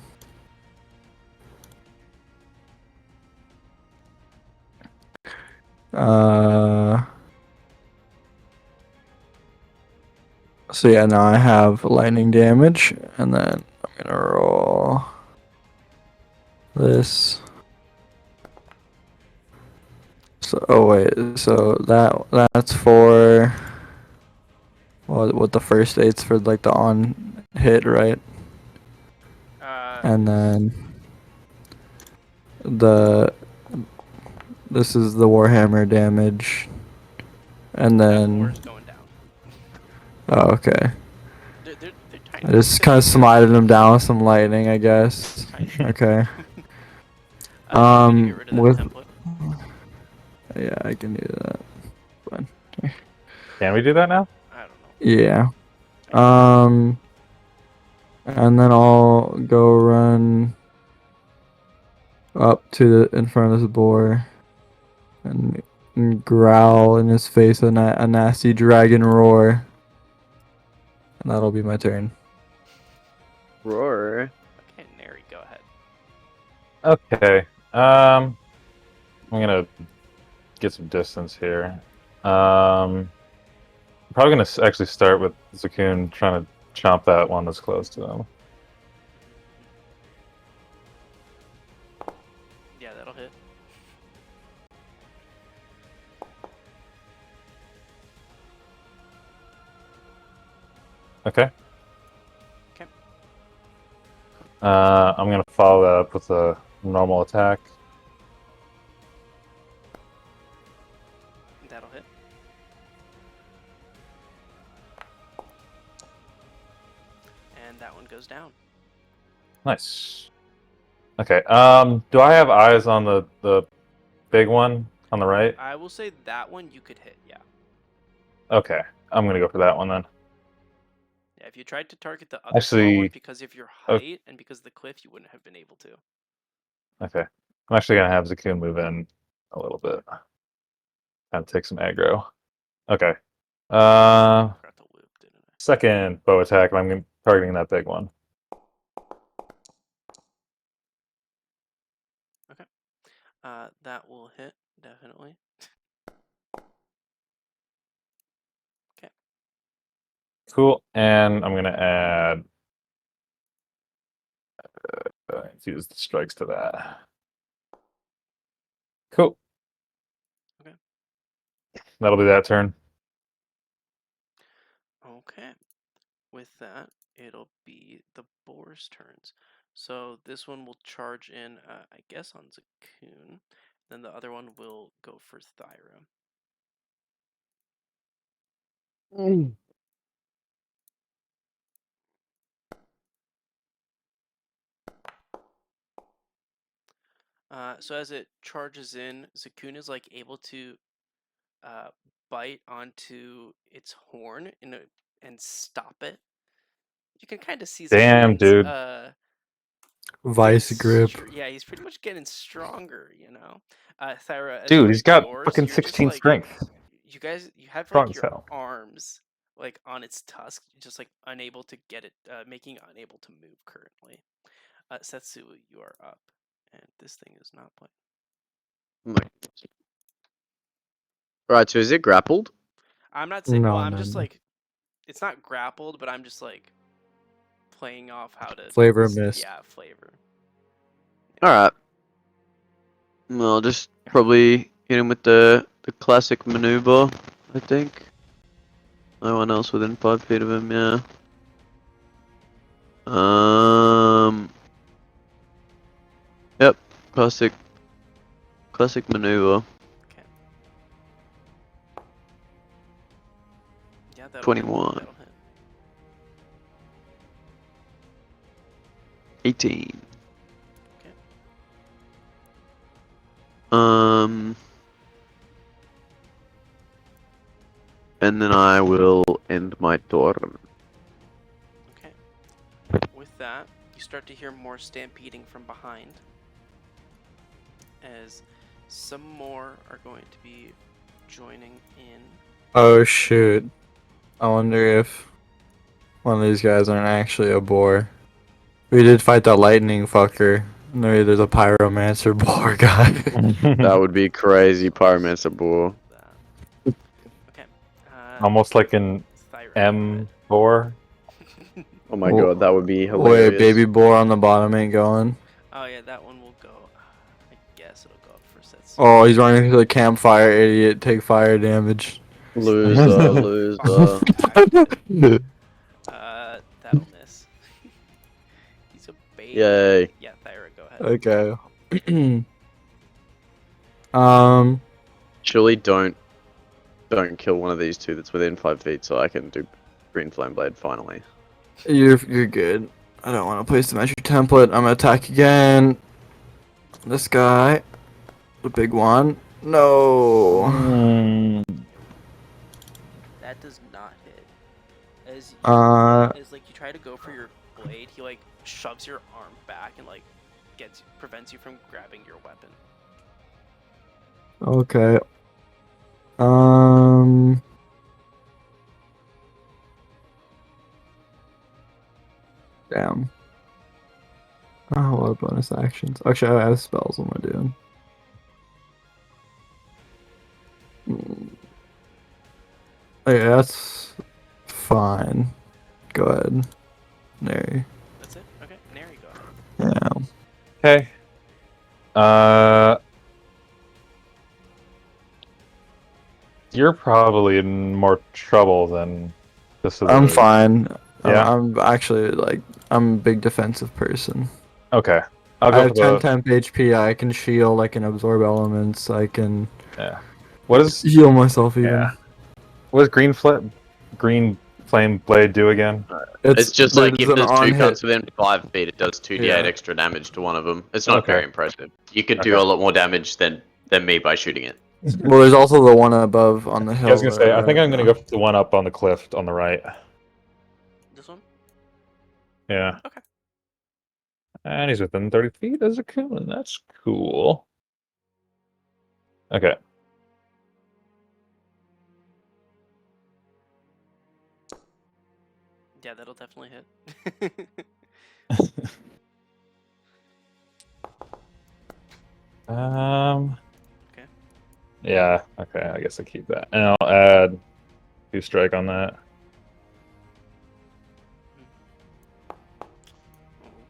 So yeah, now I have lightning damage, and then I'm gonna roll this. So oh wait, so that's for what the first eight's for like the on hit, right? And then this is the Warhammer damage, and then War's going down. oh okay. They're tiny. I just kind of smited him down with some lightning, I guess. Tiny. Okay. Do you want me to get rid of that With template? yeah, I can do that. Fine. Can we do that now? I don't know. Yeah. And then I'll go run up to in front of this boar and growl in his face a nasty dragon roar. And that'll be my turn. Roar. Okay, Neri, go ahead. Okay. I'm gonna get some distance here. Probably gonna actually start with Zakun trying to chomp that one that's close to him. Yeah, that'll hit. Okay. Okay. I'm gonna follow that up with a normal attack. That'll hit. And that one goes down. Nice. Okay. Do I have eyes on the big one on the right? I will say that one you could hit, yeah. Okay. I'm gonna go for that one then. Yeah, if you tried to target the other small one Actually, because of your height and because of the cliff, you wouldn't have been able to. okay. I'm actually gonna have Zakun move in a little bit. Kind of take some aggro. Okay. Forgot to loop, didn't I? Second bow attack, and I'm targeting that big one. Okay. That will hit, definitely. Okay. Cool. And I'm gonna add use the strikes to that. Cool. Okay. That'll be that turn. Okay. With that, it'll be the boar's turns. So this one will charge in, I guess, on Zakun. Then the other one will go for Thyra. So as it charges in, Zakun is like able to bite onto its horn and stop it. You can kind of see Damn, Zakun's dude. Vice grip. yeah, he's pretty much getting stronger, you know. Thyra, as Dude, for he's got yours, fucking you're just 16 like strength. you have Strong like as your hell. arms like on its tusk, just like unable to get it, making it unable to move currently. Setsu, you are up, and this thing is not playing. Right, so is it grappled? I'm not saying. Well, No, I'm no, just no. like, it's not grappled, but I'm just like playing off how to Flavor mist. Yeah, flavor. Alright. I'll just probably hit him with the classic maneuver, I think. No one else within 5 feet of him, yeah. Yep, classic maneuver. Okay. Yeah, that'll 21. That'll hit. 18. Okay. And then I will end my turn. Okay. With that, you start to hear more stampeding from behind, as some more are going to be joining in. Oh shoot. I wonder if one of these guys aren't actually a boar. We did fight that lightning fucker. No, there's a pyromancer boar guy. That would be crazy, Pyromancer boar. Okay. Almost like an Thyra, go ahead. M4. Oh my Wh- god, that would be Wait, hilarious. baby boar on the bottom ain't going. Oh yeah, that one will go. I guess it'll go up for sets. Oh, he's running through the campfire, idiot. Take fire damage. Loser, loser. That'll miss. He's a baby. Yay. Yeah, Thyra, go ahead. Okay. Surely don't kill one of these two that's within 5 feet so I can do Green Flame Blade finally. You're good. I don't want to place the measure template. I'm gonna attack again. This guy, the big one. No. That does not hit. As like you try to go for your blade, he like shoves your arm back and like prevents you from grabbing your weapon. Okay. Damn. Oh, what bonus actions? Actually, I have spells. What am I doing? Okay, that's fine. Go ahead. Nary. That's it? Okay, Nary, go ahead. Yeah. Okay. You're probably in more trouble than this is. I'm fine. Yeah? I'm actually I'm a big defensive person. Okay. I'll I go have for 10 the. temp HP. I can shield. I can absorb elements. I can Yeah. What is? heal myself even. Yeah. What does Green Flame Blade do again? It's just like if there's an there's on two hit. cunts within 5 feet, it does 2d8 Yeah. extra damage to one of them. It's not Okay. very impressive. You could do Okay. a lot more damage than me by shooting it. Well, there's also the one above on the hill. I was gonna say, I think I'm gonna go. go for the one up on the cliff on the right. This one? Yeah. Okay. And he's within 30 feet as a coon. That's cool. Okay. Yeah, that'll definitely hit. Okay. Yeah. Okay. I guess I keep that, and I'll add 2 strike on that.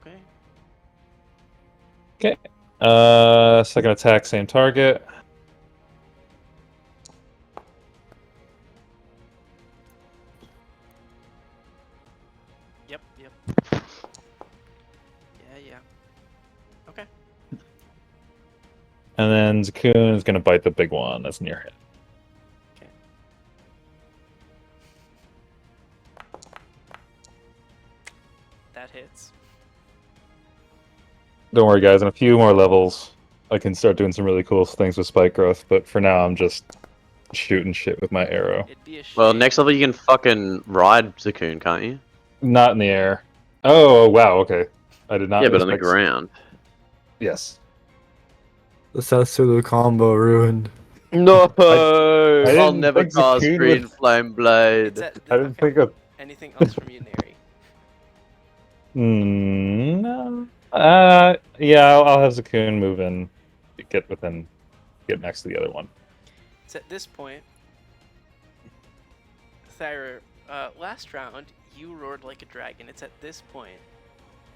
Okay. Okay. Second attack, same target. Yep. Yeah. Okay. And then Zakun is gonna bite the big one that's near him. Okay. That hits. Don't worry, guys. In a few more levels, I can start doing some really cool things with spike growth. But for now, I'm just shooting shit with my arrow. It'd be a shame. Well, next level you can fucking ride Zakun, can't you? Not in the air. Oh wow. Okay. I did not. Yeah, but on the expect- ground. Yes. The Setsulu combo ruined. No! I I'll didn't never think cast Zakun Green would- Flame Blade. It's at, I didn't okay. think of. Anything else from you, Nary? No. Yeah, I'll have Zakun move in, get next to the other one. It's at this point, Thyra, last round, you roared like a dragon. It's at this point,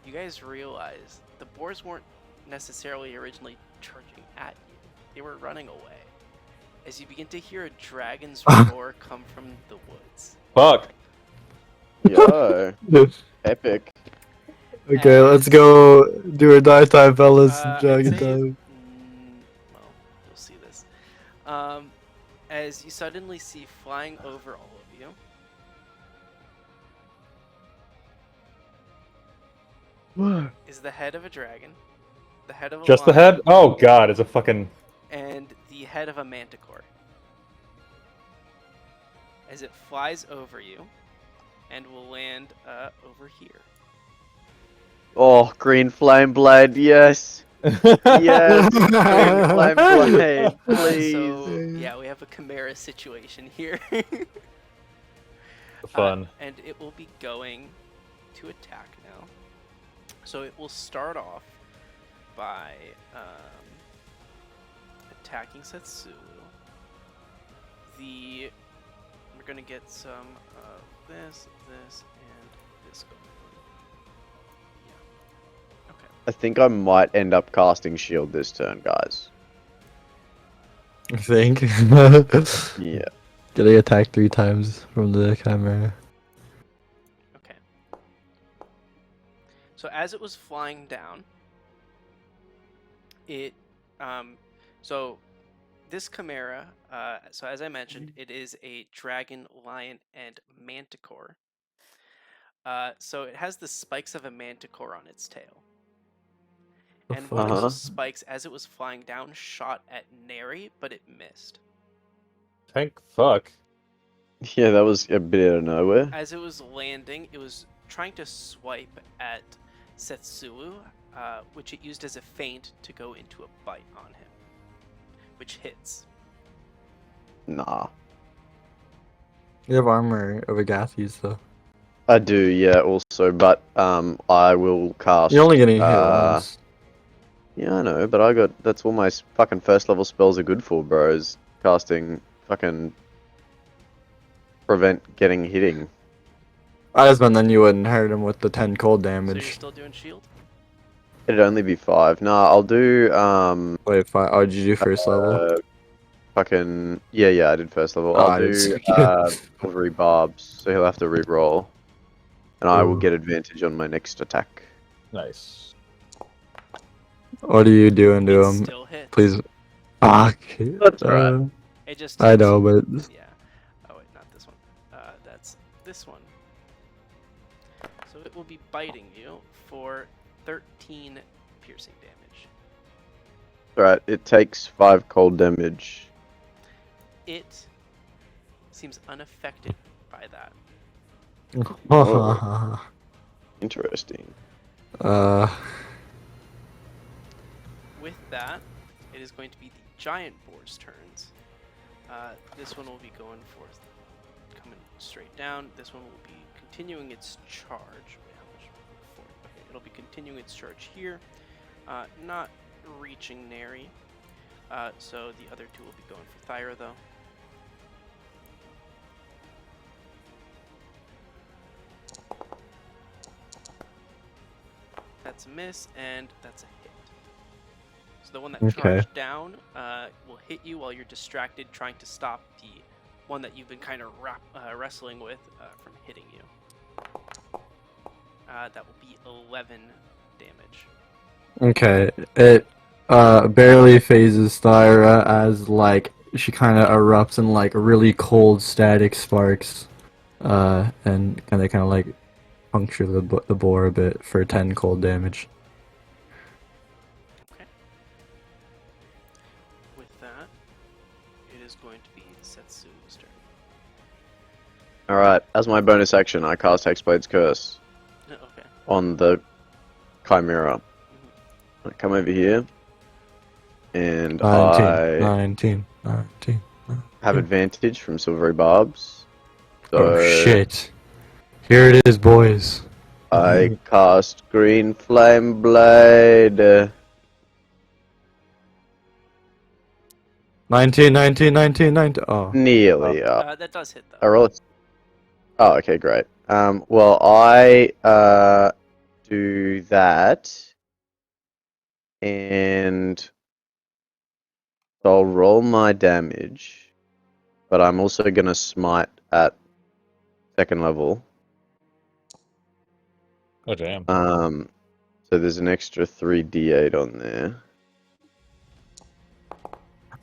you guys realize the boars weren't necessarily originally charging at you. They were running away. As you begin to hear a dragon's roar come from the woods. Fuck. Yo, epic. Okay, let's go do or die time, fellas. I'd Dragon say- time. Well, you'll see this. As you suddenly see flying over all of you is the head of a dragon, the head of a Just the lion, head? Oh god, it's a fucking. and the head of a manticore. As it flies over you and will land over here. Oh, green flame blade, yes. Yes, green flame blade, please. So yeah, we have a Chimera situation here. Fun. And it will be going to attack now. So it will start off by attacking Setsulu. We're gonna get some of this, and this going on. Yeah. Okay. I think I might end up casting shield this turn, guys. I think. Yeah. Getting attacked 3 times from the camera. Okay. So as it was flying down, so this Chimera, so as I mentioned, it is a dragon, lion, and manticore. So it has the spikes of a manticore on its tail. And one of Uh-huh. those spikes, as it was flying down, shot at Neri, but it missed. Thank fuck. Yeah, that was a bit out of nowhere. As it was landing, it was trying to swipe at Setsulu, which it used as a feint to go into a bite on him, which hits. Nah. You have armor of Agathis though. I do, yeah, also, but I will cast. You're only getting hit once. Yeah, I know, but that's what my fucking first level spells are good for, bro. Is casting fucking prevent getting hitting. I just meant then you wouldn't hurt him with the 10 cold So you're damage. still doing shield? It'd only be 5. Nah, I'll do Wait, oh, did you do first level? fucking yeah, I did first level. Oh, I'll I do didn't silvery barbs, so he'll have to re-roll, and I will Ooh. get advantage on my next attack. Nice. What are you doing to It him? still hits. Please. Fuck. That's right. It just I takes- know, but Yeah. Oh wait, not this one. That's this one. So it will be biting you for 13 piercing damage. Alright, it takes 5 cold damage. It seems unaffected by that. Interesting. With that, it is going to be the giant boar's turns. This one will be going forth, coming straight down. This one will be continuing its charge. Wait, how much? 4. Okay, it'll be continuing its charge here, not reaching Neri. So the other two will be going for Thyra though. That's a miss, and that's a hit. So the one that Okay. charged down will hit you while you're distracted trying to stop the one that you've been kind of wrestling with from hitting you. That will be 11 damage. Okay, it barely phases Thyra as like she kind of erupts in like really cold static sparks, and kind of like puncture the boar a bit for 10 cold damage. Okay. With that, it is going to be Setsu's turn. Alright, as my bonus action, I cast Hexblade's Curse Okay. on the Chimera. I come over here, and 19. have advantage from Silvery Barbs. So Oh shit! Here it is, boys. I cast Green Flame Blade. 19. Oh. Nearly. That does hit though. I roll it. Oh, okay, great. Well, I do that, and so I'll roll my damage, but I'm also gonna smite at 2nd level. Oh damn. So there's an extra 3d8 on there.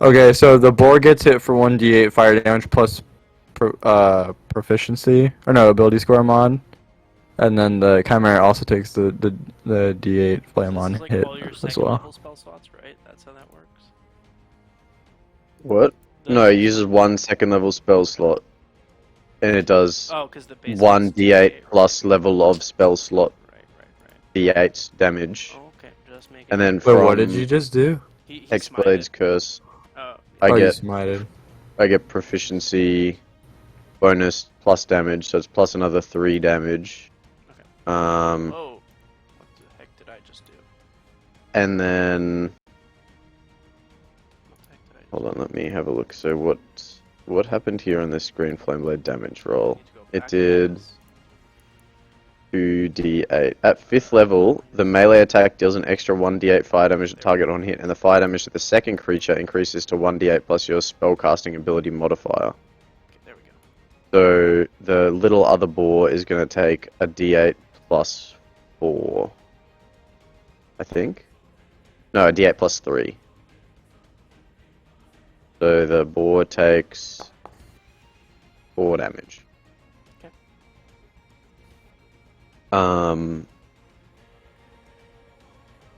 Okay, so the boar gets hit for 1d8 fire damage plus proficiency, or no, ability score I'm on. And then the Chimera also takes the d8 flame on This is like hit all your as second well. level spell slots, right? That's how that works. What? No, it uses 1 2nd level spell slot, and it does Oh, because the base 1d8 right? plus level of spell slot. Right. d8 damage, Oh, okay, just make it. and then Wait, from what did you just do? He Hexblade's smited. Curse, Oh, I Oh, you get smited. proficiency bonus plus damage, so it's plus another 3 damage. Okay. Um, whoa. What the heck did I just do? and then What the heck did I just hold on, let me have a look. So what happened here on this Green Flameblade damage roll? Need to go It back did this. 2d8. At 5th level, the melee attack deals an extra 1d8 fire damage to target on hit, and the fire damage to the second creature increases to 1d8 plus your spellcasting ability modifier. Okay, there we go. So the little other boar is going to take a d8 plus 4, I think. No, a d8 plus 3. So the boar takes 4 damage. Okay.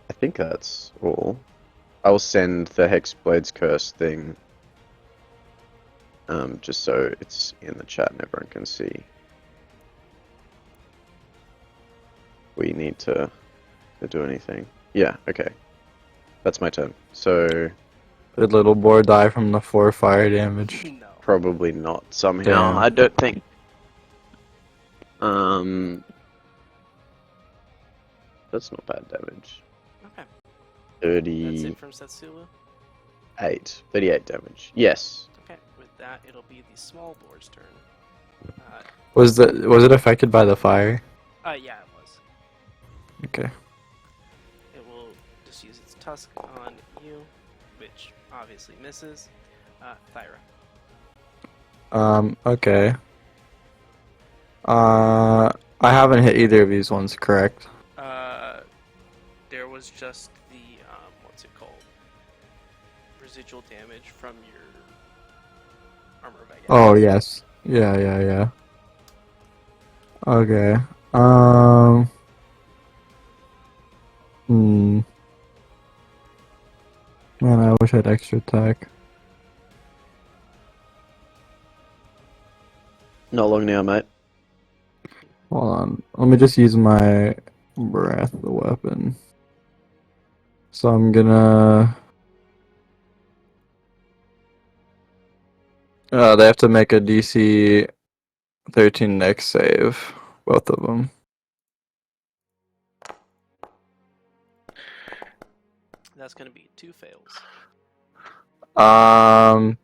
I think that's all. I'll send the Hexblade's Curse thing, just so it's in the chat and everyone can see. We need to do anything. Yeah, okay. That's my turn. So, Did little boar die from the 4 fire damage? No. probably not somehow. Damn. I don't think. That's not bad damage. Okay. 38. That's it from Setsulu. 38 damage. Yes. Okay. With that, it'll be the small boar's turn. Was it affected by the fire? Yeah, it was. Okay. It will just use its tusk on you, which obviously misses. Thyra. Okay. I haven't hit either of these ones, correct? There was just the what's it called? Residual damage from your armor of Agath. Oh, yes. Yeah. Okay. Man, I wish I had extra attack. Not long now, mate. Hold on. Let me just use my breath weapon. So I'm gonna... they have to make a DC 13 next save. Both of them. That's gonna be 2 fails. Pog?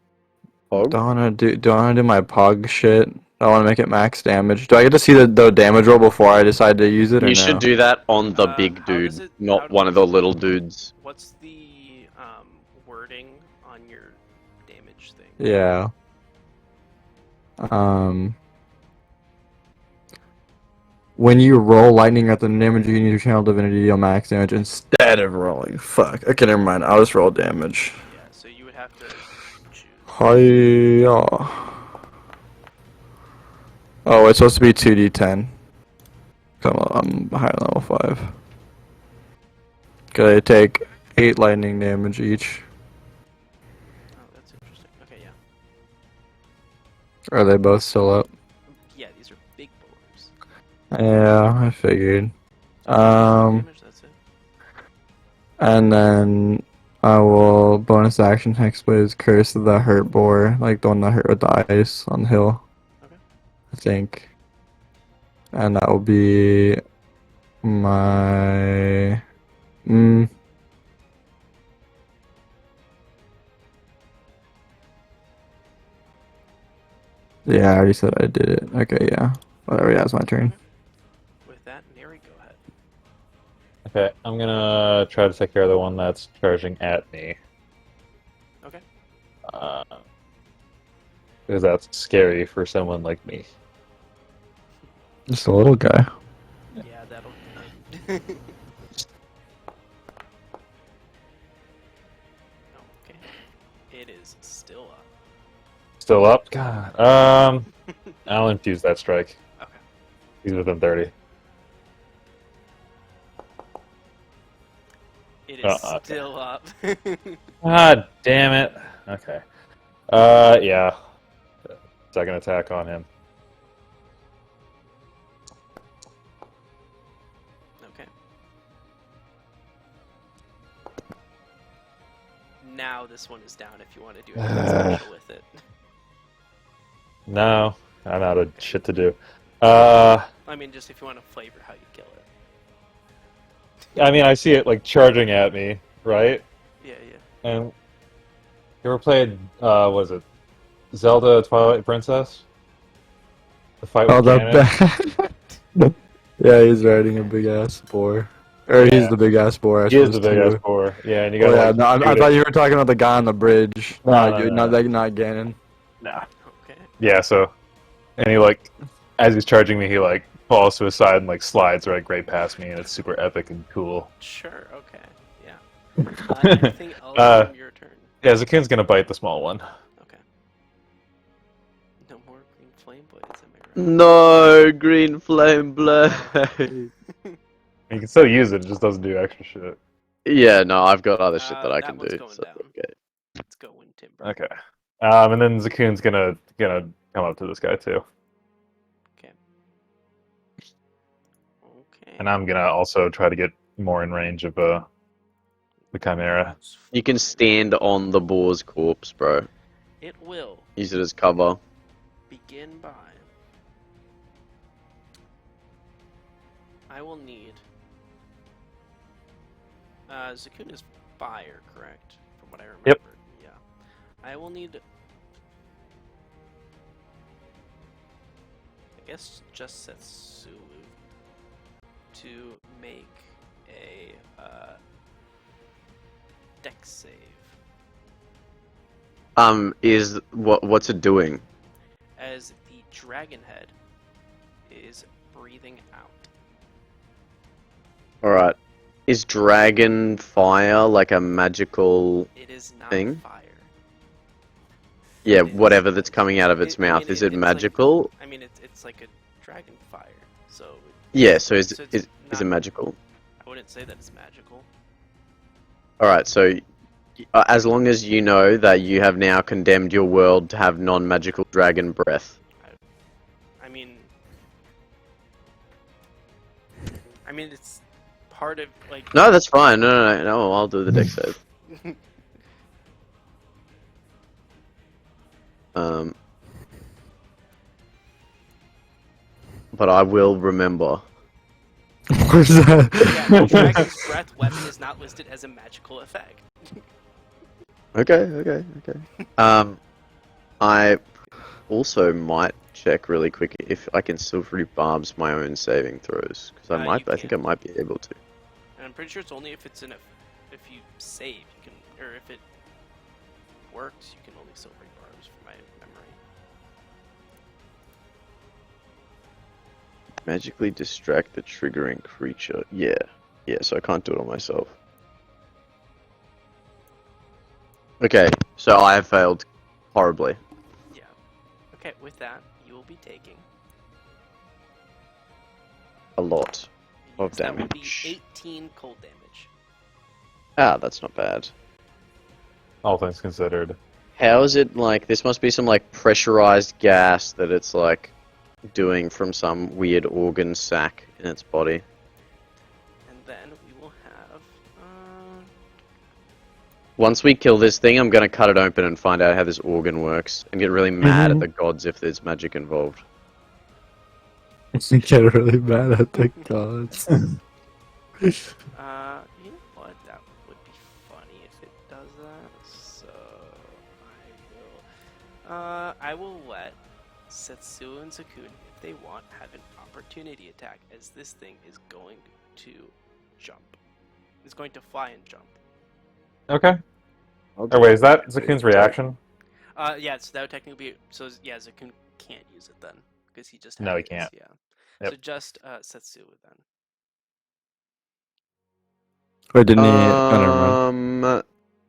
Do I wanna do my pog shit? I wanna make it max damage. Do I get to see the damage roll before I decide to use it or You no? should do that on the big How does dude, it- not how- one of the little dudes. What's the wording on your damage thing? Yeah. When you roll lightning at the damage, you can use your channel divinity deal max damage instead of rolling. Fuck. Okay, never mind. I'll just roll damage. Yeah, so you would have to choose. Hiya. Oh, it's supposed to be 2d10. Come on, I'm higher than level 5. Okay, take 8 lightning damage each. Oh, that's interesting. Okay, yeah. Are they both still up? Yeah, these are big boars. Yeah, I figured. Damage, that's it. And then I will bonus action Hexblade's Curse of the hurt boar, like the one that hurt with the ice on the hill. Okay. I think. And that will be my yeah, I already said I did it. Okay, yeah. Whatever, yeah, it's my turn. With that, Neri, go ahead. Okay, I'm gonna try to take care of the one that's charging at me. Okay. Because that's scary for someone like me. Just a little guy. Yeah, that'll. Okay. It is still up. Still up? God. I'll infuse that strike. Okay. He's within 30. It is Okay. still up. Ah, damn it. Okay. Yeah. Second attack on him. Okay. this one is down if you want to do anything special with it. No, I'm out of shit to do. I mean, just if you want to flavor how you kill it. I mean, I see it like charging at me, right? Yeah. And you ever played, what is it, Zelda Twilight Princess? The fight Oh, with Ganon? Yeah, he's riding a big ass boar. Or he's Yeah. the big ass boar, I He is the suppose, big ass too. boar. Yeah, and you Oh gotta yeah, like no, I shoot thought it. you were talking about the guy on the bridge. No, Not no. not Ganon. Nah. Okay. Yeah, so, and he like, as he's charging me, he like falls to his side and like slides right past me, and it's super epic and cool. Sure. Okay. Yeah. Anything else from your turn? Yeah, Zakun's gonna bite the small one. Okay. No more green flame blades, am I right? No, green flame blade. You can still use it; it just doesn't do extra shit. Yeah, no, I've got other shit that I That can one's do. going So, down. okay. Let's go wind timber. Okay. And then Zakun's gonna come up to this guy too, Okay. and I'm gonna also try to get more in range of the Chimera. You can stand on the boar's corpse, bro. It will Use it as cover. begin by. I will need. Zakun is fire, correct? From what I remember. Yep. Yeah. I will need. I guess just Setsulu to make a dex save. Is what's it doing? As the dragon head is breathing out. Alright. Is dragon fire like a magical It is not thing? fire. Yeah, It is- whatever that's coming out of its I mean, mouth. Is it it's magical? Like, I mean, it's like a dragon fire. So. Yeah, so is so it's is not, it magical? I wouldn't say that it's magical. Alright, so as long as you know that you have now condemned your world to have non-magical dragon breath. I mean, it's part of like. No, that's fine. No, I'll do the deck save. But I will remember. Where's that? Yeah, the dragon's breath weapon is not listed as a magical effect. Okay. I also might check really quick if I can still rebarbs my own saving throws, because I think I might be able to. And I'm pretty sure it's only if it's in a, if you save, you can, or if it works, you can only still bring barbs from my memory. Magically distract the triggering creature. Yeah, so I can't do it on myself. Okay, so I have failed horribly. Yeah. Okay, with that, you will be taking A lot of yes, that will be damage. 18 cold damage. Ah, that's not bad. All things considered. How is it like? This must be some like pressurized gas that it's like doing from some weird organ sac in its body. And then we will have. Once we kill this thing, I'm gonna cut it open and find out how this organ works, and get really mad at the gods if there's magic involved. Get really mad at the gods. You know what? That would be funny if it does that. So I will let Setsu and Zakun, if they want, have an opportunity attack, as this thing is going to jump. It's going to fly and jump. Okay. Oh wait, is that Zakun's reaction? Yeah, so that would technically be. So yeah, Zakun can't use it then, because he just. No, had he his, can't. Yeah. Yep. So just Setsu then. Wait, didn't he? Oh, never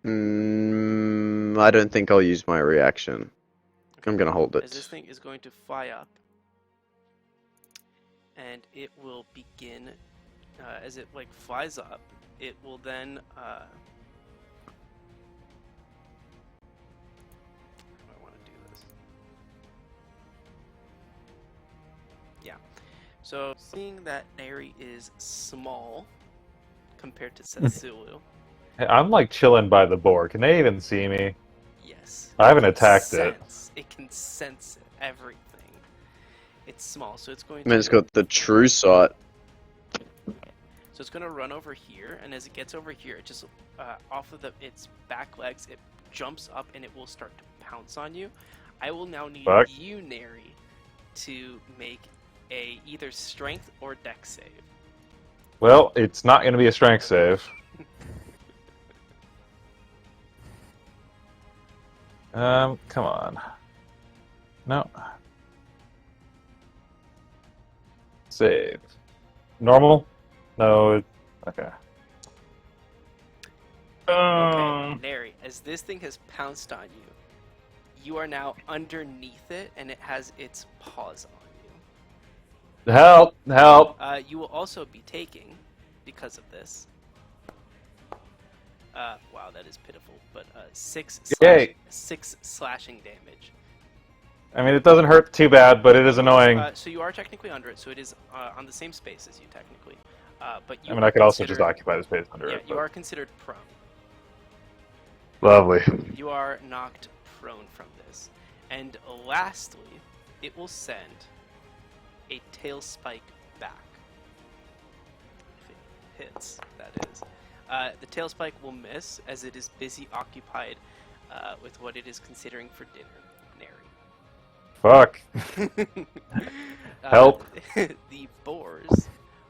mind. I don't think I'll use my reaction. I'm gonna hold As this it. thing is going to fly up, and it will begin. As it like flies up, it will then. How do I want to do this? Yeah. So seeing that Neri is small compared to Setsulu, I'm like chilling by the board. Can they even see me? Yes. I haven't It can attacked it. It can sense everything. It's small, so it's going I mean, it's to. got the true sight. So it's going to run over here, and as it gets over here, it just off of its back legs, it jumps up and it will start to pounce on you. I will now need Fuck. you, Neri, to make a either strength or dex save. Well, it's not going to be a strength save. Come on. No. Save. Normal? No. Okay. Okay, Neri, as this thing has pounced on you, you are now underneath it, and it has its paws on you. Help! Help! You will also be taking, because of this. Wow, that is pitiful. But Yay. 6 slashing damage. I mean, it doesn't hurt too bad, but it is annoying. So you are technically under it. So it is on the same space as you technically. But you I mean, I could also just occupy the space under yeah, it. you but- are considered prone. Lovely. You are knocked prone from this. And lastly, it will send a tail spike back. If it hits, that is. The tail spike will miss as it is busy occupied with what it is considering for dinner. Fuck. Nary. Help. The boars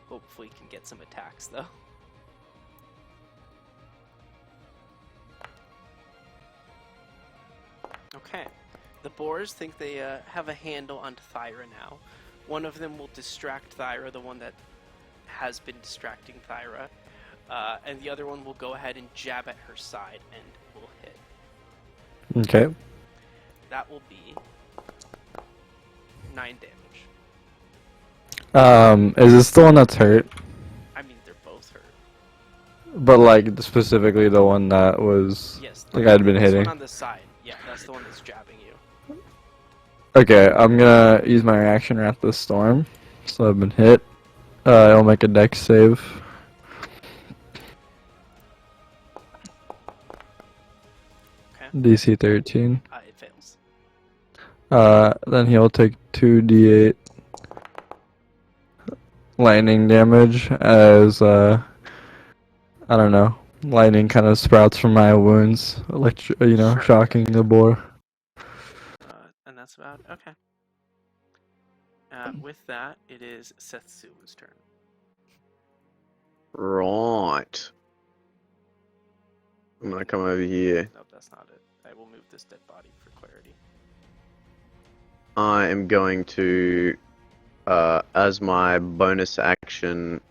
hopefully can get some attacks though. Okay. The boars think they have a handle on Thyra now. One of them will distract Thyra, the one that has been distracting Thyra. And the other one will go ahead and jab at her side and will hit. Okay. That will be 9 damage. Is this the one that's hurt? I mean, they're both hurt. But like specifically the one that was Yes. like I'd been this hitting. one on the side. Yeah, that's the one that's jabbing you. Okay, I'm gonna use my reaction at the storm. So I've been hit. I'll make a dex save. Okay. DC 13. It fails. Then he'll take 2d8 lightning damage as I don't know, lightning kind of sprouts from my wounds, Sure. shocking the boar. And that's about it. Okay. With that, it is Sethsu's turn. Right. I'm gonna come over here. Nope, that's not it. I will move this dead body for clarity. I am going to, as my bonus action,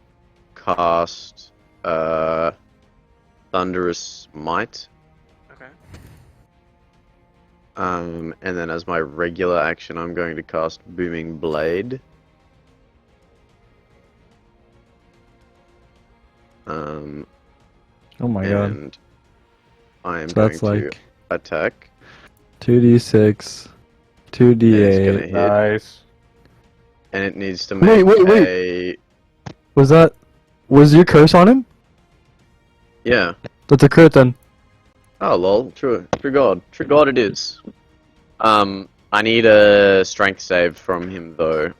cast Thunderous Might. Okay. And then as my regular action, I'm going to cast Booming Blade. Oh my god. And I am So going that's to like attack. 2d6, And it's 2d8. gonna hit, Nice. and it needs to Wait, make wait. a... Was your curse on him? Yeah. That's a crit then. Oh lol, true god it is. I need a strength save from him though.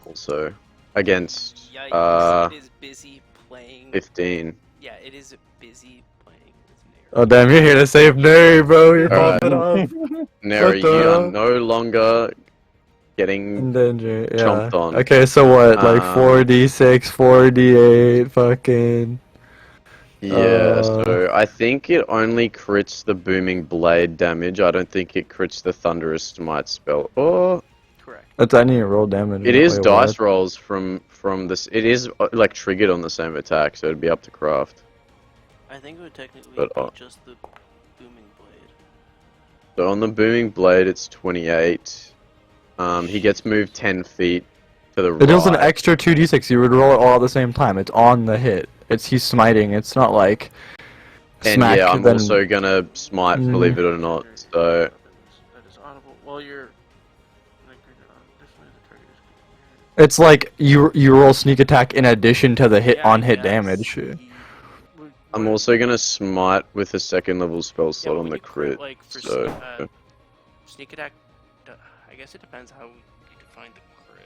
Also, against Yikes, it is busy playing. 15. Yeah, it is busy playing with Neri. Oh damn, you're here to save Neri, bro. You're Alright. popping off. Neri, What you the- are no longer In getting danger, yeah. chomped on. Okay, so what? Like Um, 4d6, 4d8, fucking. yeah. So I think it only crits the booming blade damage. I don't think it crits the thunderous might spell. Oh, Correct. That's any roll damage. it is Wait, dice what? rolls from this. It is like triggered on the same attack, so it'd be up to craft. I think it would technically But, be just the booming blade. So on the booming blade, it's 28. He gets moved 10 feet to the right. It does an extra 2d6. You would roll it all at the same time. It's on the hit. He's smiting. It's not like. And smack, yeah, I'm then- also gonna smite, believe it or not. So That is audible. Well, you're. It's like you roll sneak attack in addition to the hit Yeah, I on hit guess. damage. I'm What- also gonna smite with a second level spell yeah, slot what on would the you crit, crit. like for So, sneak attack? I guess it depends how you define the crit.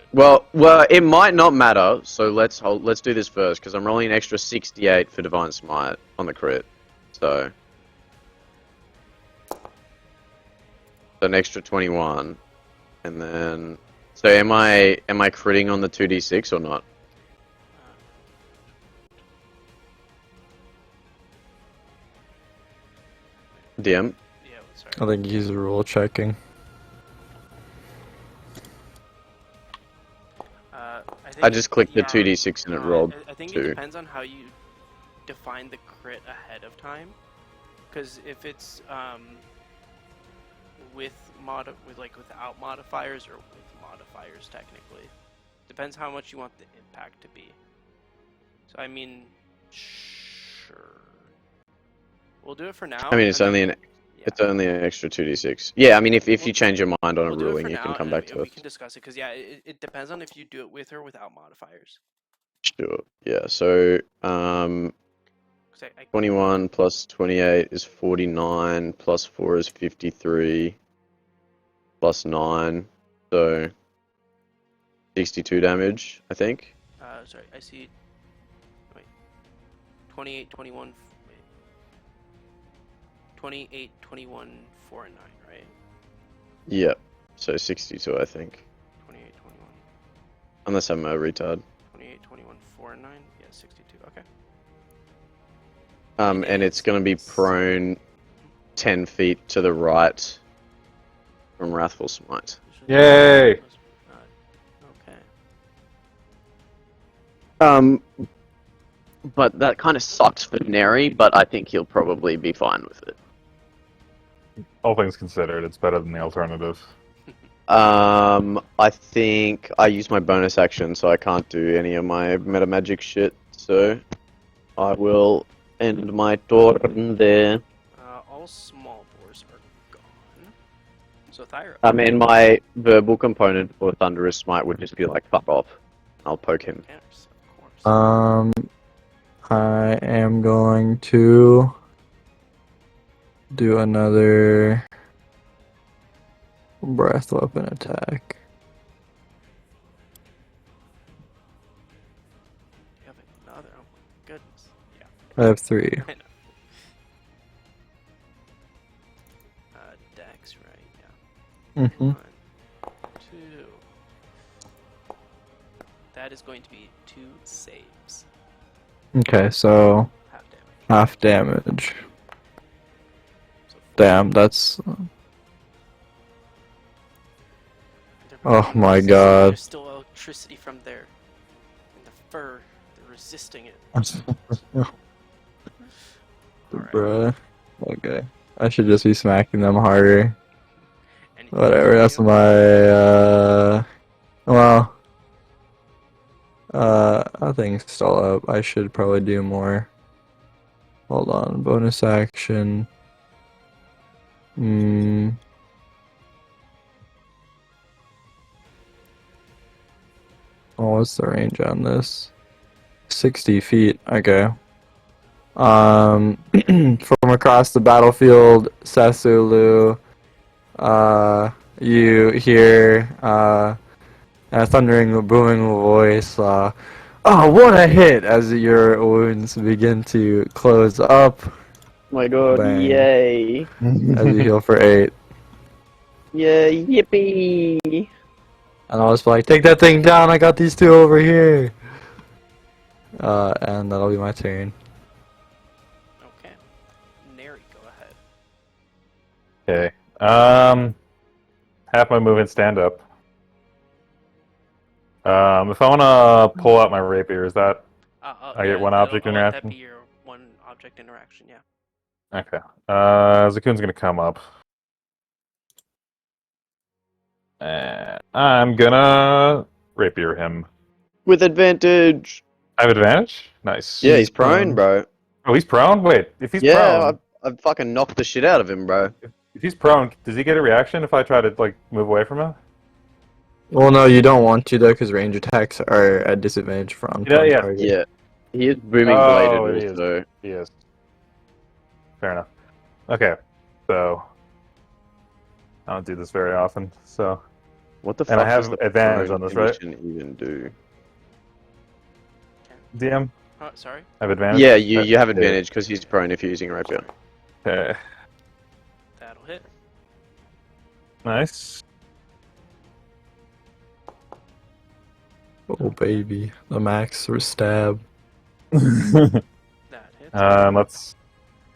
well, it might not matter. So let's do this first because I'm rolling an extra 68 for divine smite on the crit. So an extra 21, and then so am I critting on the 2d6 or not? DM. Yeah, I sorry. think he's rule checking. I just clicked the yeah, 2d6 and it no, rolled I think 2. it depends on how you define the crit ahead of time. Because if it's with without modifiers or with modifiers, technically, depends how much you want the impact to be. So I mean, sure, we'll do it for now. I mean, it's and only then- an yeah. it's only an extra 2d6. Yeah, I mean, if We'll- you change your mind on a We'll do it ruling, for you now, can come and back to we us. can discuss it. Because yeah, it depends on if you do it with or without modifiers. Sure. Yeah. So 'Cause I 21 plus 28 is 49, plus 4 is 53, plus 9, so 62 damage, I think. sorry, I see. Wait, 28, 21. Wait, 28, 21, 4, and 9, right? Yep. So 62, I think. 28, 21, Unless I'm a retard. 28, 21, 4, and 9. Yeah, 62. Okay. And it's going to be prone 10 feet to the right from Wrathful Smite. Yay! Okay. But that kind of sucks for Neri, but I think he'll probably be fine with it. All things considered, it's better than the alternative. I think I use my bonus action, so I can't do any of my meta magic shit. So I will end my turn there. All small boars are gone. So Thyra. And my verbal component for Thunderous Smite would just be like, fuck off. I'll poke him. Yes, of course. I am going to do another breath weapon attack. You have another. Oh my goodness. Yeah. I have 3. I know. Dex, right? Yeah. Mm-hmm. 1, 2. That is going to be 2 saves. Okay, so Half damage. half damage. So Damn, that's. Oh there's- my there's- god. There's still electricity from there. And the fur, they're resisting it. Alright. Bruh. Okay. I should just be smacking them harder. Anything Whatever, else that's you my, well, I think still up. I should probably do more. Hold on, bonus action. Oh, what's the range on this? 60 feet, okay. From across the battlefield, Sasulu, you hear, a thundering, booming voice, oh, what a hit! As your wounds begin to close up. My god, Bang. yay. As you heal for 8. Yay, yippee! And I was like, take that thing down, I got these 2 over here! And that'll be my turn. Okay. Neri, go ahead. Okay. Half my movement stand up. If I want to pull out my rapier, is that I get one object I'll let that interaction? be your one object interaction, yeah. okay? Zakun's gonna come up, and I'm gonna rapier him. With advantage! I have advantage. Nice. Yeah, he's prone, bro. Oh, he's prone. Wait, if he's Yeah, prone, I fucking knocked the shit out of him, bro. if he's prone, does he get a reaction if I try to like move away from him? Well, no, you don't want to though, because range attacks are at disadvantage from Yeah, yeah. target. Yeah. He is booming Oh, bladed he is. also. He is. Fair enough. Okay, so I don't do this very often. So What the And I fuck have does the advantage prone on this, right? condition even do? DM, Sorry. I have advantage. Yeah, you have Yeah. advantage because he's prone if you're using rapier. Okay, That'll hit. nice. Oh baby, the max or stab. That hits.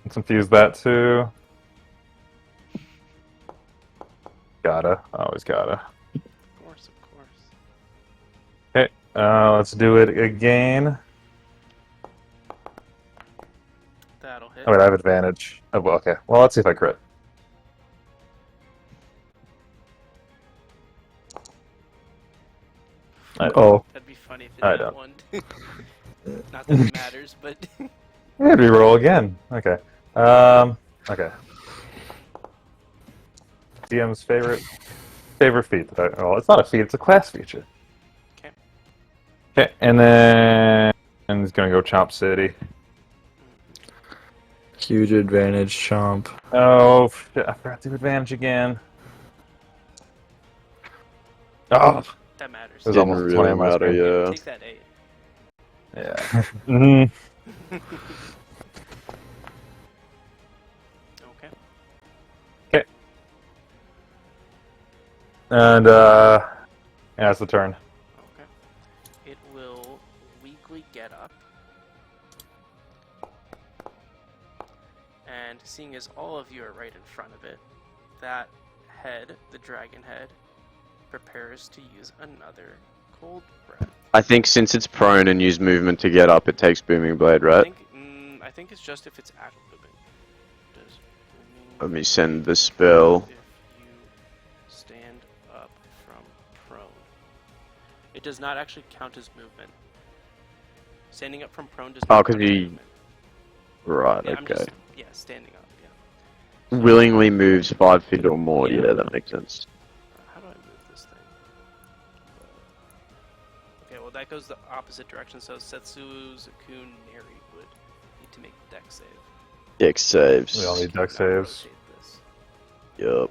Let's infuse that too. Gotta, always gotta. Of course, of course. Okay, let's do it again. That'll hit. Oh wait, I have advantage. Oh, well, okay. Well, let's see if I crit. Oh, That'd be funny if it I had don't. one. Not that it matters, but Yeah, reroll again. Okay. Okay. DM's favorite feat. Well, it's not a feat. It's a class feature. Okay. Okay, and then he's gonna go Chomp City. huge advantage, Chomp. Oh, shit, I forgot to do advantage again. Oh, that matters. It was Didn't almost 20 really on my matter, screen. yeah. Take that 8. yeah. Mhm. Okay. Okay. And yeah, it's the turn. Okay. It will weakly get up. And seeing as all of you are right in front of it, that head, the dragon head, prepares to use another cold breath. I think since it's prone and use movement to get up, it takes booming blade, right? I think it's just if it's active movement. Does booming Let me send the spell. if you stand up from prone. It does not actually count as movement. Standing up from prone does Oh, not 'cause count as you- movement. Right, Yeah, I'm okay. just, standing up, yeah. Willingly moves 5 feet or more. Yeah. Yeah, that makes sense. How do I move this thing? Okay, well that goes the opposite direction, so Setsu, Zakun, Neri would need to make deck save. Dex saves. We all need deck Now saves. rotate this. Yup.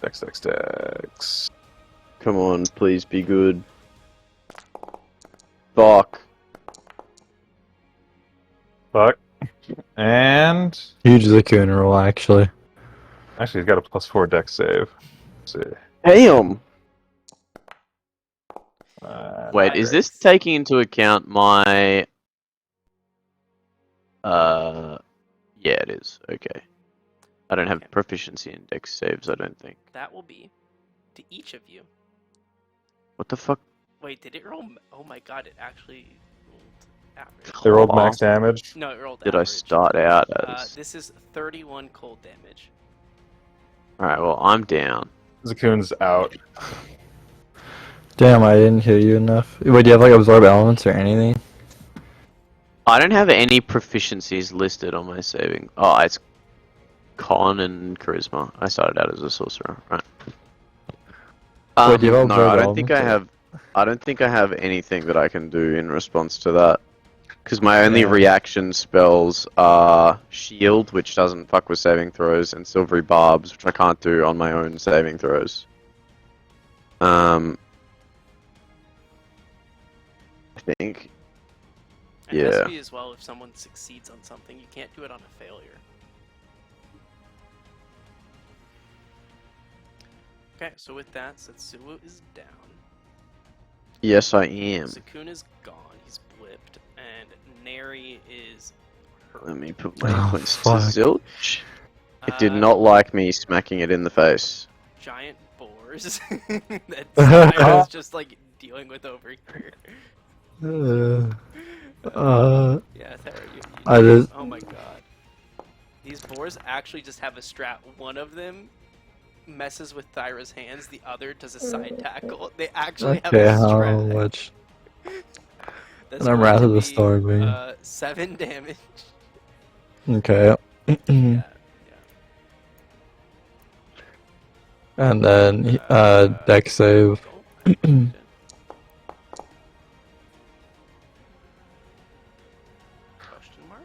Dex. Come on, please be good. Fuck. Fuck. And Huge Zakun roll, actually. actually, he's got a +4 dex save. Let's see. Damn! Wait, Hi, is this Grace. taking into account my... Yeah, it is. Okay. I don't have Okay. proficiency in dex saves, I don't think. That will be to each of you. What the fuck? Wait, did it roll? Oh my god, it actually rolled average. They rolled Aw. max damage. No, it rolled Did I average. start out as... This is 31 cold damage. Alright, well, I'm down. Zakun's out. Damn, I didn't hear you enough. Wait, do you have like absorb elements or anything? I don't have any proficiencies listed on my saving. Oh, it's con and charisma. I started out as a sorcerer, right? Wait, do you have no, observe I don't think I elements, have. I don't think I have anything that I can do in response to that. Because my only Yeah. reaction spells are shield, which doesn't fuck with saving throws, and silvery barbs, which I can't do on my own saving throws. I think. And it has Yeah. to be as well if someone succeeds on something. You can't do it on a failure. Okay, so with that, Setsuo is down. Yes, I am. Zakun is gone. He's blipped. And Neri is hurt. Let me put my Oh, points to fuck. zilch. It did not like me smacking it in the face. Giant boars that Simon's just like dealing with over here. Yeah, Thera, I just- oh my god. These boars actually just have a strat. One of them messes with Thyra's hands, the other does a side tackle. They actually have Okay, a how strat. much? That's And I'm going Wrath to of the be, Storm, man. 7 damage. Okay. Yeah, yeah. And then deck save. Oh, I clicked it. Question mark?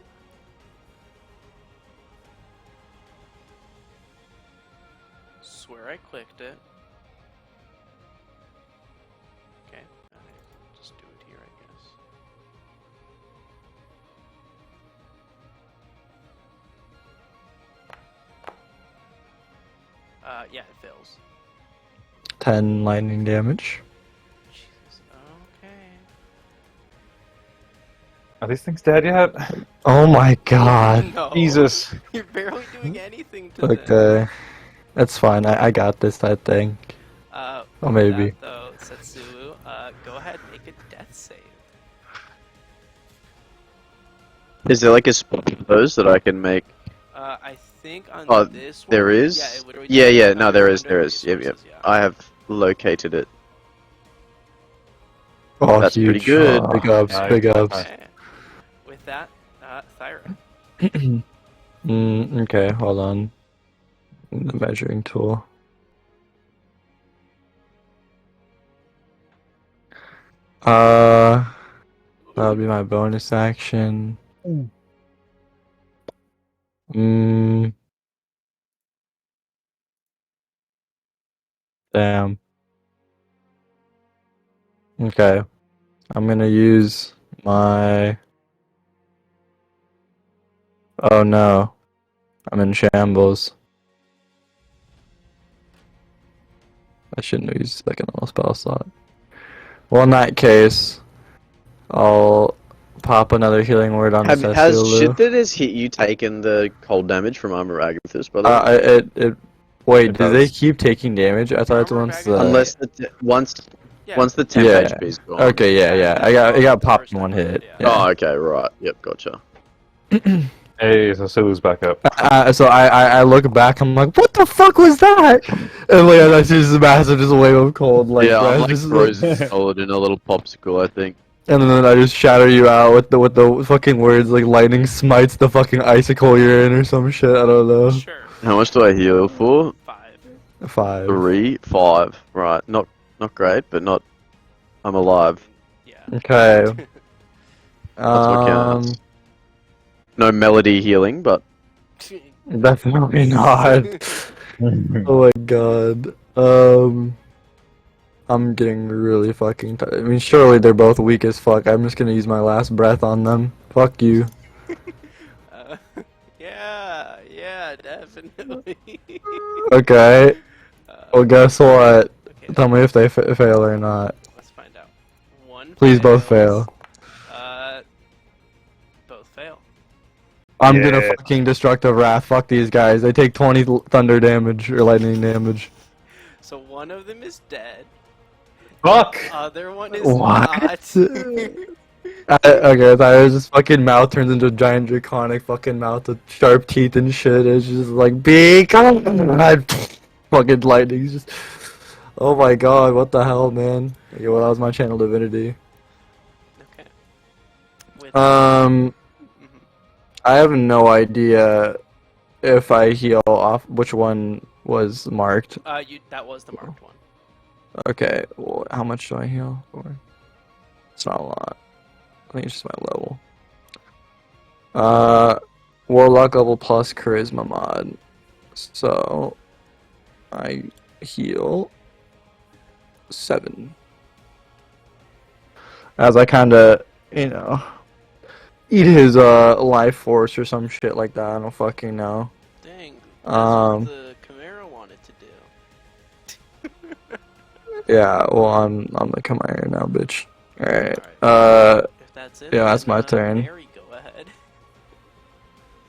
Swear I clicked it. Okay, I'll just do it here, I guess. Yeah, it fails. 10 lightning damage. Jesus. Okay. Are these things dead yet? Oh my god. No. Jesus. You're barely doing anything to them. Okay. That's fine. I got this, I think. Uh, Oh, with maybe. that, though, Setsu, go ahead, make a death save. Is there like a spot for those that I can make? I think on Oh, this one. there is? Yeah, it literally Yeah, just yeah, says no, under- there is, under there is. Yep, yep. resources, yeah. I have located it. Oh, That's pretty huge. good. Big ups, Nice, big nice, ups. nice. Okay. With that, Thyra. Okay, hold on. The measuring tool. That would be my bonus action. Damn. Okay. I'm gonna use my... Oh no. I'm in shambles. I shouldn't have used the second level spell slot. Well, in that case, I'll pop another healing word on Has Sessulu. shit that has hit you taken the cold damage from Armor Agathis, by the way? Wait, It do they does. keep taking damage? I thought it's Armor once of Agathis- Unless once the temp Yeah. HP is gone. Okay, yeah. it I got the popped first in one time around, hit. yeah. Yeah. Oh, okay, right. Yep, gotcha. Hey, so Sulu's back up. So I look back, I'm like, what the fuck was that? And like I see this massive just wave of cold like yeah, I'm breath, like just frozen solid in a little popsicle, I think. and then I just shatter you out with the fucking words like lightning smites the fucking icicle you're in or some shit. I don't know. Sure. How much do I heal for? 5. 5. 3, 5. Right, not great, but not. I'm alive. Yeah. Okay. That's what counts. No melody healing, but Definitely not. Oh my god. I'm getting really fucking tired. I mean, surely they're both weak as fuck. I'm just gonna use my last breath on them. Fuck you. uh, yeah, definitely. Okay. Well, guess what? Okay, Tell me if they fail or not. let's find out. One Please both fails. fail. Both fail. I'm gonna Yeah. fucking destructive wrath. Fuck these guys. They take 20 thunder damage or lightning damage. So one of them is dead. Fuck! Other one is What? not. Okay, Tyler's just fucking mouth turns into a giant draconic fucking mouth with sharp teeth and shit. It's just like big. Fucking lightning. Just. Oh my god, what the hell, man? Okay, well, that was my channel divinity. Okay. With Mhm. mhm. I have no idea if I heal off which one was marked. That was the marked one. Okay, well, how much do I heal for? It's not a lot. I think it's just my level. Warlock level plus charisma mod. So I heal 7. As I kinda, eat his life force or some shit like that. I don't fucking know. Dang. That's what Um, the Chimera wanted to do. Yeah, well, I'm the Chimera now, bitch. Alright. If that's it, yeah, that's then, my turn. Mary, go ahead.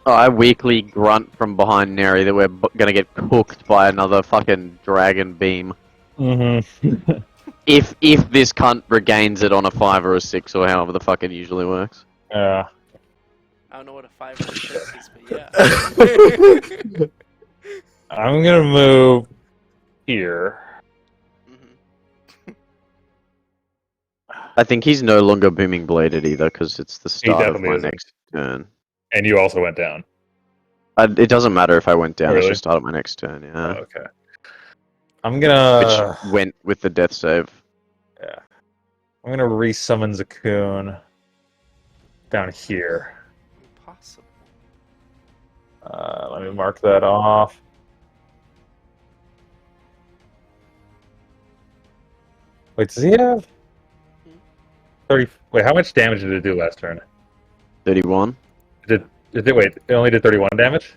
oh, I weakly grunt from behind Neri that we're gonna get cooked by another fucking dragon beam. Mm-hmm. If this cunt regains it on a 5 or a 6 or however the fuck it usually works. Yeah. I don't know what a 5 or a 6 is, but yeah. I'm gonna move here. Mhm. I think he's no longer booming bladed either because it's the start of definitely my isn't. next turn. And you also went down. It doesn't matter if I went down, Oh, it's really? just start of my next turn, Oh, yeah. okay. I'm gonna. Which went with the death save. Yeah. I'm gonna resummon Zakun down here. Impossible. Let me mark that off. Wait, does he have 30? Wait, how much damage did it do last turn? 31. Wait, it only did 31 damage?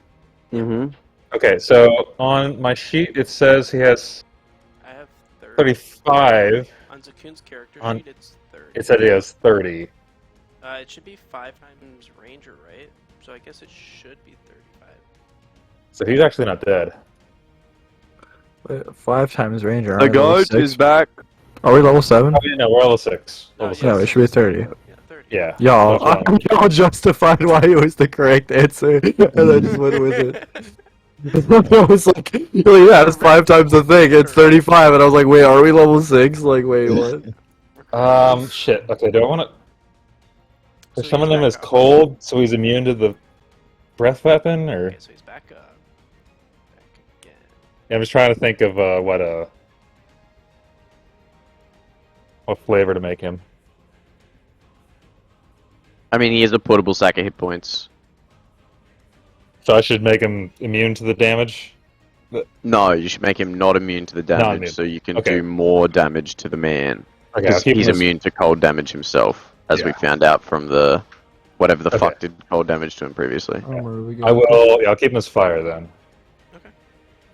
Mm-hmm. Okay, so on my sheet it says he has I have 30. 35. On Zakun's character On- sheet, it's 30. It said he has 30. It should be 5 times Ranger, right? So I guess it should be 35. So he's actually not dead. Wait, 5 times Ranger. The aren't we level goat 6? is back. Are we level 7? Oh, yeah, no, we're level 6. No, Level No, six. it should be 30. Yeah, 30. Yeah. Y'all, that's wrong. y'all justified why it was the correct answer, and I just went with it. I was like, yeah, it's 5 times the thing. It's 35, and I was like, wait, are we level 6? Like, wait, what? Shit. Okay, do I want to... So Some of he's them back is up. cold, so he's immune to the breath weapon, or... Okay, so he's back up. Back again. Yeah, I'm just trying to think of what flavor to make him. I mean, he is a portable sack of hit points. So I should make him immune to the damage? No, you should make him not immune to the damage, immune. so you can Okay. do more damage to the man. Okay, I'll Because keep he's him as... immune to cold damage himself, as we Yeah. found out from the whatever the Okay. fuck did cold damage to him previously. Where are we I going? will... Yeah, I'll keep him as fire, then.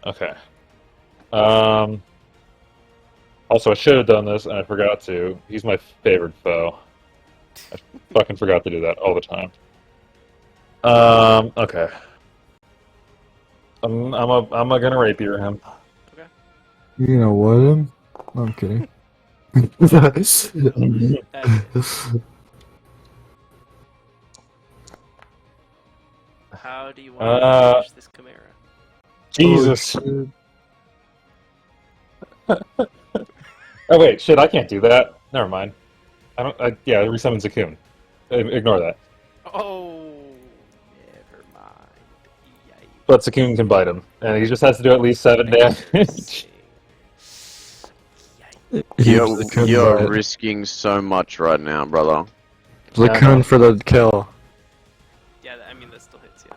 Okay. Okay. Also, I should have done this, and I forgot to. He's my favorite foe. I fucking forgot to do that all the time. Okay. I'm gonna rapier him. You know what? No, I'm kidding. How do you want to finish this Chimera? Jesus. Oh wait, shit! I can't do that. Never mind. Yeah, resummon Zakun. Ignore that. Oh, never mind. Yikes. But Zakun can bite him, and he just has to do at least 7 damage. Yikes. You're risking so much right now, brother. Zakun for the kill. Yeah, I mean, that still hits, yeah.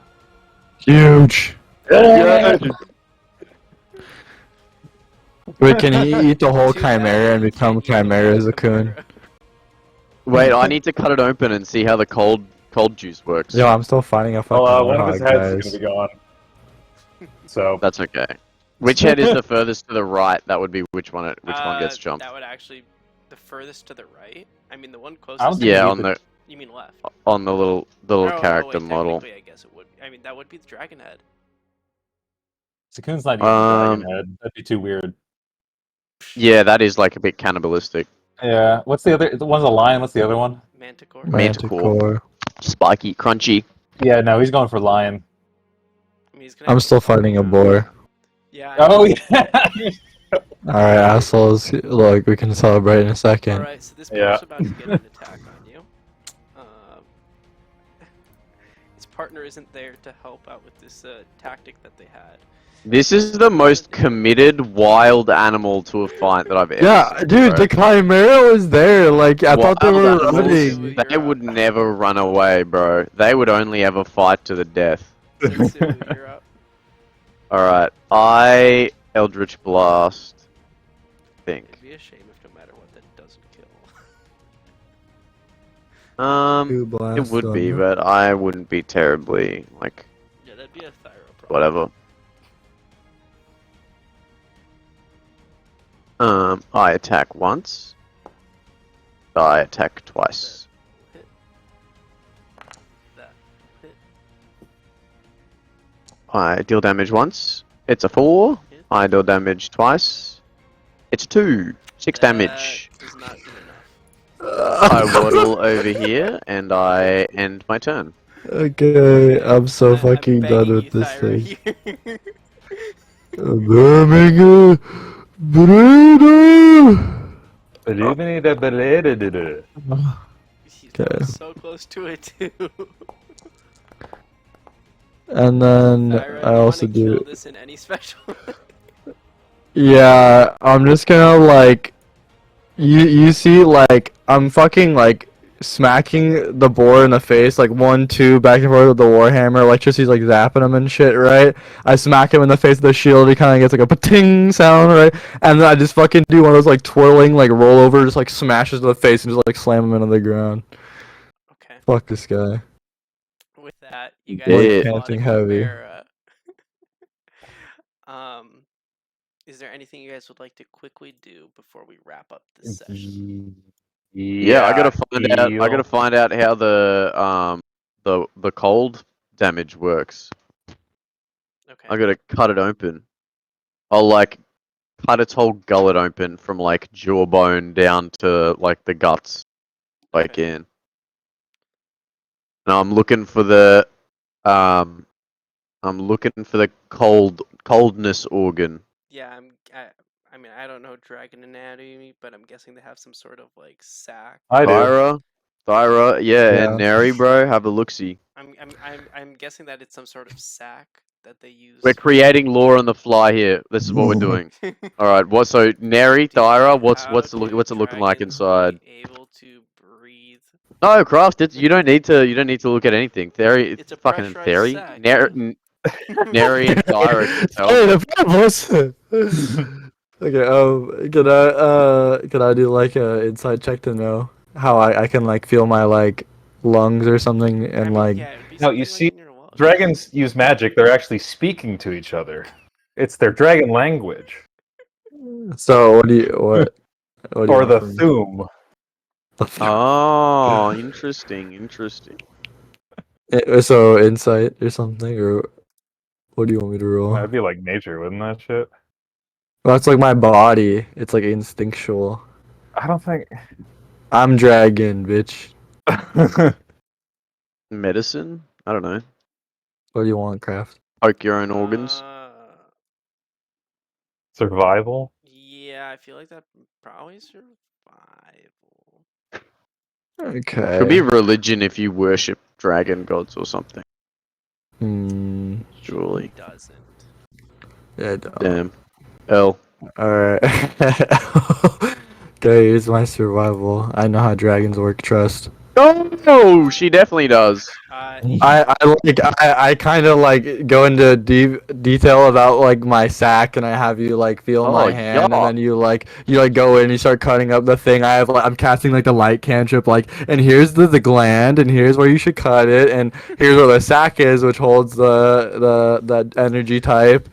Huge. Yeah. Wait, can he eat the whole 2,000 Chimera and become can you Chimera eat the Zakun? Chimera? Wait, I need to cut it open and see how the cold juice works. Yo, I'm still finding a fucking Well, one of his Warhog, heads guys. is gonna be gone. So That's okay. Which head is the furthest to the right? That would be which one gets jumped. That would actually, the furthest to the right. I mean, the one I don't closest. think Yeah, he on could- the You mean left? little Oh, character wait, model. technically, I guess it would. I mean, that would be the dragon head. Zakun's not even a dragon head. That'd be too weird. Yeah, that is like a bit cannibalistic. Yeah. What's the other? The one's a lion. What's the other one? Manticore. Manticore. Spiky, crunchy. Yeah, no, he's going for lion. I mean, he's gonna I'm have still to- fighting a boar. Yeah. Oh yeah. Alright, assholes. Look, we can celebrate in a second. Alright, so this Yeah. boar's about to get an attack on you. His partner isn't there to help out with this tactic that they had. This is the most committed wild animal to a fight that I've ever Yeah, seen. dude, bro. the Chimera was there. Like, I thought they Wild were animals, running. They would never run away, bro. They would only ever fight to the death. Zetsu, you're up. Alright, I Eldritch Blast. Think. It'd be a shame if no matter what that doesn't kill. It would be, but I wouldn't be terribly, like, Yeah, that'd be a thyro problem. whatever. I attack once. I attack twice. Hit. That. Hit. I deal damage once. It's a 4. Hit. I deal damage twice. It's a 2. 6 damage. That does not do enough. I waddle over here and I end my turn. Okay, I'm so I'm fucking done begging with you, this Thyra, thing. here. Burger burrito. He's Okay. so close to it too. And then Thyra, I you also wanna kill do. this in any special. Yeah, I'm just gonna like you see like I'm fucking like smacking the boar in the face like 1-2 back and forth with the warhammer. Electricity's like zapping him and shit, right? I smack him in the face with the shield. He kind of gets like a pating sound, right? And then I just fucking do one of those like twirling like rollover, just like smashes to the face and just like slam him into the ground. Okay. Fuck this guy. With that, you guys Blood have panting fought a heavy. chimera. Is there anything you guys would like to quickly do before we wrap up this session? Yeah, I gotta find out. I gotta heal. find out how the cold damage works. Okay. I gotta cut it open. I'll like cut its whole gullet open from like jawbone down to like the guts, if I Okay. can. Now I'm looking for the coldness organ. Yeah, I mean, I don't know dragon anatomy, but I'm guessing they have some sort of like sac. I do. Thyra, yeah, Yeah. and Neri, bro. Have a look-see. I'm guessing that it's some sort of sac that they use. We're creating lore on the fly here. This is what we're doing. All right. What? So Neri, Dude, Thyra, how what's do it looking like dragons inside? be able to breathe? No, Craft. You don't need to look at anything. Theory, It's a fucking pressurized theory. sac. Neri and Thyra can tell. Hey, the listen. Okay, can I do like a inside check to know how I can like feel my like lungs or something I and mean, like yeah, it'd be No, something you like see, in your lungs. dragons use magic. They're actually speaking to each other. It's their dragon language, so what do you what do you or want the from me? Thum. Oh, interesting. So insight or something or what do you want me to roll? That'd be like nature, wouldn't that shit? Well, it's like my body. It's like instinctual. I don't think. I'm dragon, bitch. Medicine? I don't know. What do you want, Craft? Poke your own organs. Survival. Yeah, I feel like that probably survival. Okay. Could be religion if you worship dragon gods or something. Surely. Doesn't. Yeah. Damn. L. Alright. Okay, here's my survival. I know how dragons work, trust. Oh, she definitely does. I kind of like go into deep detail about like my sack, and I have you like feel Oh, my hand, and yeah. then you go in, and you start cutting up the thing. I'm casting like the light cantrip, like, and here's the gland, and here's where you should cut it, and here's where the sack is, which holds the energy type,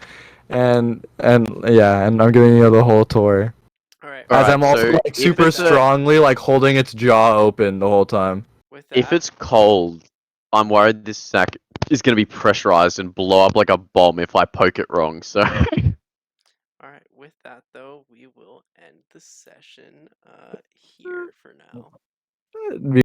and yeah, and I'm giving you the whole tour. All right. As Alright, I'm also so like if super it's a- strongly like holding its jaw open the whole time. With If that, it's cold, I'm worried this sack is going to be pressurized and blow up like a bomb if I poke it wrong, so... all right. With that, though, we will end the session here for now.